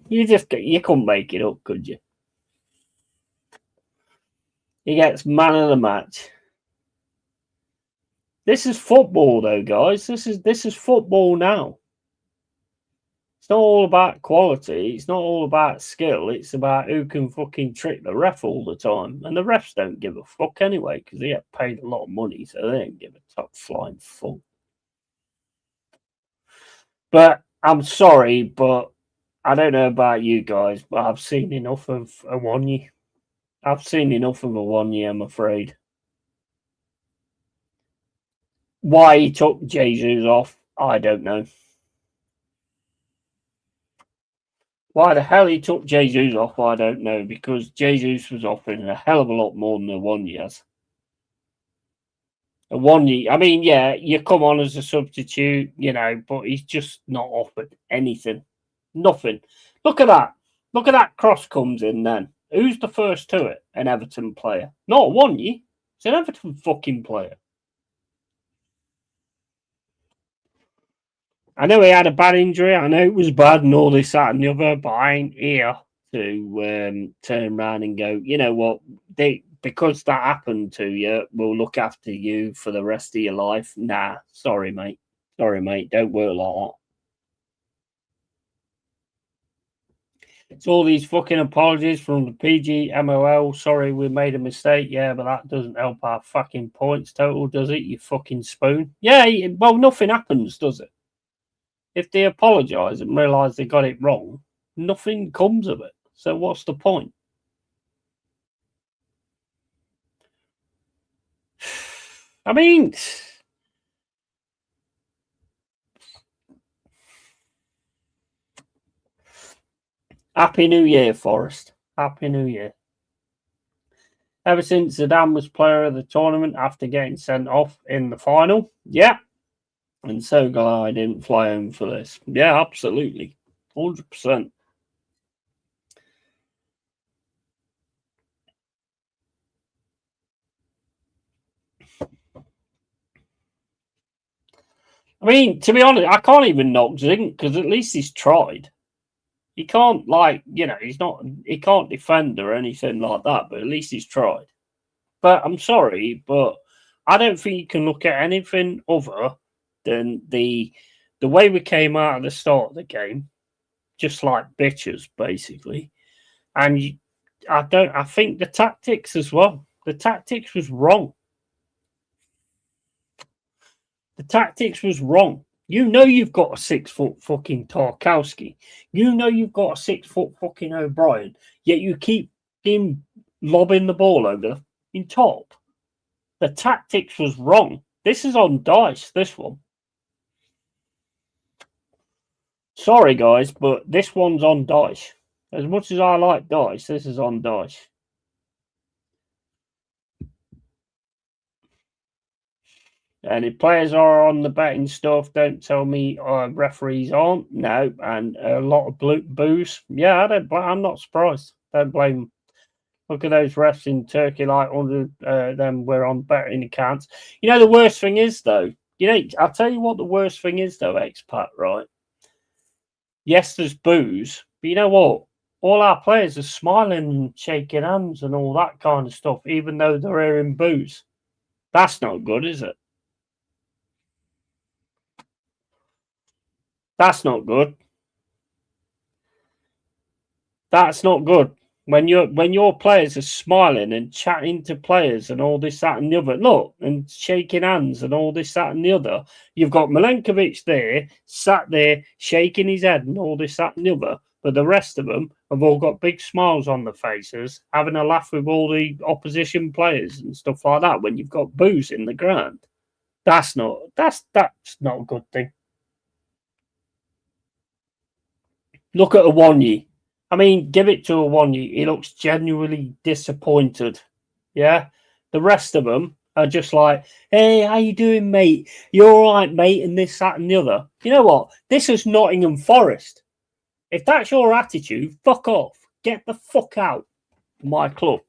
You couldn't make it up, could you? He gets man of the match. This is football, though, guys. This is football now. It's not all about quality. It's not all about skill. It's about who can fucking trick the ref all the time. And the refs don't give a fuck anyway because they get paid a lot of money, so they don't give a top flying fuck. But I'm sorry, but I don't know about you guys, but I've seen enough of Awoniyi. I've seen enough of Awoniyi, I'm afraid. Why he took Jesus off, I don't know. Why the hell he took Jesus off, I don't know, because Jesus was offering a hell of a lot more than Awoniyi has. Awoniyi, I mean, yeah, you come on as a substitute, you know, but he's just not offered anything. Nothing. Look at that. Look at that cross comes in then. Who's the first to it? An Everton player. Not Wanye. It's an Everton fucking player. I know he had a bad injury. I know it was bad and all this, that, and the other, but I ain't here to turn around and go, you know what, because that happened to you, we'll look after you for the rest of your life. Nah, sorry, mate. Sorry, mate. Don't work like that. It's all these fucking apologies from the PGMOL. Sorry, we made a mistake. Yeah, but that doesn't help our fucking points total, does it? You fucking spoon. Yeah, well, nothing happens, does it? If they apologise and realise they got it wrong, nothing comes of it. So what's the point? I mean, Happy New Year, Forest. Happy New Year. Ever since Zidane was player of the tournament after getting sent off in the final, yeah. And so glad I didn't fly home for this. Yeah, absolutely. 100%. I mean, to be honest, I can't even knock Zink because at least he's tried. He can't, he can't defend or anything like that, but at least he's tried. But I'm sorry, but I don't think you can look at anything other than the way we came out at the start of the game, just like bitches, basically. And I think the tactics as well. The tactics was wrong. The tactics was wrong. You know you've got a 6 foot fucking Tarkowski. You know you've got a 6 foot fucking O'Brien. Yet you keep him lobbing the ball over in top. The tactics was wrong. This is on dice, this one. Sorry, guys, but this one's on dice. As much as I like dice, this is on dice. And if players are on the betting stuff, don't tell me referees aren't. No, and a lot of boos. Yeah, I'm not surprised. Don't blame them. Look at those refs in Turkey, like 100 them were on betting accounts. You know, the worst thing is, though, I'll tell you what the worst thing is, though, expat, right? Yes, there's boos, but you know what? All our players are smiling and shaking hands and all that kind of stuff, even though they're hearing boos. That's not good, is it? That's not good. That's not good. When your players are smiling and chatting to players and all this, that, and the other, look, and shaking hands and all this, that, and the other, you've got Milenkovic there, sat there, shaking his head and all this, that, and the other, but the rest of them have all got big smiles on their faces, having a laugh with all the opposition players and stuff like that when you've got boos in the ground. That's not a good thing. Look at Awonyi. I mean, give it to Awonyi. He looks genuinely disappointed. Yeah? The rest of them are just like, hey, how you doing, mate? You all right, mate? And this, that, and the other. You know what? This is Nottingham Forest. If that's your attitude, fuck off. Get the fuck out of my club.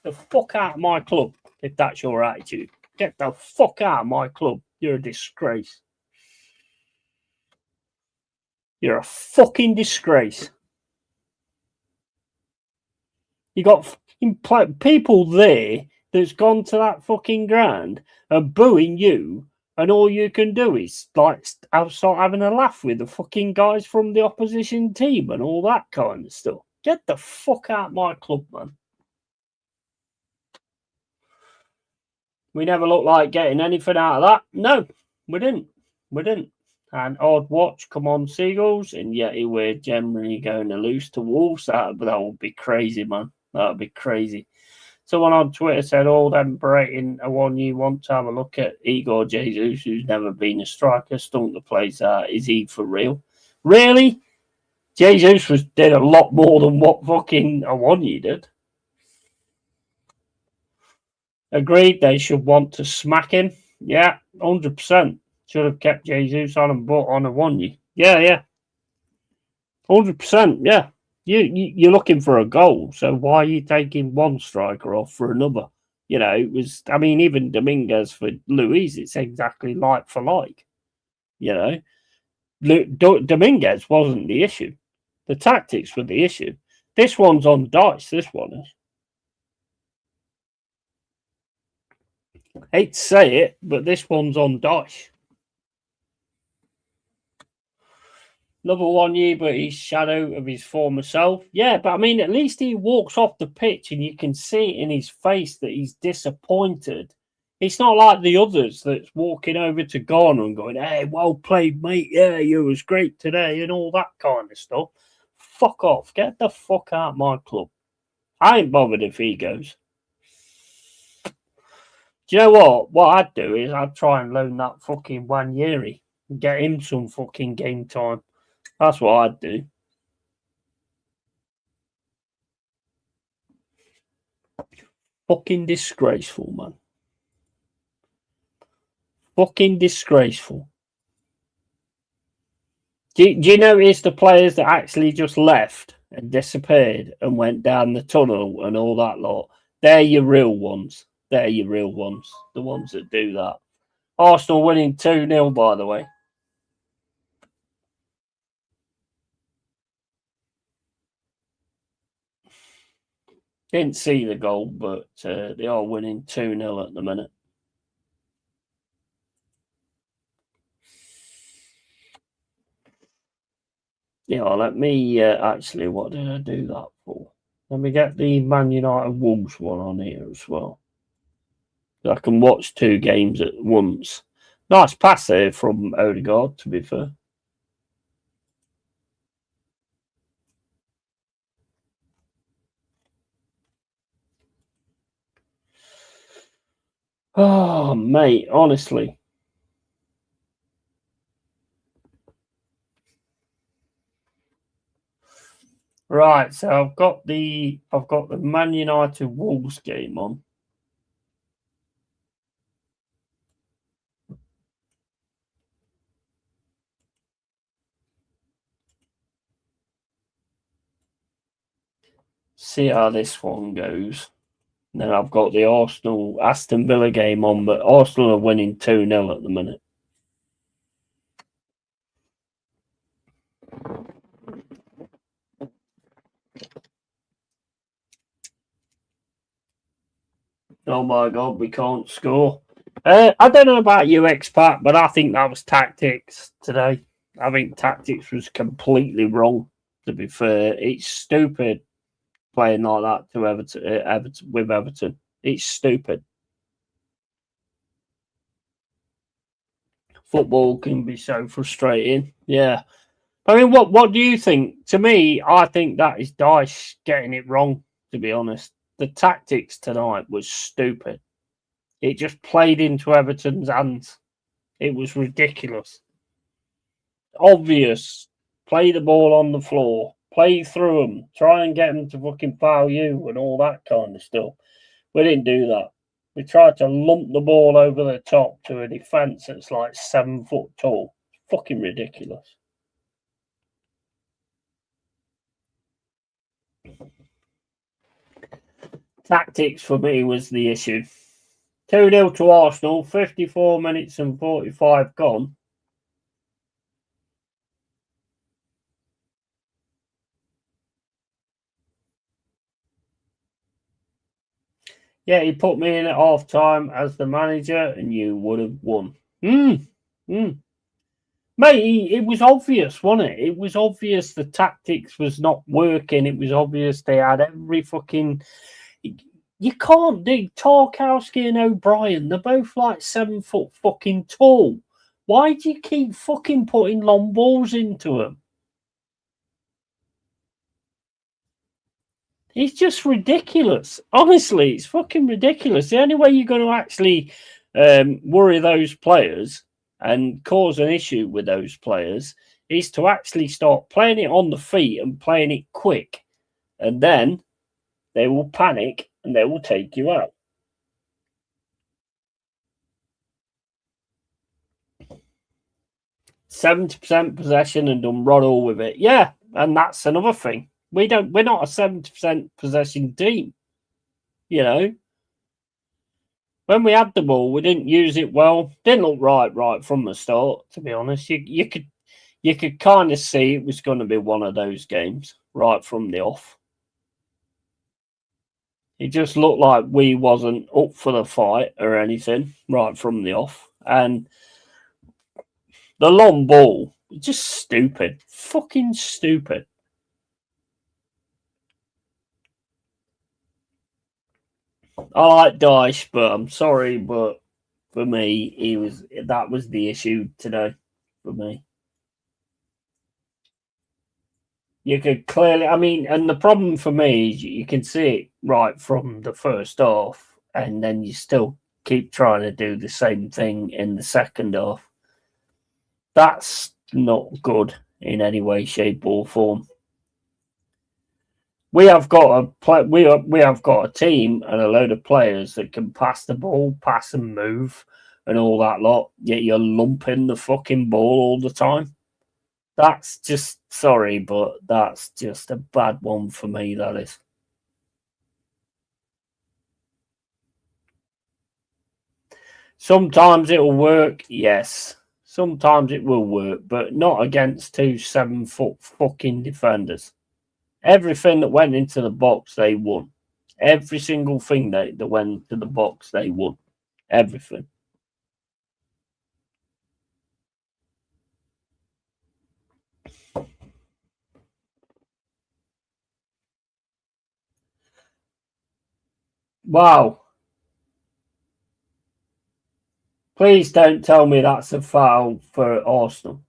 The fuck out of my club if that's your attitude. Get the fuck out of my club. You're a disgrace. You're a fucking disgrace. You got people there that's gone to that fucking ground and booing you, and all you can do is like start having a laugh with the fucking guys from the opposition team and all that kind of stuff. Get the fuck out of my club, man. We never looked like getting anything out of that. No, we didn't. We didn't. And odd watch, come on, Seagulls, and yet we're generally going to lose to Wolves. That would be crazy, man. That would be crazy. Someone on Twitter said, all them berating Awonyi want to have a look at Igor Jesus, who's never been a striker, stunk the place out. Is he for real? Really? Jesus did a lot more than what fucking Awonyi did. Agreed, they should want to smack him. Yeah, 100%. Should have kept Jesus on and bought on Awonyi. Yeah. 100%, yeah. You're looking for a goal, so why are you taking one striker off for another? You know, it was. I mean, even Dominguez for Luis, it's exactly like for like. You know, Dominguez wasn't the issue. The tactics were the issue. This one's on dice. This one is. Hate to say it, but this one's on dice. Another 1 year, but he's shadow of his former self. Yeah, but I mean, at least he walks off the pitch and you can see in his face that he's disappointed. It's not like the others that's walking over to Garner and going, "Hey, well played, mate. Yeah, you was great today," and all that kind of stuff. Fuck off. Get the fuck out of my club. I ain't bothered if he goes. Do you know what? What I'd do is I'd try and loan that fucking Wanyeri and get him some fucking game time. That's what I'd do. Fucking disgraceful, man. Fucking disgraceful. Do you notice the players that actually just left and disappeared and went down the tunnel and all that lot? They're your real ones. They're your real ones. The ones that do that. Arsenal winning 2-0, by the way. Didn't see the goal, but they are winning 2-0 at the minute. Yeah, let me actually, what did I do that for? Let me get the Man United Wolves one on here as well. I can watch 2 games at once. Nice pass there from Odegaard, to be fair. Oh, mate, honestly. Right, so I've got the Man United Wolves game on. See how this one goes. Then I've got the Arsenal Aston Villa game on, but Arsenal are winning 2-0 at the minute. Oh my God, we can't score. I don't know about you, Expat, but I think that was tactics today. I think tactics was completely wrong, to be fair. It's stupid playing like that to Everton. It's stupid. Football can be so frustrating. Yeah. I mean, what do you think? To me, I think that is Dyche getting it wrong, to be honest. The tactics tonight was stupid. It just played into Everton's hands. It was ridiculous. Obvious. Play the ball on the floor. Play through them. Try and get them to fucking foul you and all that kind of stuff. We didn't do that. We tried to lump the ball over the top to a defence that's like 7 foot tall. Fucking ridiculous. Tactics for me was the issue. 2-0 to Arsenal, 54 minutes and 45 gone. Yeah, he put me in at half time as the manager and you would have won. Mate, it was obvious, wasn't it? It was obvious the tactics was not working. It was obvious they had every fucking... You can't do Tarkowski and O'Brien. They're both like 7 foot fucking tall. Why do you keep fucking putting long balls into them? It's just ridiculous. Honestly, it's fucking ridiculous. The only way you're going to actually worry those players and cause an issue with those players is to actually start playing it on the feet and playing it quick. And then they will panic and they will take you out. %70 possession and done rod all with it. Yeah, and that's another thing. We're not a 70% possession team. You know, when we had the ball, we didn't use it well. Didn't look right from the start. To be honest, you could kind of see it was going to be one of those games right from the off. It just looked like we wasn't up for the fight or anything right from the off, and the long ball, just stupid, fucking stupid. I like Dyche, but I'm sorry, but for me, that was the issue today. For me, you could clearly, and the problem for me is you can see it right from the first half, and then you still keep trying to do the same thing in the second half. That's not good in any way, shape, or form. We have got we have got a team and a load of players that can pass the ball, pass and move, and all that lot. Yet you're lumping the fucking ball all the time. That's just sorry, but that's just a bad one for me. That is. Sometimes it will work, yes. Sometimes it will work, but not against 2 7-foot fucking defenders. Everything that went into the box, they won. Every single thing that went to the box, they won. Everything. Wow. Please don't tell me that's a foul for Arsenal.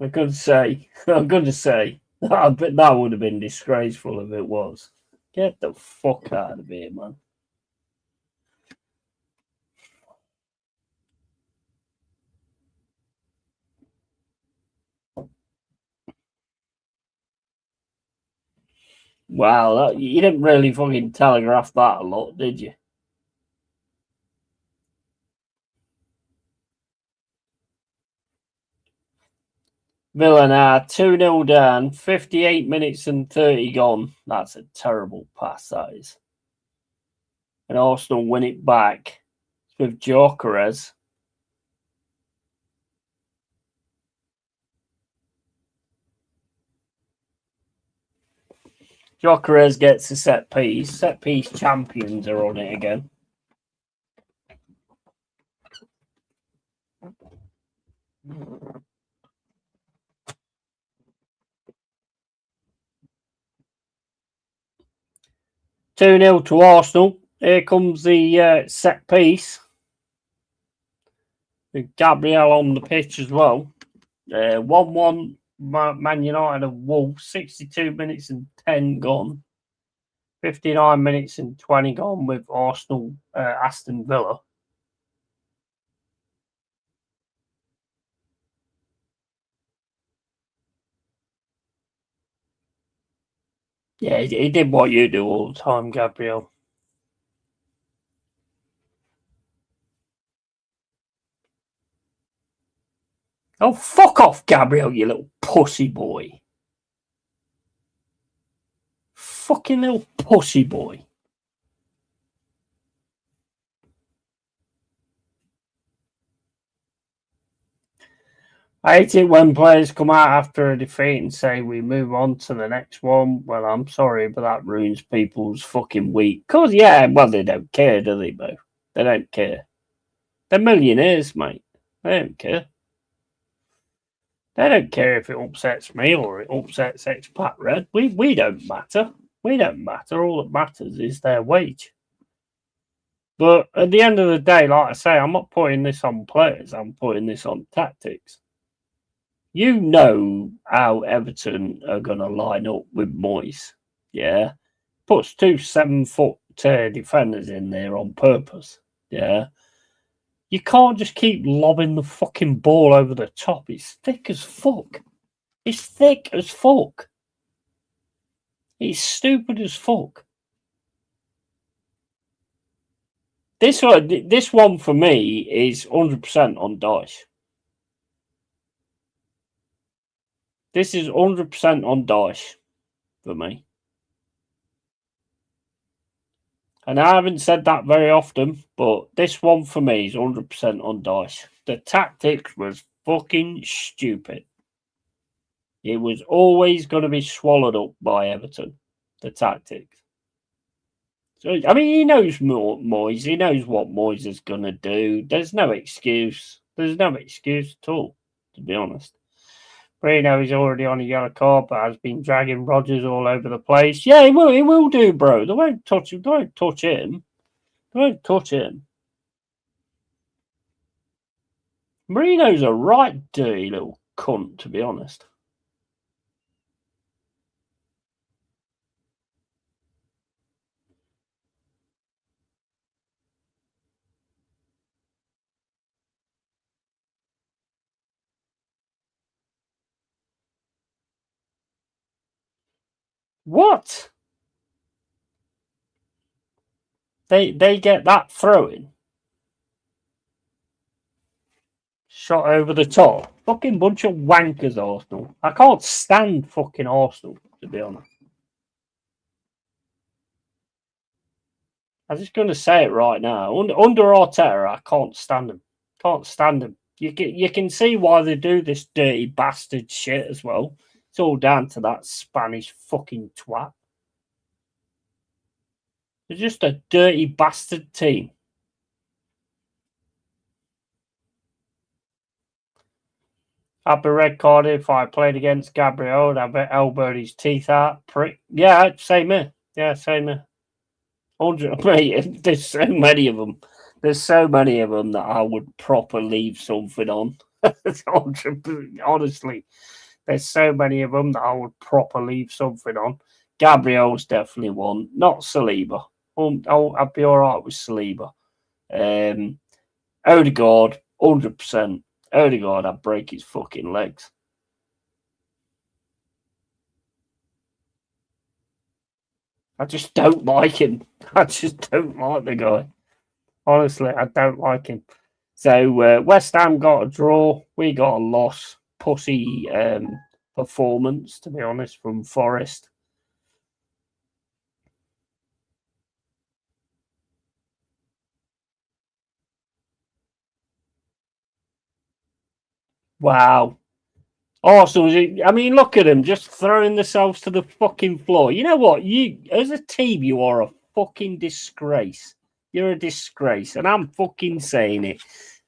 I'm going to say, that would have been disgraceful if it was. Get the fuck out of here, man. Wow, you didn't really fucking telegraph that a lot, did you? Villa now 2-0 down, 58 minutes and 30 gone. That's a terrible pass, that is. And Arsenal win it back with Gyökeres. Gyökeres gets a set piece. Set piece champions are on it again. (2-0) to Arsenal. Here comes the set piece. With Gabriel on the pitch as well. 1-1 Man United and Wolves. 62 minutes and 10 gone. 59 minutes and 20 gone with Arsenal, Aston Villa. Yeah, he did what you do all the time, Gabriel. Oh, fuck off, Gabriel, you little pussy boy. Fucking little pussy boy. I hate it when players come out after a defeat and say we move on to the next one. Well, I'm sorry, but that ruins people's fucking week. Cause yeah, well, they don't care, do they, Bo? They don't care. They're millionaires, mate. They don't care. They don't care if it upsets me or it upsets Expat Red. We don't matter. We don't matter. All that matters is their wage. But at the end of the day, like I say, I'm not putting this on players. I'm putting this on tactics. You know how Everton are going to line up with Moyes. Yeah. Puts 2 7-foot defenders in there on purpose. Yeah. You can't just keep lobbing the fucking ball over the top. It's thick as fuck. It's thick as fuck. It's stupid as fuck. This one for me is 100% on dice. This is 100% on dice for me. And I haven't said that very often, but this one for me is 100% on dice. The tactics was fucking stupid. It was always going to be swallowed up by Everton. The tactics. So, I mean, he knows Moyes. He knows what Moyes is going to do. There's no excuse. There's no excuse at all, to be honest. Bruno is already on a yellow card, but has been dragging Rodgers all over the place. Yeah, he will. He will do, bro. They won't touch him. They won't touch him. They won't touch him. Marino's a right dirty little cunt, to be honest. What? They get that throwing. Shot over the top. Fucking bunch of wankers, Arsenal. I can't stand fucking Arsenal, to be honest. I'm just going to say it right now. Under Arteta, I can't stand him. Can't stand him. You can see why they do this dirty bastard shit as well. It's all down to that Spanish fucking twat. They're just a dirty bastard team. I'd be red carded if I played against Gabriel. I'd be elbowed his teeth out. Prick. Yeah, same here. Yeah, same here. 100. Mate, there's so many of them. There's so many of them that I would proper leave something on. Honestly, there's so many of them that I would proper leave something on. Gabriel's definitely one. Not Saliba. I'd be all right with Saliba. Odegaard, 100%. Odegaard, I'd break his fucking legs. I just don't like him. I just don't like the guy. Honestly, I don't like him. So West Ham got a draw. We got a loss. Pussy performance, to be honest, from Forest. Wow. Arsenal, I mean, look at them just throwing themselves to the fucking floor. You know what? You, as a team, you are a fucking disgrace. You're a disgrace. And I'm fucking saying it.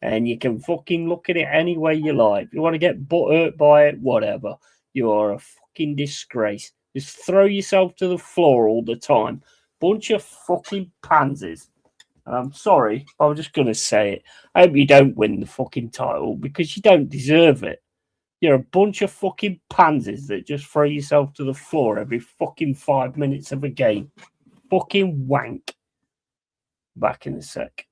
And you can fucking look at it any way you like. If you want to get butthurt by it, whatever. You are a fucking disgrace. Just throw yourself to the floor all the time. Bunch of fucking pansies. And I'm sorry, I was just going to say it. I hope you don't win the fucking title because you don't deserve it. You're a bunch of fucking pansies that just throw yourself to the floor every fucking 5 minutes of a game. Fucking wank. Back in a sec.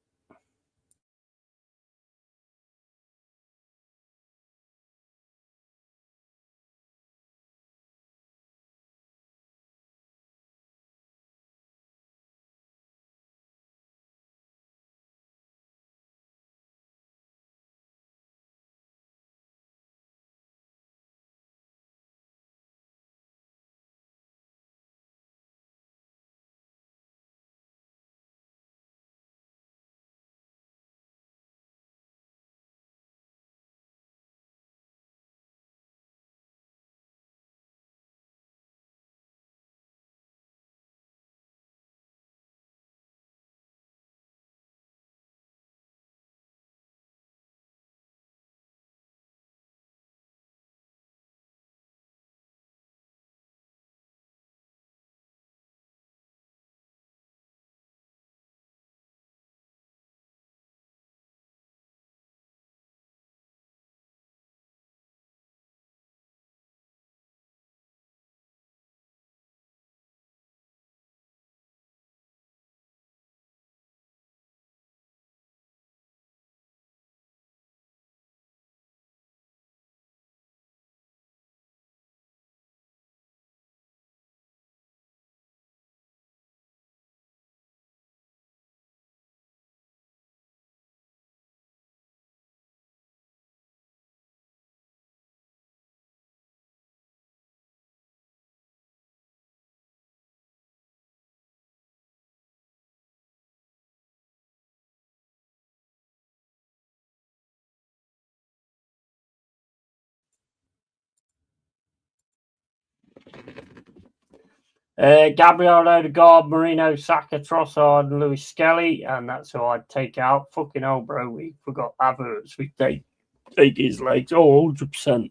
Gabriel Odegaard, Marino, Saka, Trossard, and Lewis Skelly, and that's who I'd take out. Fucking hell, bro, we forgot Havertz. We take his legs. Oh, 100%.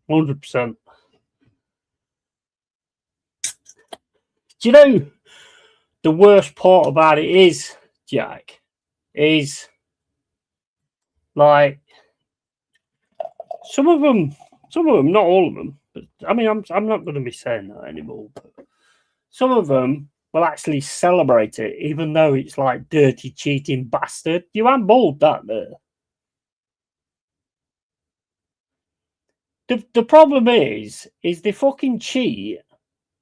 100%. Do you know the worst part about it is, Jack, is like some of them, not all of them, but I mean, I'm not going to be saying that anymore, but some of them will actually celebrate it, even though it's like dirty, cheating bastard. You handballed that there. The problem is they fucking cheat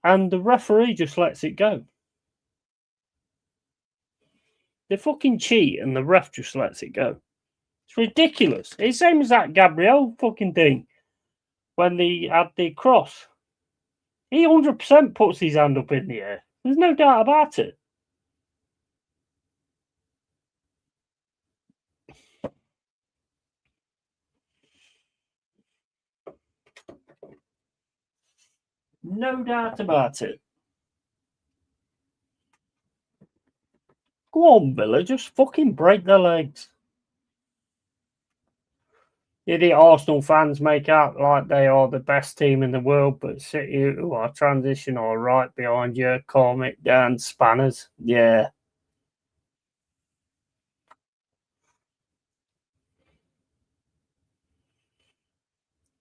and the referee just lets it go. They fucking cheat and the ref just lets it go. It's ridiculous. It's the same as that Gabriel fucking thing when they had the cross. He 100% puts his hand up in the air. There's no doubt about it. No doubt about it. Go on, Villa. Just fucking break their legs. The Arsenal fans make out like they are the best team in the world, but City, who are transition, are right behind you. Calm it down, spanners. Yeah.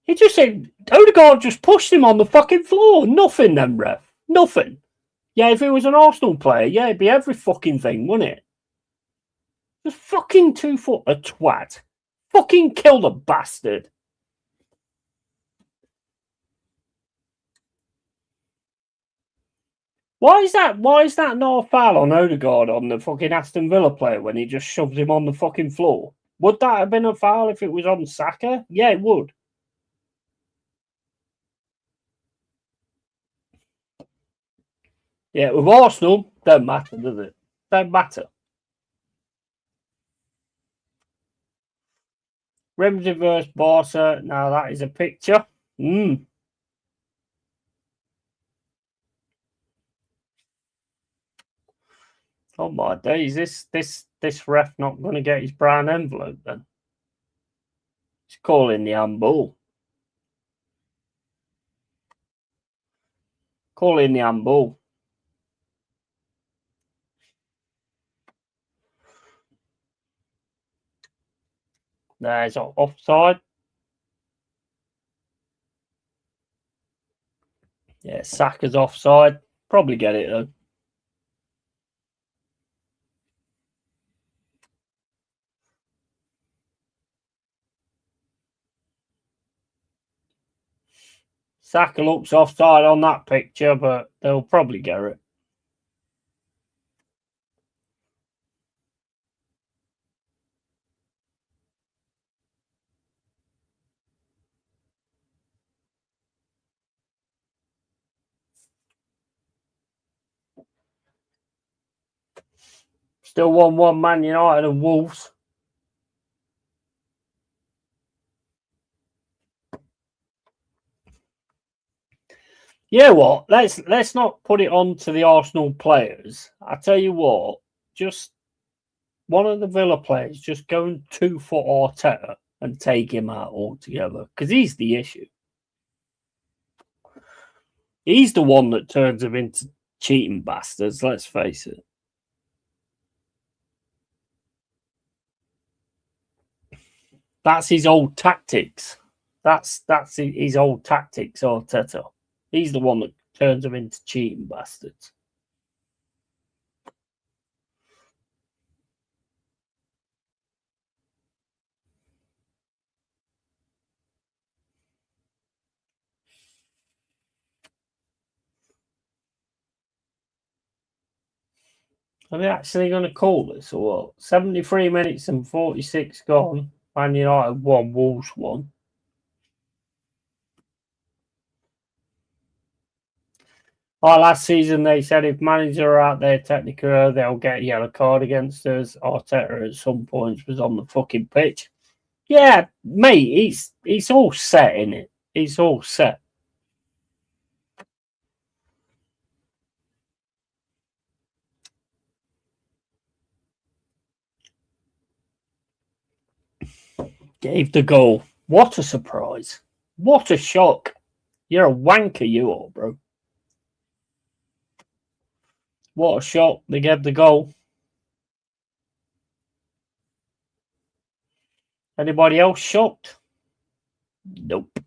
He just said, Odegaard just pushed him on the fucking floor. Nothing then, ref. Nothing. Yeah, if it was an Arsenal player, yeah, it'd be every fucking thing, wouldn't it? Just fucking 2 foot a twat. Fucking kill the bastard. Why is that not a foul on Odegaard on the fucking Aston Villa player when he just shoves him on the fucking floor? Would that have been a foul if it was on Saka? Yeah, it would. Yeah, with Arsenal, don't matter, does it? Don't matter. Ramsey versus Barca. Now that is a picture. Oh my days! This ref not going to get his brown envelope then. He's calling the handball. Calling the handball. There's offside. Yeah, Saka's offside. Probably get it though. Saka looks offside on that picture, but they'll probably get it. Still 1-1 Man United and Wolves. Yeah, what? Let's not put it on to the Arsenal players. I tell you what, just one of the Villa players just go and 2 foot Arteta and take him out altogether because he's the issue. He's the one that turns them into cheating bastards. Let's face it. That's his old tactics. That's his old tactics, Arteta. He's the one that turns them into cheating bastards. Are they actually going to call this or what? 73 minutes and 46 gone. Man United 1, Wolves 1. Last season they said if managers are out there technically, they'll get a yellow card against us. Arteta at some points was on the fucking pitch. Yeah, mate, it's all set, innit? It's all set. Gave the goal. What a surprise. What a shock. You're a wanker, you are, bro. What a shock. They gave the goal. Anybody else shocked? Nope.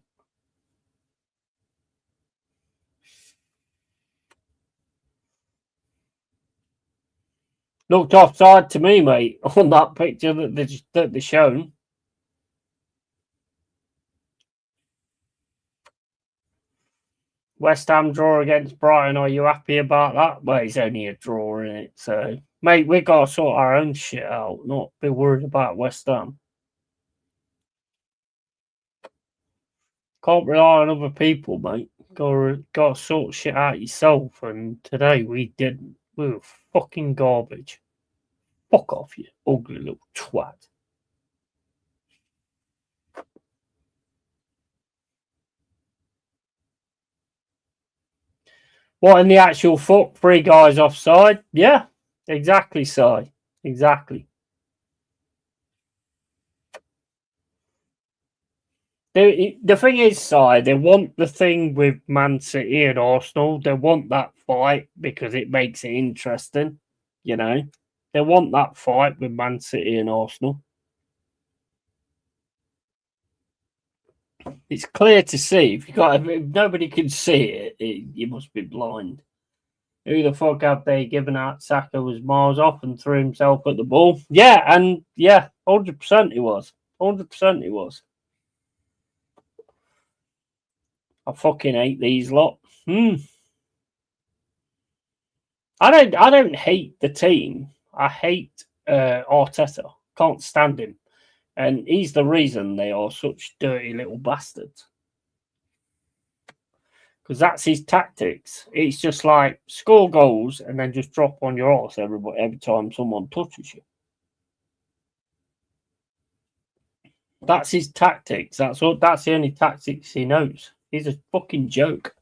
Looked offside to me, mate, on that picture that they're shown. West Ham draw against Brighton. Are you happy about that? Well, it's only a draw, isn't it? So, mate, we got to sort our own shit out, not be worried about West Ham. Can't rely on other people, mate. Got to sort shit out yourself. And today we didn't. We were fucking garbage. Fuck off, you ugly little twat. What in the actual fuck? 3 guys offside? Yeah, exactly, Si. Exactly. The thing is, Si, they want the thing with Man City and Arsenal. They want that fight because it makes it interesting, you know. They want that fight with Man City and Arsenal. It's clear to see. If nobody can see it, you must be blind. Who the fuck have they given out? Saka was miles off and threw himself at the ball. Yeah, and yeah, 100% he was. 100% he was. I fucking hate these lot. I don't hate the team. I hate Arteta. Can't stand him. And he's the reason they are such dirty little bastards. Because that's his tactics. It's just like score goals and then just drop on your arse every time someone touches you. That's his tactics. That's the only tactics he knows. He's a fucking joke.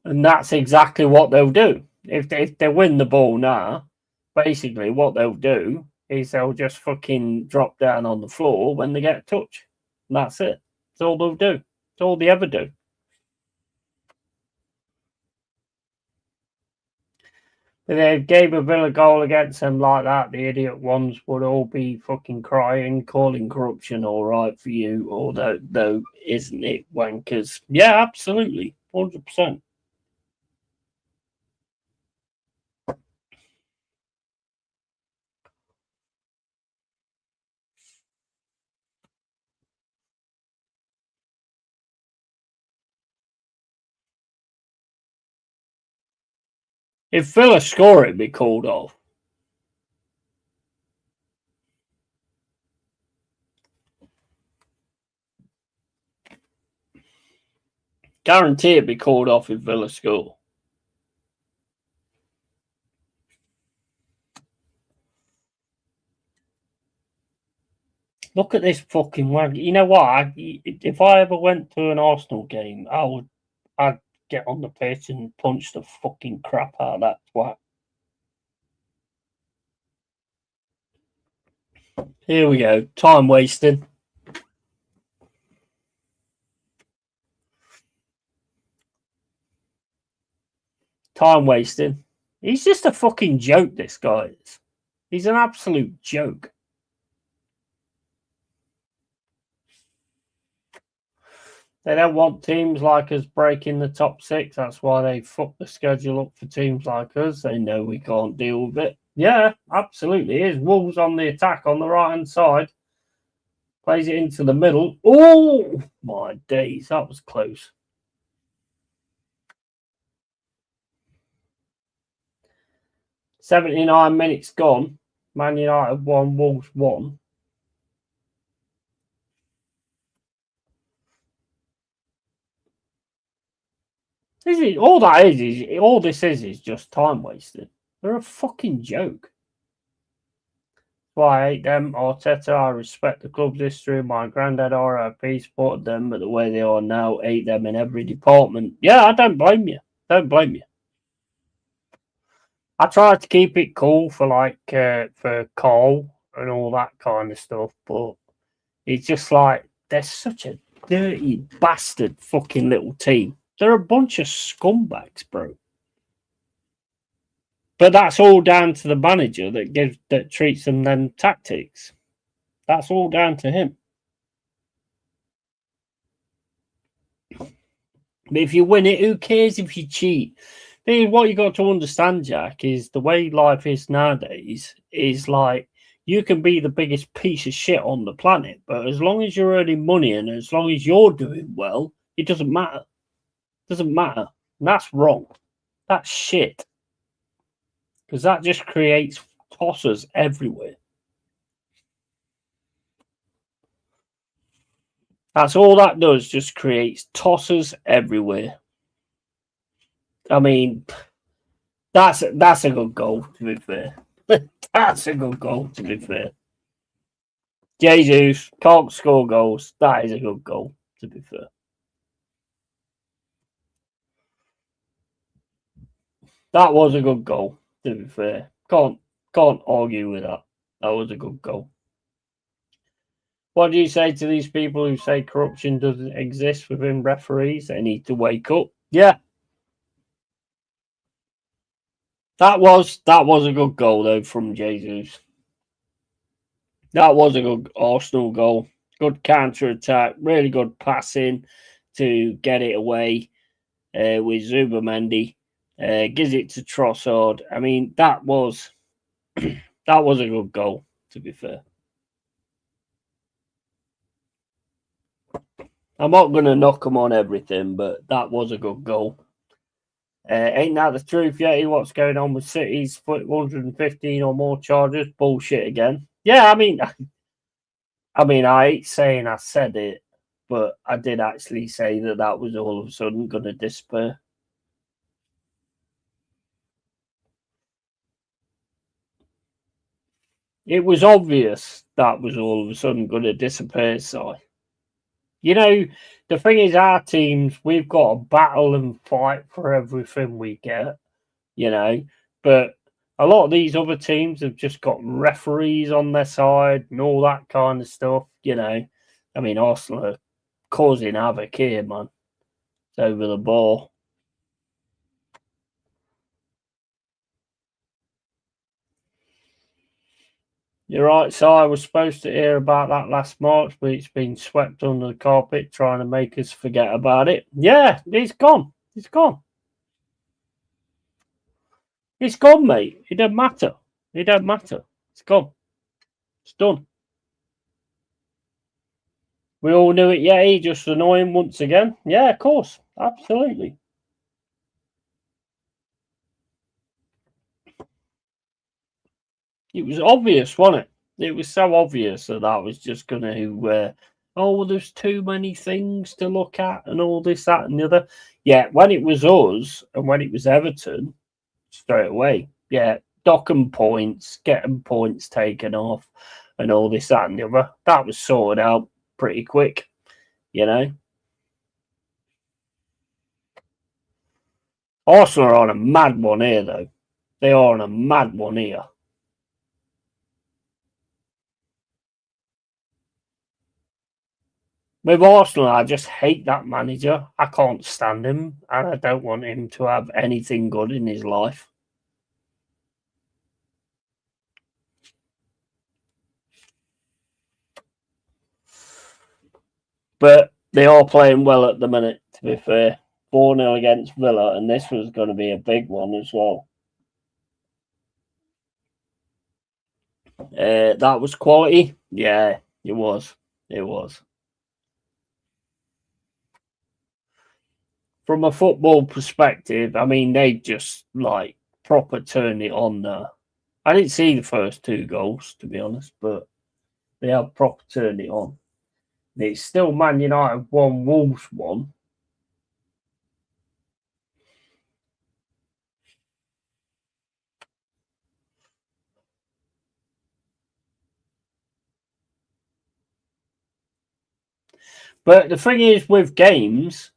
And that's exactly what they'll do. If they win the ball now, basically what they'll do is they'll just fucking drop down on the floor when they get a touch. And that's it. That's all they'll do. That's all they ever do. If they gave a Villa goal against them like that, the idiot ones would all be fucking crying, calling corruption all right for you, although isn't it wankers? Yeah, absolutely. 100%. If Villa score, it'd be called off. Guarantee it'd be called off if Villa score. Look at this fucking wag. You know what? If I ever went to an Arsenal game, I'd get on the pitch and punch the fucking crap out of that twat. Here we go. Time wasting. Time wasting. He's just a fucking joke, this guy is. He's an absolute joke. They don't want teams like us breaking the top 6. That's why they fuck the schedule up for teams like us. They know we can't deal with it. Yeah, absolutely. Here's Wolves on the attack on the right-hand side. Plays it into the middle. Oh, my days. That was close. 79 minutes gone. Man United 1, Wolves 1. All this is just time wasted. They're a fucking joke. why I hate them. Arteta, I respect the club's history. My granddad, RIP, supported them, but the way they are now, hate them in every department. Yeah, I don't blame you. Don't blame you. I try to keep it cool for for Cole and all that kind of stuff, but it's just like they're such a dirty bastard fucking little team. They're a bunch of scumbags, bro. But that's all down to the manager that treats them them tactics. That's all down to him. But if you win it, who cares if you cheat? What you got to understand, Jack, is the way life is nowadays is like you can be the biggest piece of shit on the planet, but as long as you're earning money and as long as you're doing well, it doesn't matter. It doesn't matter. And that's wrong. That's shit. Because that just creates tossers everywhere. That's all that does, just creates tossers everywhere. I mean, that's a good goal, to be fair. That's a good goal, to be fair. Jesus can't score goals. That is a good goal, to be fair. That was a good goal, to be fair. Can't argue with that. That was a good goal. What do you say to these people who say corruption doesn't exist within referees? They need to wake up. Yeah. That was a good goal though from Jesus. That was a good Arsenal goal. Good counter attack, really good passing to get it away with Zubamendi. Gives it to Trossard. I mean, that was a good goal, to be fair. I'm not going to knock them on everything, but that was a good goal. Ain't that the truth, Yeti? What's going on with City's 115 or more charges? Bullshit again. Yeah, I mean, I hate saying I said it, but I did actually say that was all of a sudden going to disappear. It was obvious that was all of a sudden going to disappear, Si. You know, the thing is, our teams, we've got to battle and fight for everything we get, you know, but a lot of these other teams have just got referees on their side and all that kind of stuff, you know. I mean, Arsenal are causing havoc here, man. It's over the ball. You're right, so I was supposed to hear about that last March, but it's been swept under the carpet trying to make us forget about it. Yeah, it's gone. It's gone. It's gone, mate. It don't matter. It don't matter. It's gone. It's done. We all knew it, yeah. He just annoying once again. Yeah, of course. Absolutely. It was obvious, wasn't it? It was so obvious that was just going to, there's too many things to look at and all this, that, and the other. Yeah, when it was us and when it was Everton, straight away, yeah, dock them points, get them points taken off and all this, that, and the other. That was sorted out pretty quick, you know. Arsenal are on a mad one here, though. They are on a mad one here. With Arsenal, I just hate that manager. I can't stand him, and I don't want him to have anything good in his life. But they are playing well at the minute, to be fair. 4-0 against Villa, and this was going to be a big one as well. That was quality. Yeah, it was. It was. From a football perspective, I mean, they just like proper turned it on there. I didn't see the first two goals, to be honest, but they have proper turned it on. It's still Man United 1, Wolves 1. But the thing is, with games,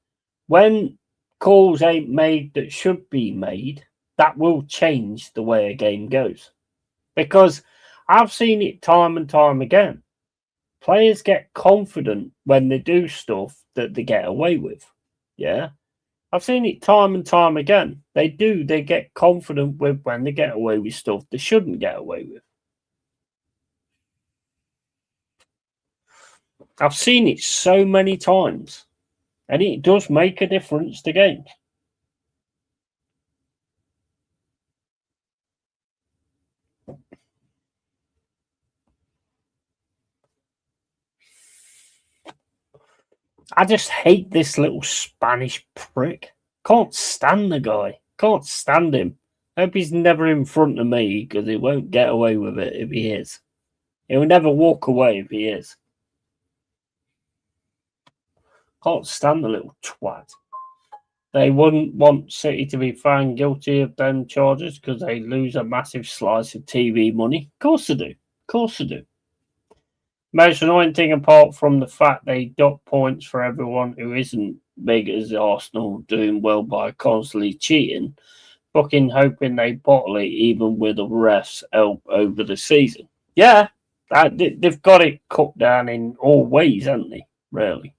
when calls ain't made that should be made, that will change the way a game goes. Because I've seen it time and time again. Players get confident when they do stuff that they get away with. Yeah. I've seen it time and time again. They get confident with when they get away with stuff they shouldn't get away with. I've seen it so many times. And it does make a difference to games. I just hate this little Spanish prick. Can't stand the guy. Can't stand him. Hope he's never in front of me because he won't get away with it if he is. He'll never walk away if he is. Can't stand the little twat. They wouldn't want City to be found guilty of them charges because they lose a massive slice of TV money. Of course they do. Of course they do. Most annoying thing, apart from the fact they dock points for everyone who isn't big as Arsenal doing well by constantly cheating, fucking hoping they bottle it even with the refs' help over the season. Yeah, they've got it cut down in all ways, haven't they? Really.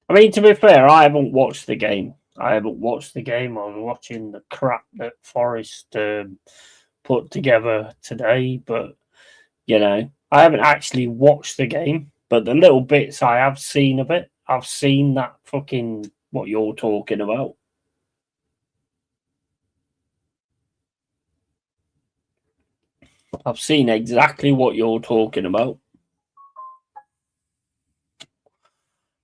I mean, to be fair, I haven't watched the game. I was watching the crap that Forest put together today, but you know, I haven't actually watched the game, but the little bits I have seen of it, I've seen that fucking what you're talking about. I've seen exactly what you're talking about.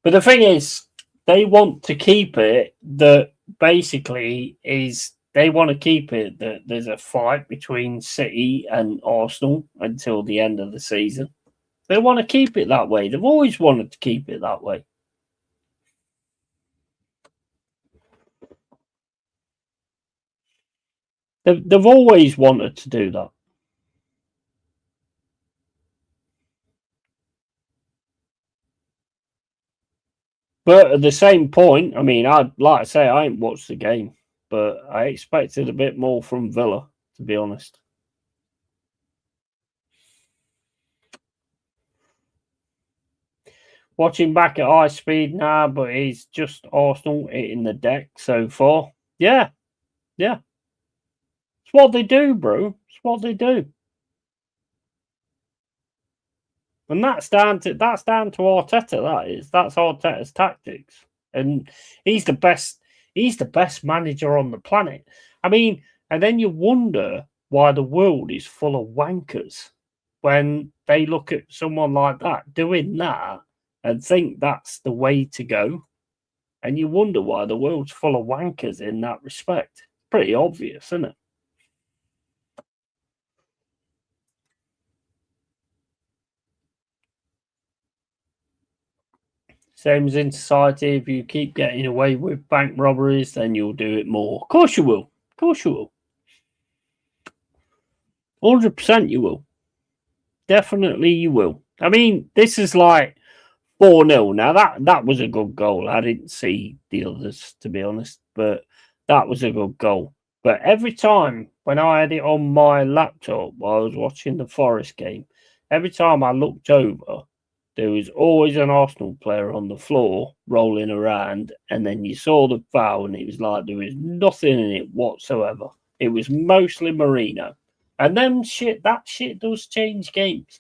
But the thing is, they want to keep it that basically is they want to keep it that there's a fight between City and Arsenal until the end of the season. They want to keep it that way. They've always wanted to keep it that way. They've always wanted to do that. But at the same point, I mean, I ain't watched the game, but I expected a bit more from Villa, to be honest. Watching back at high speed now, but it's just Arsenal hitting the deck so far. Yeah. It's what they do, bro. It's what they do. And that's down to Arteta, That's Arteta's tactics. And he's the best manager on the planet. I mean, and then you wonder why the world is full of wankers when they look at someone like that doing that and think that's the way to go. And you wonder why the world's full of wankers in that respect. Pretty obvious, isn't it? Same as in society, if you keep getting away with bank robberies, then you'll do it more. Of course you will. Of course you will. 100% you will. Definitely you will. I mean, this is like 4-0. Now, that was a good goal. I didn't see the others, to be honest, but that was a good goal. But every time when I had it on my laptop while I was watching the Forest game, every time I looked over, there was always an Arsenal player on the floor rolling around, and then you saw the foul, and it was like there was nothing in it whatsoever. It was mostly Marino. And then that shit does change games.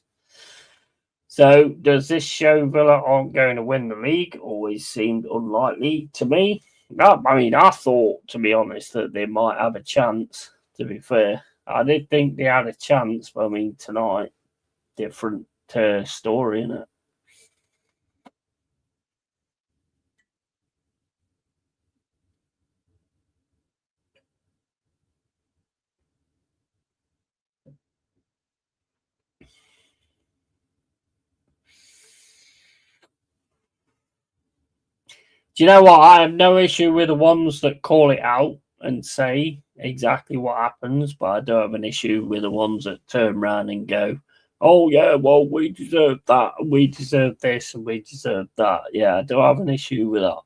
So does this show Villa aren't going to win the league? Always seemed unlikely to me. I mean, I thought, to be honest, that they might have a chance, to be fair. I did think they had a chance, but I mean, tonight, different story, innit? Do you know what? I have no issue with the ones that call it out and say exactly what happens, but I don't have an issue with the ones that turn around and go, oh yeah, well, we deserve that, and we deserve this, and we deserve that. Yeah, I do have an issue with that.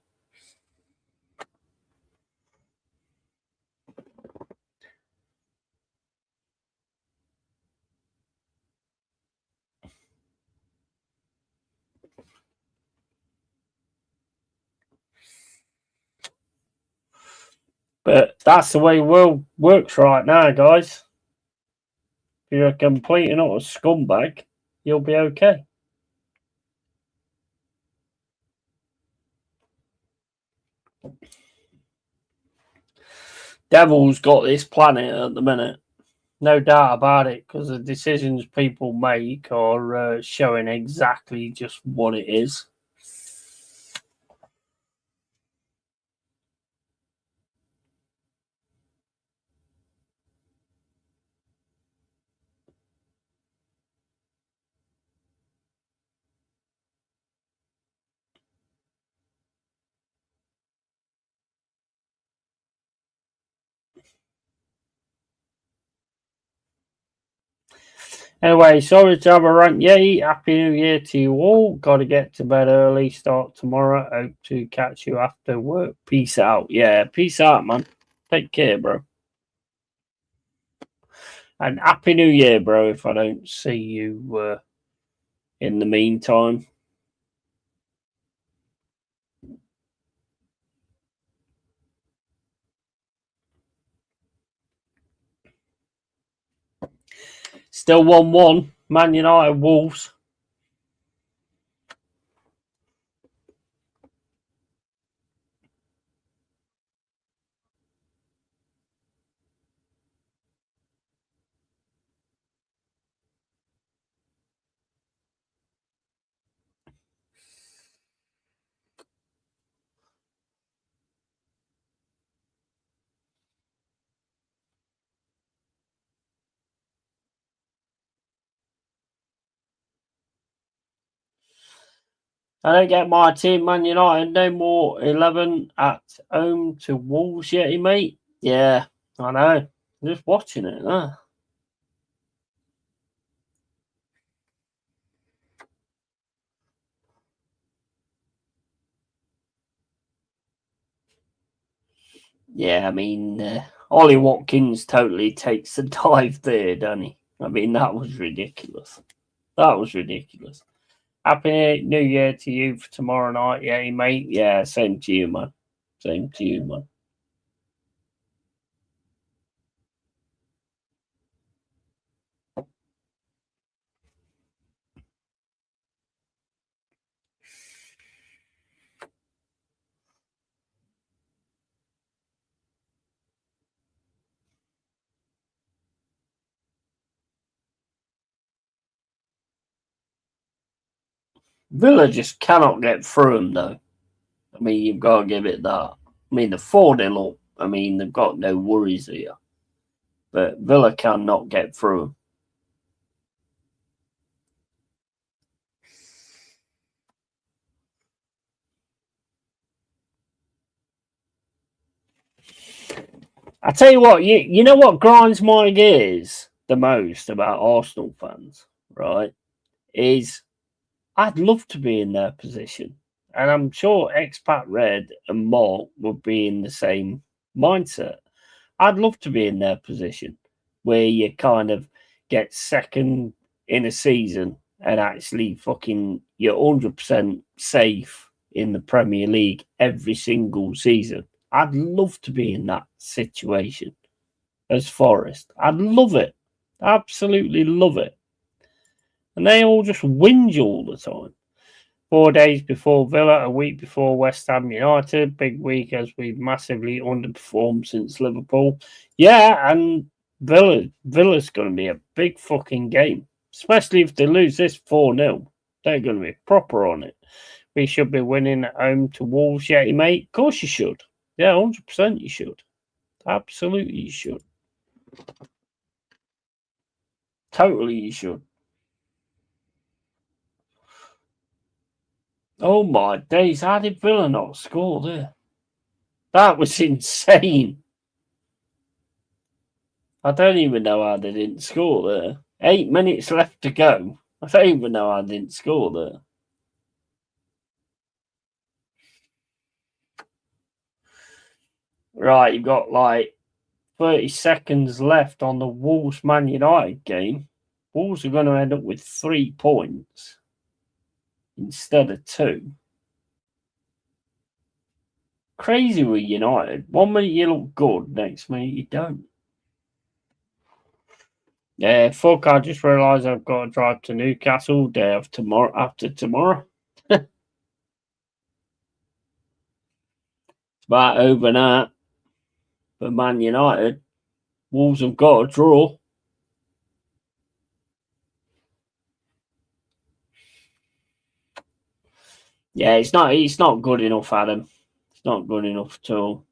But that's the way the world works right now, guys. If you're a complete and utter scumbag, you'll be okay. Devil's got this planet at the minute. No doubt about it, because the decisions people make are showing exactly just what it is. Anyway, sorry to have a rant, yay. Happy New Year to you all. Got to get to bed early, start tomorrow. Hope to catch you after work. Peace out. Yeah, peace out, man. Take care, bro. And Happy New Year, bro, if I don't see you in the meantime. Still 1-1. Man United, Wolves. I don't get my team, Man United. No more 11 at home to Wolves yet, mate. Yeah, I know. I'm just watching it, huh? Yeah, I mean, Ollie Watkins totally takes the dive there, doesn't he? I mean, that was ridiculous. That was ridiculous. Happy New Year to you for tomorrow night, yeah, mate. Yeah, same to you, man. Same to you, man. Villa just cannot get through them, though. I mean, you've got to give it that. I mean, the 4-0 up. I mean, they've got no worries here. But Villa cannot get through them. I tell you what, you know what grinds my gears the most about Arsenal fans, right? Is I'd love to be in their position. And I'm sure Expat Red and Mark would be in the same mindset. I'd love to be in their position where you kind of get second in a season and actually fucking you're 100% safe in the Premier League every single season. I'd love to be in that situation as Forest. I'd love it. Absolutely love it. And they all just whinge all the time. 4 days before Villa, a week before West Ham United. Big week as we've massively underperformed since Liverpool. Yeah, and Villa's going to be a big fucking game. Especially if they lose this 4-0. They're going to be proper on it. We should be winning at home to Wolves, yeah, mate. Of course you should. Yeah, 100% you should. Absolutely you should. Totally you should. Oh my days, how did Villa not score there? That was insane. I don't even know how they didn't score there. 8 minutes left to go. I don't even know I didn't score there. Right, you've got like 30 seconds left on the Wolves-Man United game. Wolves are going to end up with 3 points instead of 2. Crazy with United. 1 minute you look good, next minute you don't. Yeah, fuck, I just realised I've got to drive to Newcastle day after tomorrow. It's about overnight for Man United. Wolves have got a draw. Yeah, it's not good enough, Adam. It's not good enough at all.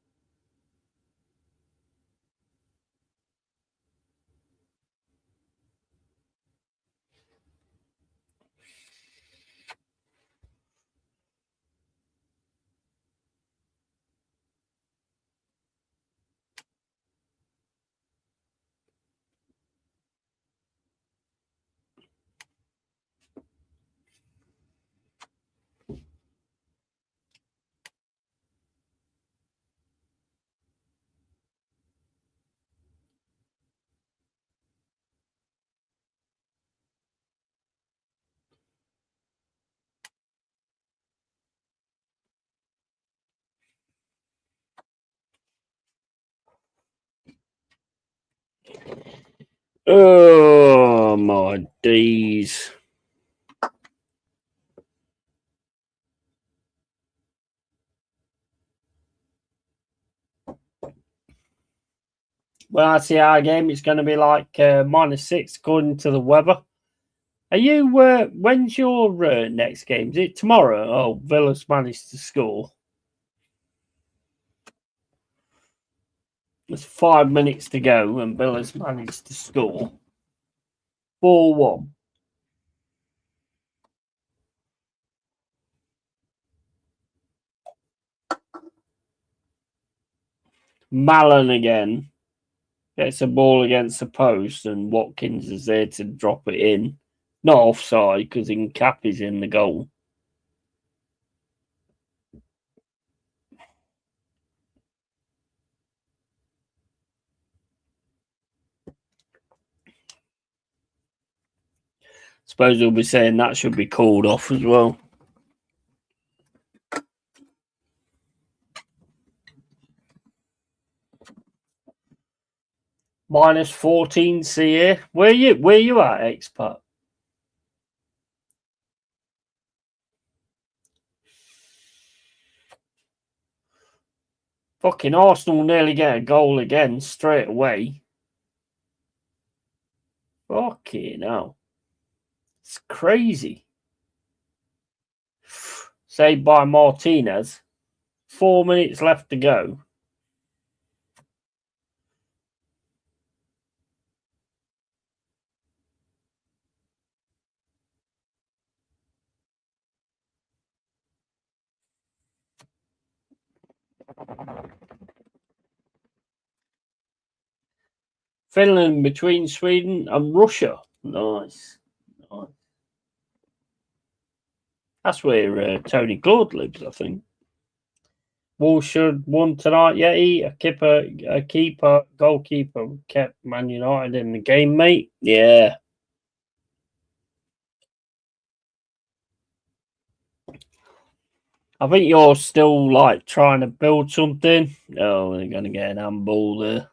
Oh my days. Well, I see our game. It's going to be like -6 according to the weather. Are you? When's your next game? Is it tomorrow? Oh, Villa's managed to score. There's 5 minutes to go, and Villa's managed to score 4-1. Mallon again gets a ball against the post, and Watkins is there to drop it in. Not offside because Nkappi's in the goal. Suppose we'll be saying that should be called off as well. -14 CA. Where you at, expert? Fucking Arsenal nearly get a goal again straight away. Fucking hell. It's crazy. Saved by Martinez. 4 minutes left to go. Finland between Sweden and Russia. Nice. That's where Tony Claude lives, I think. Wolves should won tonight. Yeti, a goalkeeper kept Man United in the game, mate. Yeah. I think you're still like trying to build something. Oh, they're going to get an handball there.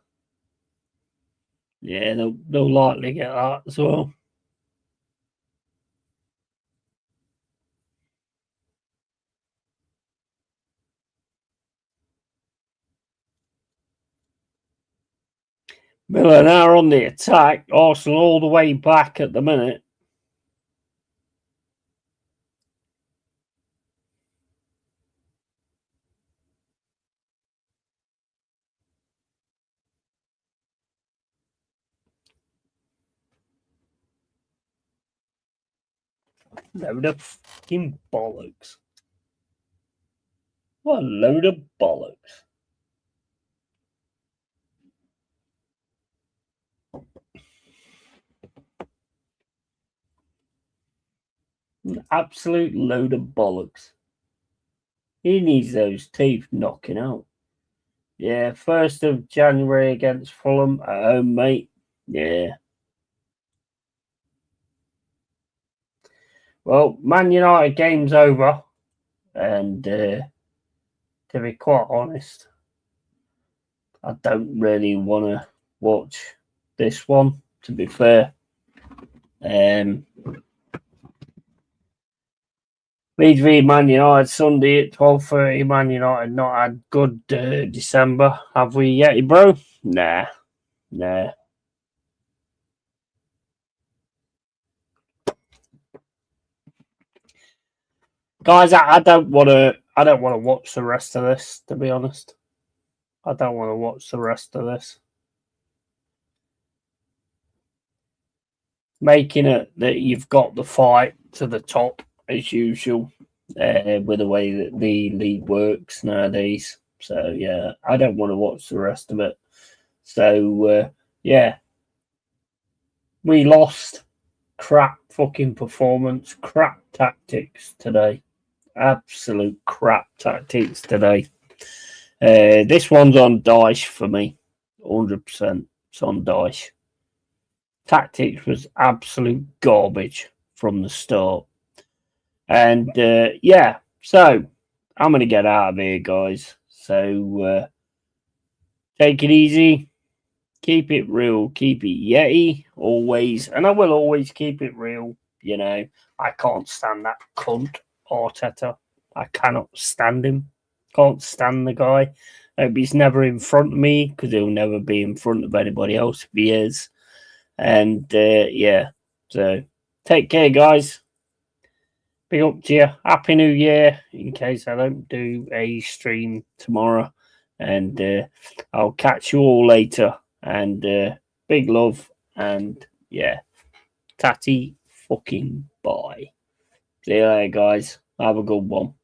Yeah, they'll likely get that as well. Miller now on the attack. Arsenal all the way back at the minute. Load of fucking bollocks. What a load of bollocks. Absolute load of bollocks. He needs those teeth knocking out. Yeah, 1st of January against Fulham at home, mate. Yeah. Well, Man United game's over. And to be quite honest, I don't really want to watch this one, to be fair. Leeds v Man United Sunday at 12:30. Man United not had good December, have we, Yeti bro? Nah. Guys, I don't want to watch the rest of this, to be honest. I don't want to watch the rest of this. Making it that you've got the fight to the top as usual, with the way that the league works nowadays. So yeah, I don't want to watch the rest of it. So yeah, we lost. Crap fucking performance, crap tactics today. Absolute crap tactics today. This one's on Dyche for me. 100%. It's on Dyche. Tactics was absolute garbage from the start. And yeah, so I'm going to get out of here, guys. So take it easy. Keep it real. Keep it Yeti. Always. And I will always keep it real. You know, I can't stand that cunt, Arteta. I cannot stand him. Can't stand the guy. Hope he's never in front of me, because he'll never be in front of anybody else if he is. And yeah, so take care, guys. Big up to you. Happy New Year, in case I don't do a stream tomorrow. And I'll catch you all later. And big love. And yeah, tatty fucking bye. See you later, guys. Have a good one.